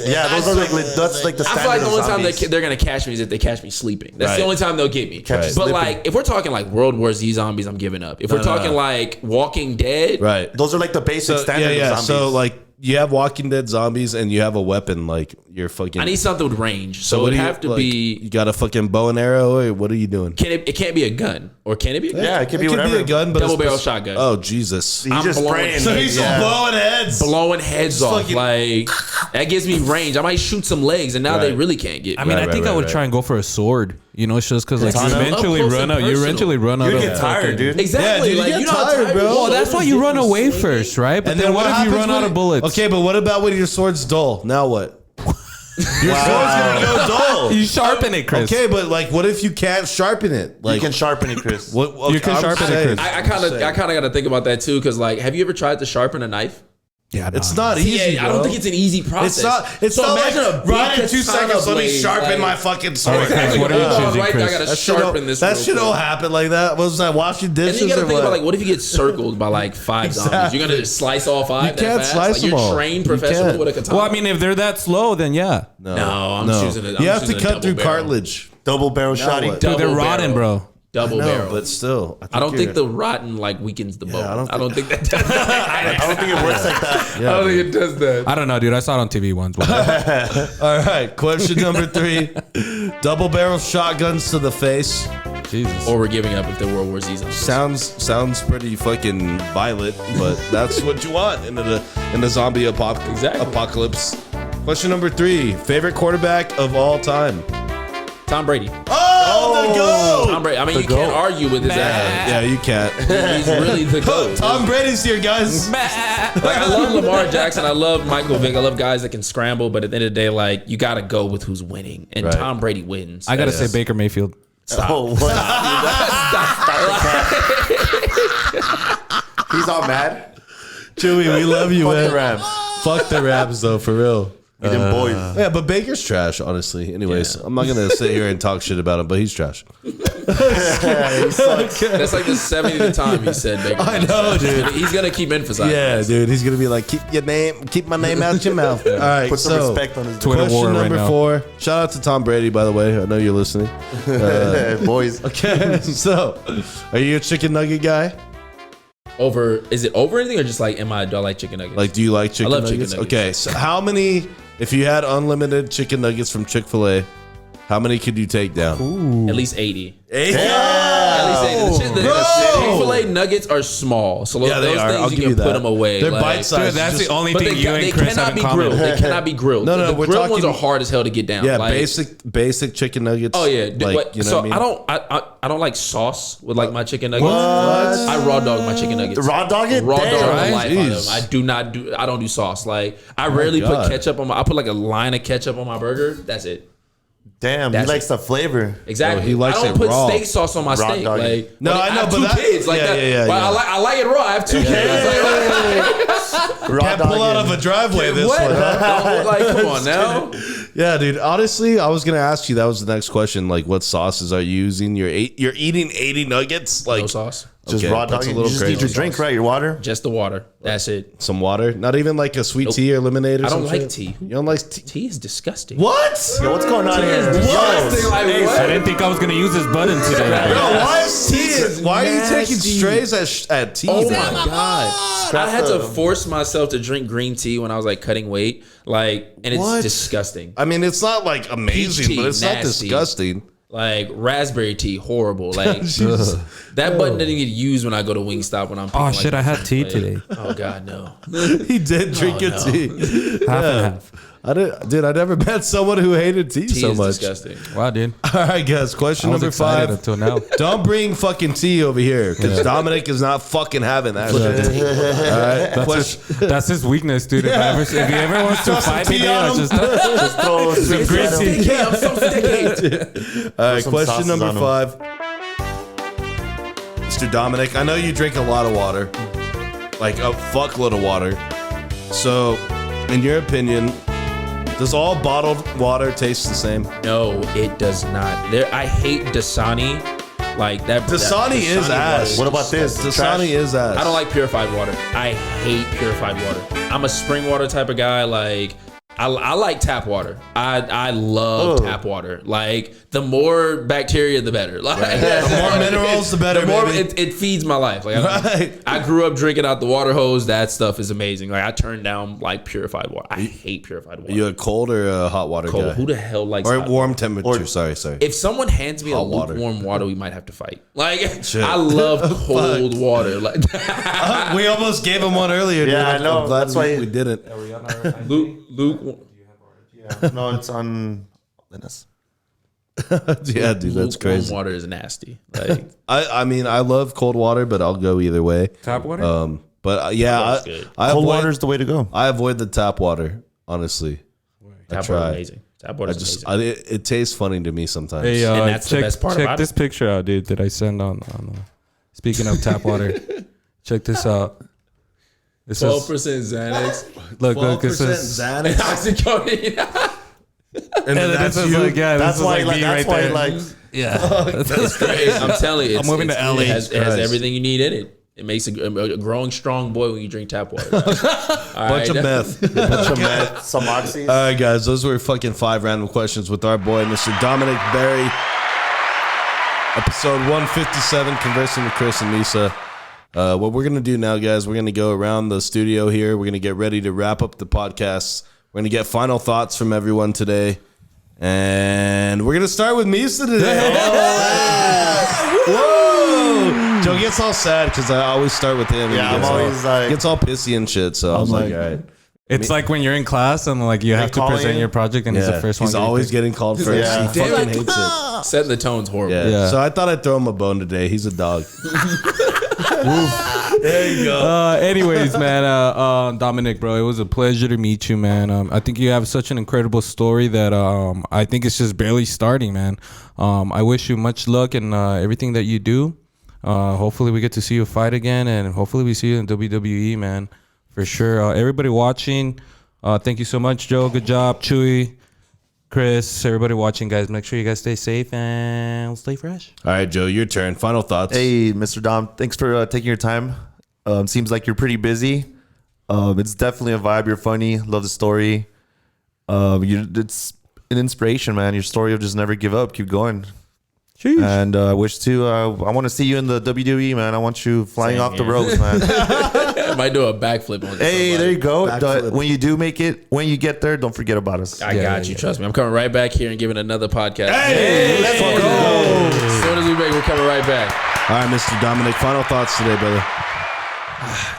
Yeah, those are like that's like the I standard feel like the only of time zombies. they're gonna catch me is if they catch me sleeping. That's the only time they'll get me. Catch you But slipping. like, if we're talking like World War Z zombies, I'm giving up. If we're talking like Walking Dead, right. Those are like the basic standard of zombies. So like you have Walking Dead zombies and you have a weapon, like you're fucking... I need something with range. So what it'd do have to be. You got a fucking bow and arrow, or what are you doing? It can't be a gun, or can it be a gun? Yeah, it could be It could whatever. be a gun, but Double it's- barrel shotgun. Oh, Jesus. He's I'm just blowing spraying. heads. So he's just blowing heads. Blowing heads off. fucking- Like, that gives me range. I might shoot some legs, and now they really can't get me. I mean, Right, I think right, I would right. try and go for a sword. You know, it's just because like you Katana? eventually Up close run and out. You personal. eventually run out. You of get tired, fucking- dude. Exactly. Yeah, dude, you like, get you're not tired, tired, bro. Well, that's why you run away first, right? But then what if you run out of bullets? Okay, but what about when your sword's dull? Now what? Your sword's gonna go dull. You sharpen it, Chris. Okay, but like, what if you can't sharpen it? Like, You can sharpen it, Chris. what? Okay, You can I'm sharpen it, saying. Chris. I kind of got to think about that too, because like, have you ever tried to sharpen a knife? Yeah, It's not easy. Yeah, I don't bro. think it's an easy process. It's not. It's So not imagine a like big right in 2 katana seconds. Let me blade, sharpen like- my fucking sword. Chris, what are you Hold on, choosing, right there, I Chris? gotta That shit don't- sharpen this. That real shit quick. don't happen like that. What was I washing And dishes? then you gotta or think about what? like, what if you get circled by like 5 zombies? You're gonna just slice all 5. You that can't fast? slice like, them you're all. trained You professional can't. with a katana. Well, I mean, if they're that slow, then yeah. No, I'm choosing it. You have to cut through cartilage. Double barrel shotty. what? Dude, they're Double rotten, barrel. bro. Double No, barrel. but still, I don't think you're- the rotten like weakens the bone. I I don't don't think that does that. I don't think it works like that. I don't think it does that. I don't know, dude. I saw it on TV once. All right, question number 3: double barrel shotguns to the face. Jesus. Or we're giving up if they're World War Z zombies. Sounds pretty fucking violent, but that's what you want in a zombie Exactly. apocalypse. Question number 3: favorite quarterback of all time. Tom Brady. Oh, go. Tom Brady. I mean, you can't argue with his ass. Yeah, you can't. He's really the GOAT. Tom Brady's here, guys. Like, I love Lamar Jackson. I love Michael Vick. I love guys that can scramble. But at the end of the day, like, you got to go with who's winning. And Right. Tom Brady wins. I gotta say Baker Mayfield. Stop. Oh, what? He's all mad. Chewy, we love you, Fuck man. the Rams. Fuck the Rams, though, for real. We them boys. Yeah, but Baker's trash, honestly. Anyways, I'm not gonna sit here and talk shit about him, but he's trash. That's like the 70th time he said Baker. I know, dude. He's going to keep emphasizing Yeah, this. dude. He's gonna be like, keep my name out your mouth. All right, Put some so respect on his Twitter question war right number now. 4. Shout out to Tom Brady, by the way. I know you're listening. boys. Okay, so are you a chicken nugget guy? Is it over anything or just like, do I like chicken nuggets? Like, do you like chicken love chicken nuggets? nuggets. Okay, so how many? If you had unlimited chicken nuggets from Chick-fil-A, how many could you take down? At least 80. 8? At least 80. The Chick-fil-A nuggets are small. So Yeah, they those are. things I'll you give can you that. put them away. They're like- bite-sized. Dude, that's Just- the only But thing you and Chris have in be common. grilled. They cannot be grilled. No, the we're grilled ones talking- are hard as hell to get down. Yeah, Like, basic chicken nuggets. Oh yeah, like, you know so what I mean? I don't like sauce with like my chicken nuggets. I raw dog my chicken nuggets. Raw dog it? Raw dog Damn. the life out of Jeez. them. I don't do sauce. Like I rarely God. put ketchup on my. I put like a line of ketchup on my burger. That's it. Damn, he That's likes it. the flavor. Exactly. he likes I don't it put raw. steak sauce on my Raw steak. dog. Like No, I know, have but two that- kids like yeah, that. yeah, But yeah. I like it raw. I have two kids. Raw Can't pull out of a driveway this What? one. Huh? Like, come on now. Yeah, dude. Honestly, I was gonna ask you. That was the next question. Like, what sauces are you using? You're eating 80 nuggets. Like No sauce. Just okay, raw that's dog. a little You just need crazy. your drink, right? Your water. Just the water. That's it. Some water. Not even like a sweet tea or lemonade. Or I don't some like shit? tea. You don't like tea? Tea is disgusting. What? Yo, what's going on here? Disgusting. Like, I what? didn't think I was gonna use this button today. Bro, why is tea? Why are you taking nasty. strays at tea? Oh dude? my god! I had to force myself to drink green tea when I was like cutting weight, like, and it's What? disgusting. I mean, it's not like amazing, Peach tea, but it's not nasty. disgusting. Like raspberry tea, horrible. Like that button doesn't get used when I go to Wingstop when I'm. picking, Oh like, shit! I had tea like- today. Oh god, no. He did drink your tea. Half and half. I never met someone who hated tea, Tea so is much. disgusting. Wow, dude. All right, guys. Question I was number excited 5. until now. Don't bring fucking tea over here because Dominic is not fucking having that shit. All right. That's his weakness, dude. If he ever wants to Throw some fight tea me, on I'll him. just Just throw some green tea. tea. I'm so sticky. All right. some Question sauces number on 'em. 5. Mr. Dominic, I know you drink a lot of water, like a fuckload of water. So, in your opinion, does all bottled water taste the same? No, it does not. I hate Dasani. Like that. Dasani is water ass. What about this? Dasani Trash? is ass. I don't like purified water. I hate purified water. I'm a spring water type of guy. Like I like tap water. I love Oh. tap water. Like the more bacteria, the better. Like The more minerals, the better, The more baby. it feeds my life. Like Right. I grew up drinking out the water hose. That stuff is amazing. Like I turned down like purified water. I hate purified water. Are you a cold or a hot water Cold. guy? Who the hell likes Or hot warm temperature? Sorry. If someone hands me a Hot water. lukewarm water, we might have to fight. Like Shit. I love cold water. Like We almost gave him one earlier. Yeah, dude. I know. I'm glad That's why- we didn't. Luke. No, it's on. Yeah, dude, that's crazy. Water is nasty. Like I mean, I love cold water, but I'll go either way. tap water. But yeah, water's good. I Cold avoid, water's the way to go. I avoid the tap water. Honestly, tap try. water is amazing. Tap water I is amazing. it tastes funny to me sometimes. Hey, And that's the check, best part check about this it. picture out, dude. That I send on speaking of tap water, check this out. This is 12% Xanax. look. This is Xanax, Oxycodone. and then this that's is you. like yeah. That's This is why. like me That's right why. there. Like, Yeah. I'm telling you, I'm moving to LA. It has Christ. everything you need in it. It makes a growing strong boy when you drink tap water. Bunch of meth. some oxy. All right, guys, those were fucking 5 random questions with our boy, Mr. Dominic Barry. Episode 157, Conversing with Chris and Misa. What we're going to do now, guys, we're going to go around the studio here. We're going to get ready to wrap up the podcast. We're going to get final thoughts from everyone today. And we're going to start with Misa today. Whoa! Joe gets all sad because I always start with him. and Yeah, he I'm gets always all, like- gets all pissy and shit. So I was like, all right. It's like when you're in class and like you have to call present you? your project and he's the first one. He's always getting called first. Yeah. He fucking hates it. Setting the tone's horrible. Yeah. So I thought I'd throw him a bone today. He's a dog. There you go. Anyways, man, Dominic, bro, it was a pleasure to meet you, man. I think you have such an incredible story that I think it's just barely starting, man. I wish you much luck in everything that you do. Hopefully we get to see you fight again, and hopefully we see you in WWE, man, for sure. Everybody watching, thank you so much, Joe. Good job, Chewy, Chris, everybody watching, guys. Make sure you guys stay safe and stay fresh. All right, Joe, your turn. Final thoughts. Hey, Mr. Dom, thanks for taking your time. Seems like you're pretty busy. It's definitely a vibe. You're funny. Love the story. It's an inspiration, man. Your story of just never give up. Keep going. Jeez. And I wish to. I want to see you in the WWE, man. I want you flying off the ropes, man. I might do a backflip on Hey, there you go. Backflip. When you do make it, when you get there, don't forget about us. I got you. Trust me. I'm coming right back here and giving another podcast. Hey, let's go. As soon as we break, we're coming right back. All right, Mr. Dominic, final thoughts today, brother.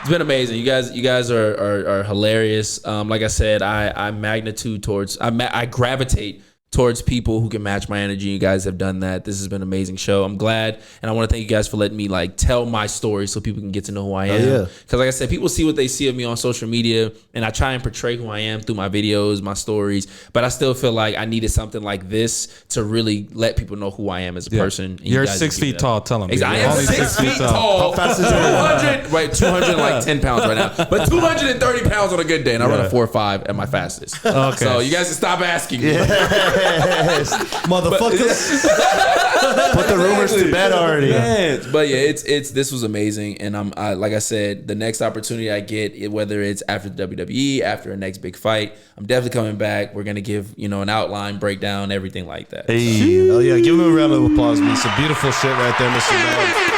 It's been amazing. You guys are hilarious. Like I said, I gravitate towards people who can match my energy. You guys have done that. This has been an amazing show. I'm glad, and I want to thank you guys for letting me like tell my story so people can get to know who I am. yeah. Because like I said, people see what they see of me on social media, and I try and portray who I am through my videos, my stories. But I still feel like I needed something like this to really let people know who I am as a person. And You're you guys 6 give me feet that. tall. Tell them. Exactly. I am Only 6 feet tall. How fast is your 200, right? 210 pounds right now, but 230 pounds on a good day, and I run a 4.5 at my fastest. Okay. So you guys can stop asking me. Motherfuckers. Put the rumors to bed already. Yeah. But yeah, it's this was amazing, and I like I said, the next opportunity I get, whether it's after the WWE, after a next big fight, I'm definitely coming back. We're gonna give an outline, breakdown, everything like that. Hey. Hell yeah, give him a round of applause, man. Some beautiful shit right there, Mr. Dom.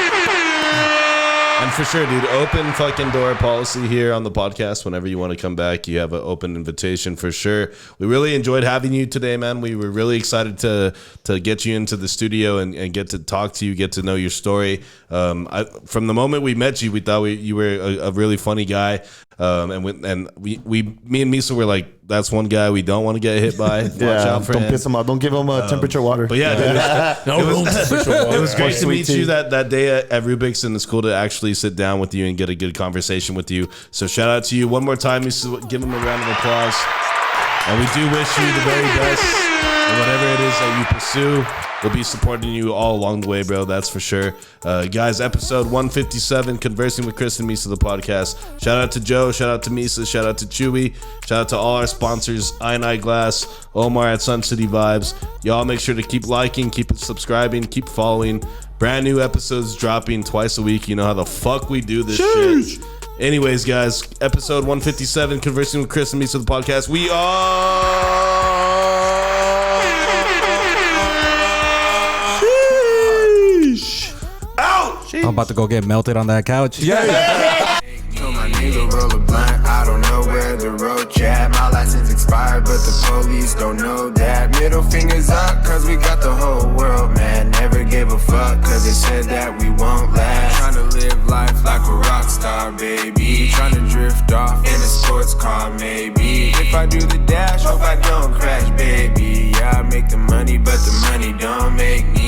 And for sure, dude, open fucking door policy here on the podcast. Whenever you want to come back, you have an open invitation for sure. We really enjoyed having you today, man. We were really excited to get you into the studio and get to talk to you, get to know your story. From the moment we met you, we thought you were a really funny guy. Me and Misa were like, that's one guy we don't want to get hit by. Watch out for don't him. piss him off. Don't give him temperature water. But yeah, dude, it was great to Sweet meet tea. you that day at Rubik's, and it's cool to actually sit down with you and get a good conversation with you. So shout out to you one more time. Give him a round of applause. And we do wish you the very best in whatever it is that you pursue. We'll be supporting you all along the way, bro. That's for sure. Guys, episode 157, Conversing with Chris and Misa, the podcast. Shout out to Joe. Shout out to Misa. Shout out to Chewy. Shout out to all our sponsors, I Glass, Omar at Sun City Vibes. Y'all make sure to keep liking, keep subscribing, keep following. Brand new episodes dropping twice a week. You know how the fuck we do this shit. Anyways, guys, episode 157, Conversing with Chris and Misa, the podcast. We are... I'm about to go get melted on that couch. Told my nigga roll a blunt, I don't know where the road at. My license expired, but the police don't know that. Middle fingers up, cause we got the whole world, man. Never gave a fuck, cause they said that we won't last. Tryna live life like a rock star, baby. Tryna drift off in a sports car, maybe. If I do the dash, hope I don't crash, baby. Yeah, I make the money, but the money don't make me.